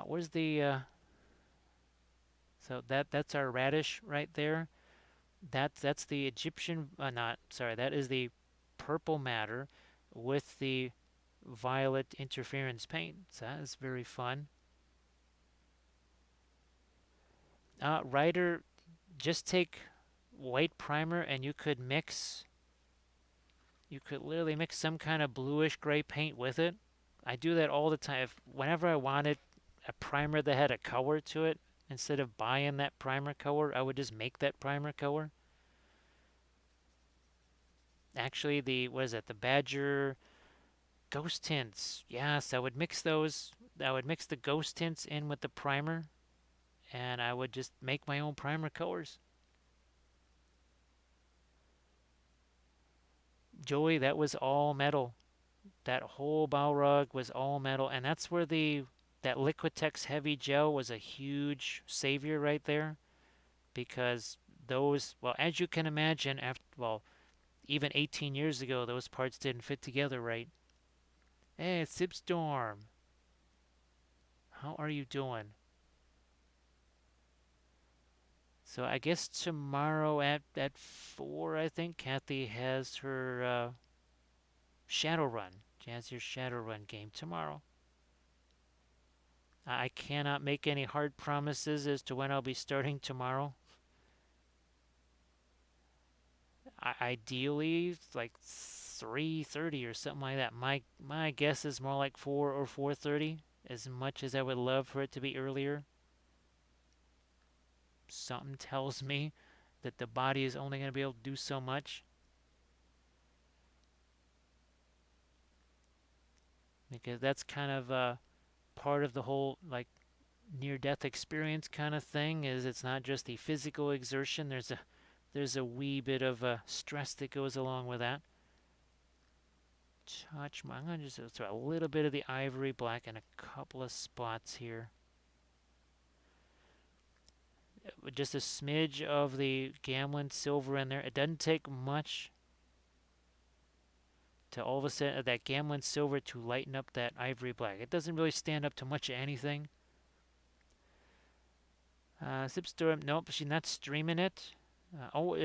Where's the... So that's our radish right there. That's the Egyptian, not, sorry, that is the purple matter with the violet interference paint. So that is very fun. Rider, just take white primer and you could literally mix some kind of bluish gray paint with it. I do that all the time. Whenever I wanted a primer that had a color to it, instead of buying that primer color, I would just make that primer color. Actually, what is it? The Badger Ghost Tints. Yes, I would mix those. I would mix the Ghost Tints in with the primer, and I would just make my own primer colors. Joey, that was all metal. That whole Balrog was all metal, and that's where that Liquitex Heavy Gel was a huge savior right there, because those, well, as you can imagine, even 18 years ago, those parts didn't fit together right. Hey, Sipstorm, how are you doing? So I guess tomorrow at 4, I think, Kathy has her Shadowrun. She has your Shadowrun game tomorrow. I cannot make any hard promises as to when I'll be starting tomorrow. Ideally, like 3:30 or something like that. My guess is more like 4 or 4:30, as much as I would love for it to be earlier. Something tells me that the body is only going to be able to do so much. Because that's kind of part of the whole, like, near-death experience kind of thing, is it's not just the physical exertion. There's a wee bit of stress that goes along with that. I'm going to just throw a little bit of the ivory black in a couple of spots here. Just a smidge of the Gamlen silver in there. It doesn't take much to all of a sudden that Gamlen silver to lighten up that ivory black. It doesn't really stand up to much of anything. Zipstorm, nope, she's not streaming it.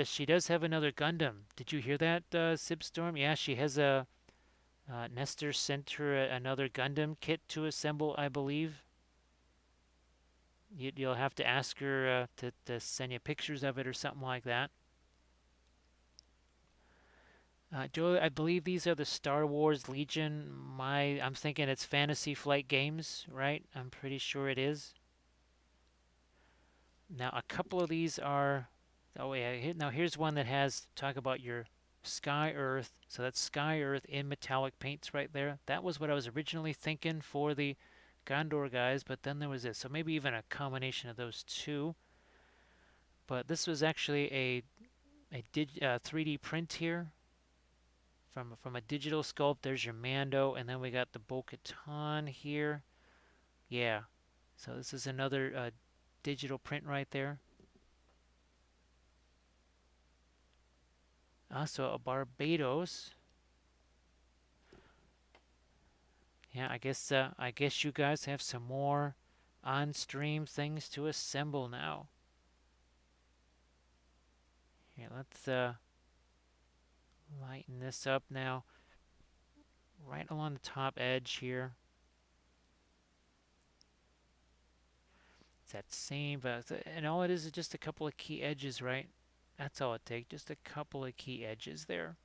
She does have another Gundam. Did you hear that, Zipstorm? Yeah, she has a Nestor sent her another Gundam kit to assemble, I believe. You'll have to ask her to send you pictures of it or something like that. Joe, I believe these are the Star Wars Legion. I'm thinking it's Fantasy Flight Games, right? I'm pretty sure it is. Now, a couple of these are... Oh, yeah. Now, here's one that has... Talk about your Sky Earth. So that's Sky Earth in metallic paints right there. That was what I was originally thinking for the Gondor guys, but then there was this. So maybe even a combination of those two. But this was actually a 3D print here. From a digital sculpt. There's your Mando, and then we got the Bo-Katan here. Yeah. So this is another digital print right there. Also a Barbados. Yeah, I guess you guys have some more on-stream things to assemble now. Here, let's lighten this up now. Right along the top edge here. It's that same, and all it is just a couple of key edges, right? That's all it takes, just a couple of key edges there.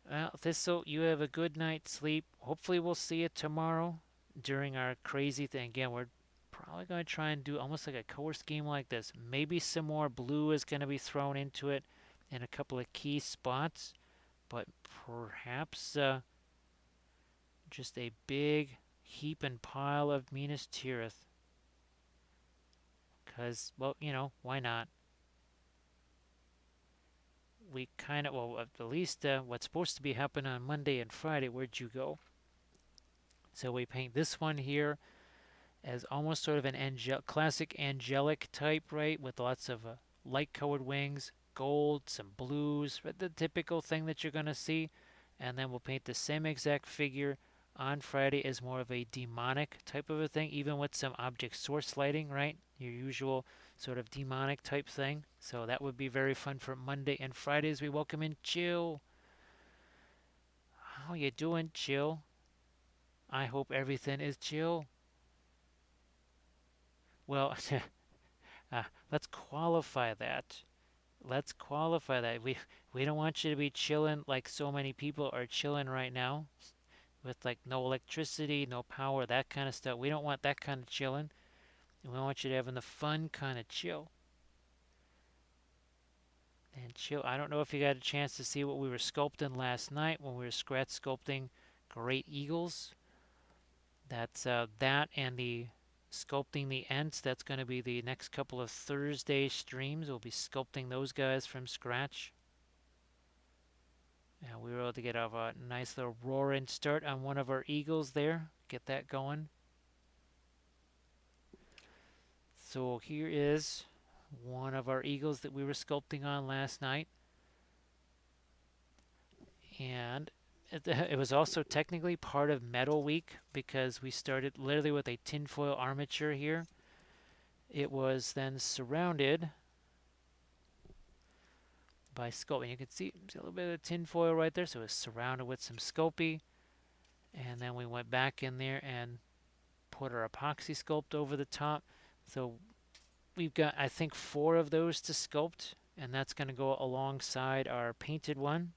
Well, Thistle, you have a good night's sleep. Hopefully we'll see you tomorrow during our crazy thing. Again, we're probably going to try and do almost like a color scheme like this. Maybe some more blue is going to be thrown into it in a couple of key spots. But perhaps just a big heap and pile of Minas Tirith. Because, well, why not? We kind of, well, at least what's supposed to be happening on Monday and Friday, where'd you go? So we paint this one here as almost sort of an classic angelic type, right? With lots of light-colored wings, gold, some blues, the typical thing that you're going to see. And then we'll paint the same exact figure on Friday is more of a demonic type of a thing, even with some object source lighting, right? Your usual sort of demonic type thing. So that would be very fun for Monday and Friday as we welcome in Chill. How you doing, Chill? I hope everything is chill. Well, let's qualify that. Let's qualify that. We don't want you to be chilling like so many people are chilling right now, with like no electricity, no power, that kind of stuff. We don't want that kind of chilling. We want you to having the fun kind of chill. And chill. I don't know if you got a chance to see what we were sculpting last night when we were scratch sculpting great eagles. That's that and the sculpting the Ents. That's going to be the next couple of Thursday streams. We'll be sculpting those guys from scratch. And we were able to get a nice little roaring start on one of our eagles there. Get that going. So here is one of our eagles that we were sculpting on last night. And it was also technically part of Metal Week because we started literally with a tinfoil armature here. It was then surrounded by sculpting. You can see a little bit of tinfoil right there, so it was surrounded with some Sculpey. And then we went back in there and put our epoxy sculpt over the top. So we've got, I think, 4 of those to sculpt, and that's going to go alongside our painted one.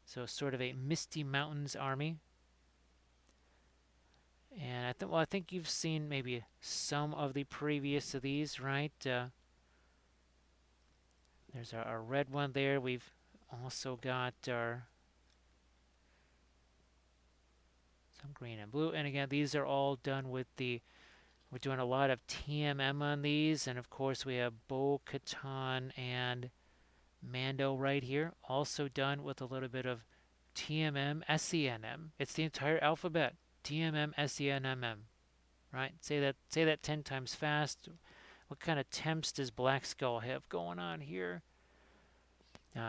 So sort of a Misty Mountains army. And I think you've seen maybe some of the previous of these, right? There's our red one there. We've also got our some green and blue. And again, these are all done with the, we're doing a lot of TMM on these. And of course, we have Bo-Katan and Mando right here. Also done with a little bit of TMM, SENM. It's the entire alphabet. TMM, SENMM. Right? Say that 10 times fast. What kind of temps does Black Skull have going on here?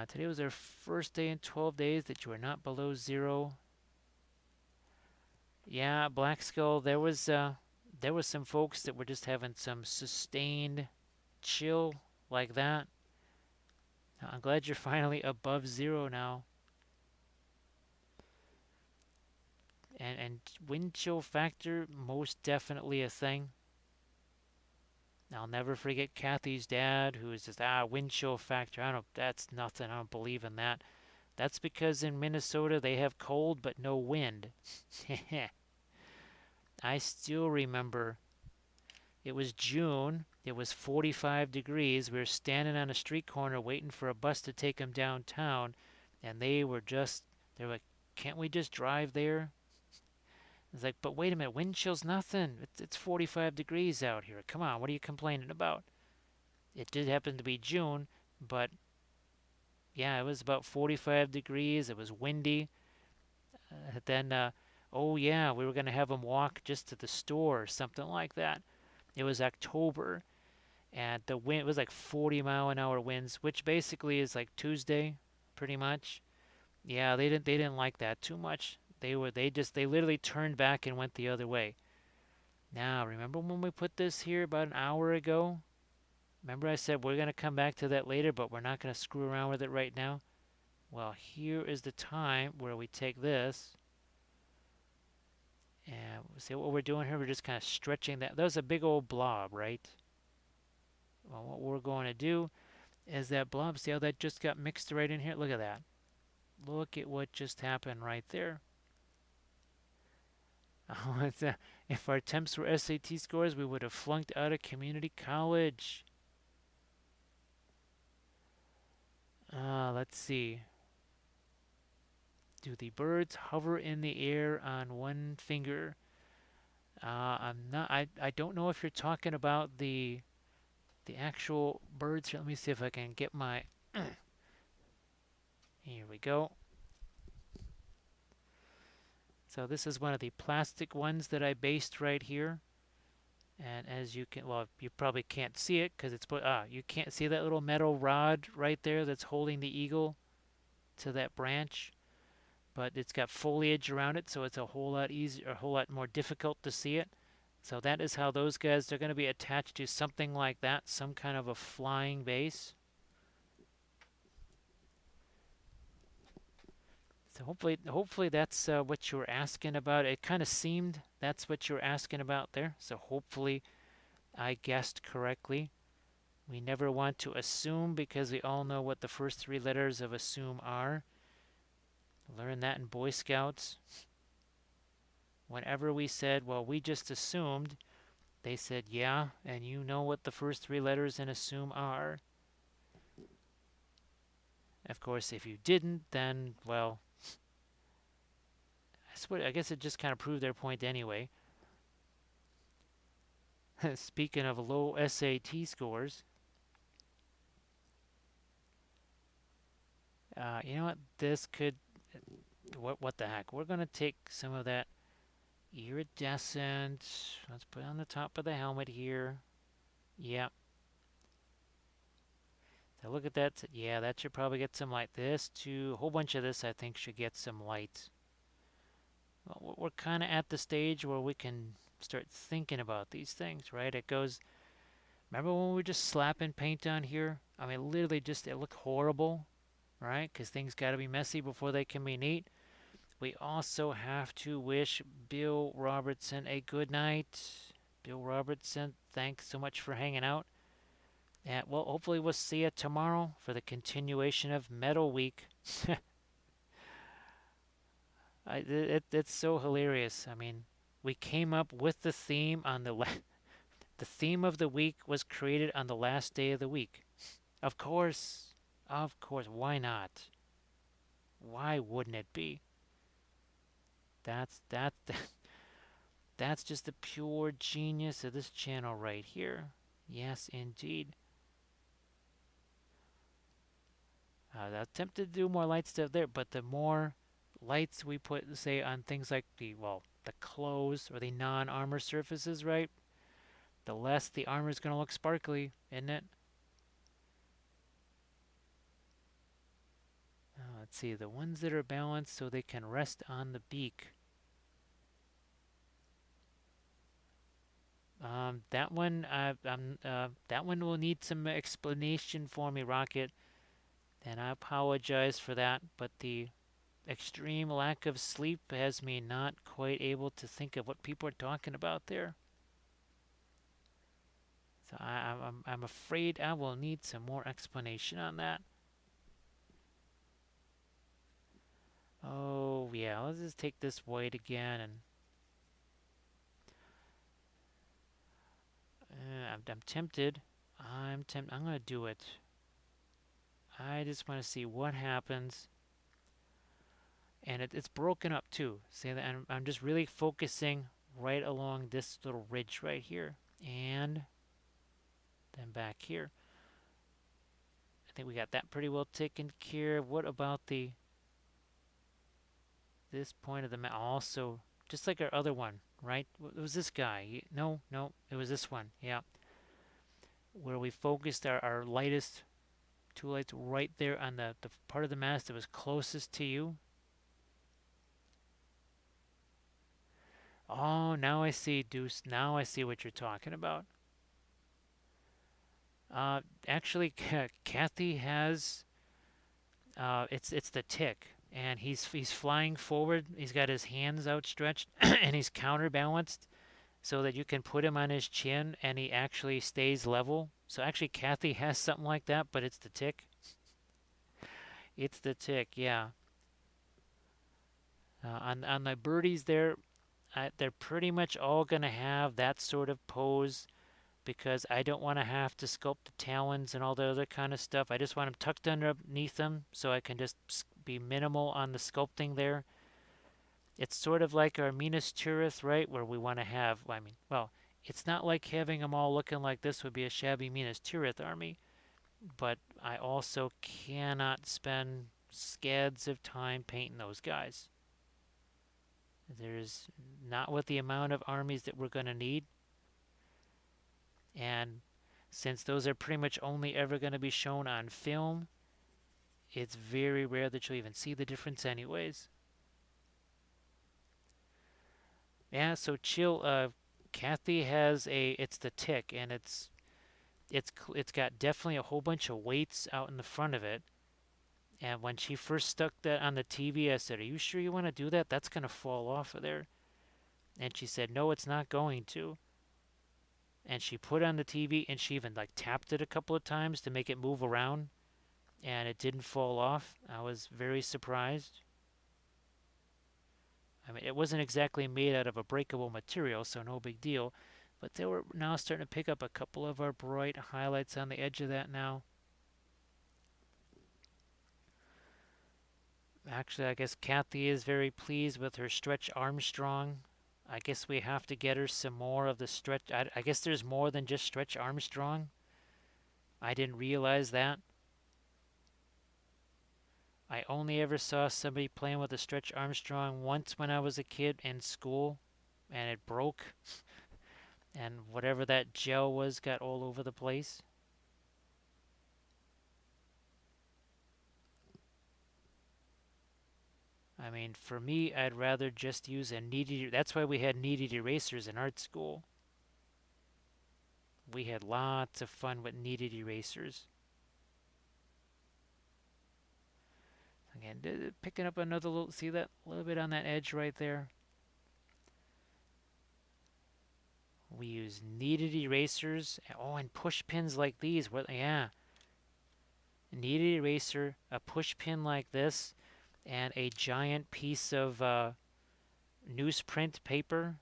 Today was our first day in 12 days that you are not below 0. Yeah, Black Skull, there was some folks that were just having some sustained chill like that. I'm glad you're finally above 0 now. And wind chill factor, most definitely a thing. I'll never forget Kathy's dad, who was just, wind chill factor. That's nothing. I don't believe in that. That's because in Minnesota they have cold but no wind. I still remember it was June. It was 45 degrees. We were standing on a street corner waiting for a bus to take them downtown. And they were like, can't we just drive there? It's like, but wait a minute, wind chill's nothing. It's 45 degrees out here. Come on, what are you complaining about? It did happen to be June, but yeah, it was about 45 degrees. It was windy. Oh yeah, we were going to have them walk just to the store or something like that. It was October, and the wind was like 40-mile-an-hour winds, which basically is like Tuesday, pretty much. Yeah, they didn't like that too much. They literally turned back and went the other way. Now, remember when we put this here about an hour ago? Remember I said we're going to come back to that later, but we're not going to screw around with it right now? Well, here is the time where we take this. And see what we're doing here? We're just kind of stretching that. That was a big old blob, right? Well, what we're going to do is that blob, see how that just got mixed right in here? Look at that. Look at what just happened right there. Oh, if our temps were SAT scores, we would have flunked out of community college. Let's see. Do the birds hover in the air on one finger? I don't know if you're talking about the actual birds here. Let me see if I can get my here we go. So this is one of the plastic ones that I based right here. And as you can, well, you probably can't see it because it's you can't see that little metal rod right there that's holding the eagle to that branch. but it's got foliage around it, so it's a whole lot easier, a whole lot more difficult to see it. So that is how those guys, they're going to be attached to something like that, some kind of a flying base. So hopefully that's what you were asking about. It kind of seemed that's what you were asking about there. So hopefully I guessed correctly. We never want to assume because we all know what the first 3 letters of assume are. Learn that in Boy Scouts. Whenever we said, well, we just assumed, they said, yeah, and you know what the first 3 letters in assume are. Of course, if you didn't, then, well, I guess it just kind of proved their point anyway. Speaking of low SAT scores, you know what? This could, what the heck? We're going to take some of that iridescent. Let's put it on the top of the helmet here. Yep. So look at that. Yeah, that should probably get some light. This too, a whole bunch of this I think should get some light. Well, we're kind of at the stage where we can start thinking about these things, right? It goes, remember when we were just slapping paint on here? I mean, literally just, it looked horrible, right? Because things got to be messy before they can be neat. We also have to wish Bill Robertson a good night. Bill Robertson, thanks so much for hanging out. And, well, hopefully we'll see you tomorrow for the continuation of Metal Week. It's so hilarious. I mean, we came up with the theme on the theme of the week was created on the last day of the week. Of course, why not? Why wouldn't it be? That's just the pure genius of this channel right here. Yes, indeed. I was tempted to do more light stuff there, but the more lights we put, say, on things like the clothes or the non-armor surfaces, right? The less the armor is going to look sparkly, isn't it? Let's see, the ones that are balanced so they can rest on the beak. That one will need some explanation for me, Rocket, and I apologize for that, but the extreme lack of sleep has me not quite able to think of what people are talking about there. So I'm afraid I will need some more explanation on that. Oh yeah, let's just take this white again, and I'm tempted. I'm gonna do it. I just want to see what happens. And it's broken up too. See that? I'm just really focusing right along this little ridge right here, and then back here. I think we got that pretty well taken care of. What about this point of the map? Also, just like our other one, right? It was this guy. No, it was this one. Yeah, where we focused our lightest 2 lights right there on the part of the mast that was closest to you. Oh, now I see, Deuce. Now I see what you're talking about. Actually, Kathy has. It's the tick, and he's flying forward. He's got his hands outstretched, and he's counterbalanced, so that you can put him on his chin, and he actually stays level. So actually, Kathy has something like that, but it's the tick. It's the tick, yeah. On the birdies there. They're pretty much all going to have that sort of pose because I don't want to have to sculpt the talons and all the other kind of stuff. I just want them tucked underneath them so I can just be minimal on the sculpting there. It's sort of like our Minas Tirith, right, where we want to have, well, it's not like having them all looking like this would be a shabby Minas Tirith army, but I also cannot spend scads of time painting those guys. There's not with the amount of armies that we're going to need. And since those are pretty much only ever going to be shown on film, it's very rare that you'll even see the difference anyways. Yeah, so chill. Kathy has it's the tick, and it's got definitely a whole bunch of weights out in the front of it. And when she first stuck that on the TV, I said, "Are you sure you want to do that? That's gonna fall off of there." And she said, "No, it's not going to." And she put on the TV, and she even like tapped it a couple of times to make it move around, and it didn't fall off. I was very surprised. I mean, it wasn't exactly made out of a breakable material, so no big deal. But they were now starting to pick up a couple of our bright highlights on the edge of that now. Actually, I guess Kathy is very pleased with her Stretch Armstrong. I guess we have to get her some more of the Stretch. I guess there's more than just Stretch Armstrong. I didn't realize that. I only ever saw somebody playing with a Stretch Armstrong once when I was a kid in school, and it broke, and whatever that gel was got all over the place. I mean, for me, I'd rather just use a kneaded. That's why we had kneaded erasers in art school. We had lots of fun with kneaded erasers. Again, picking up another little, see that little bit on that edge right there? We use kneaded erasers. Oh, and push pins like these. What? Yeah. Kneaded eraser, a push pin like this, and a giant piece of newsprint paper.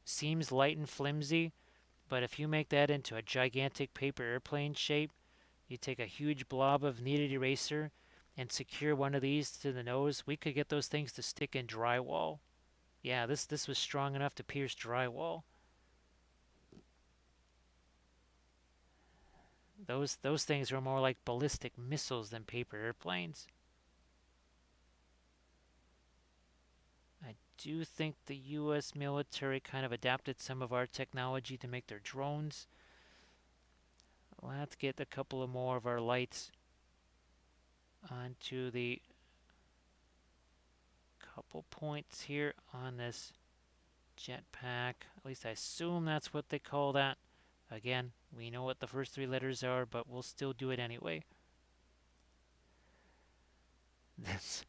Seems light and flimsy, but if you make that into a gigantic paper airplane shape, you take a huge blob of kneaded eraser and secure one of these to the nose. We could get those things to stick in drywall. Yeah, this was strong enough to pierce drywall. Those things were more like ballistic missiles than paper airplanes. I do think the U.S. military kind of adapted some of our technology to make their drones. Let's get a couple of more of our lights onto the couple points here on this jetpack. At least I assume that's what they call that. Again, we know what the first three letters are, but we'll still do it anyway. That's,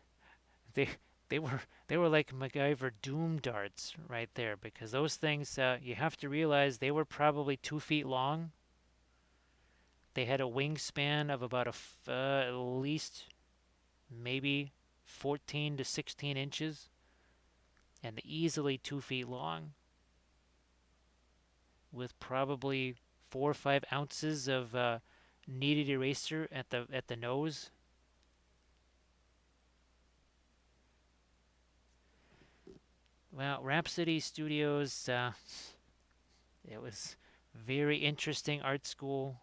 they they were like MacGyver doom darts right there, because those things you have to realize they were probably 2 feet long. They had a wingspan of about at least maybe 14 to 16 inches, and easily 2 feet long, with probably 4 or 5 ounces of kneaded eraser at the nose. Well, Rhapsody Studios, it was very interesting art school.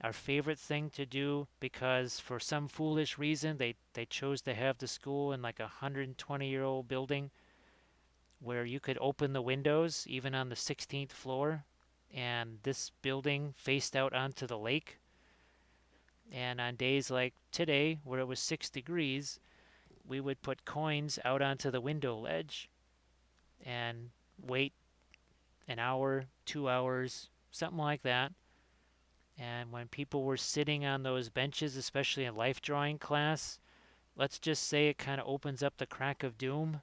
Our favorite thing to do, because for some foolish reason they chose to have the school in like a 120-year-old building where you could open the windows even on the 16th floor, and this building faced out onto the lake. And on days like today, where it was 6 degrees, we would put coins out onto the window ledge and wait an hour, 2 hours, something like that. And when people were sitting on those benches, especially in life drawing class, let's just say it kind of opens up the crack of doom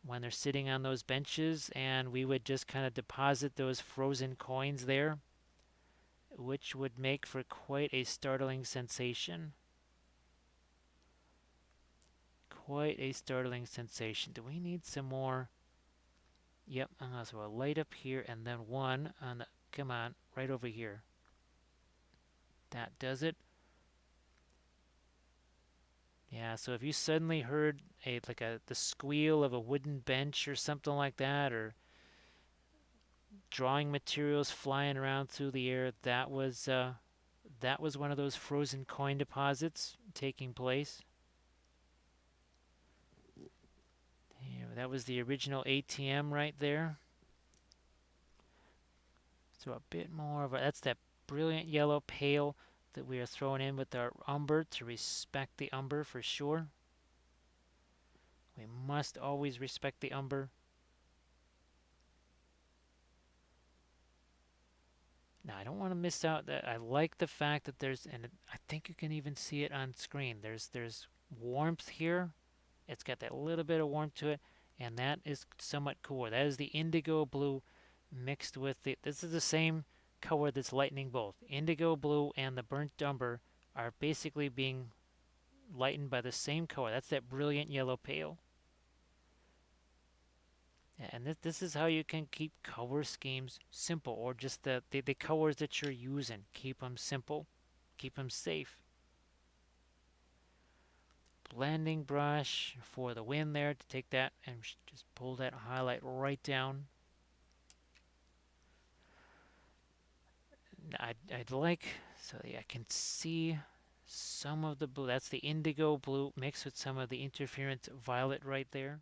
when they're sitting on those benches, and we would just kind of deposit those frozen coins there, which would make for quite a startling sensation. Quite a startling sensation. Do we need some more? Yep, so a light up here and then one on the, come on, right over here. That does it. Yeah, so if you suddenly heard the squeal of a wooden bench or something like that, or drawing materials flying around through the air, that was one of those frozen coin deposits taking place. Yeah, that was the original ATM right there. So a bit more of that's that brilliant yellow pale that we are throwing in with our umber to respect the umber for sure. We must always respect the umber. Now, I don't want to miss out that I like the fact that there's, and I think you can even see it on screen. There's warmth here. It's got that little bit of warmth to it, and that is somewhat cooler. That is the indigo blue mixed with the, this is the same color that's lightening both. Indigo blue and the burnt umber are basically being lightened by the same color. That's that brilliant yellow pale. And this is how you can keep color schemes simple, or just the colors that you're using. Keep them simple, keep them safe. Blending brush for the wind there to take that and just pull that highlight right down. I'd like, so yeah, I can see some of the blue. That's the indigo blue mixed with some of the interference violet right there.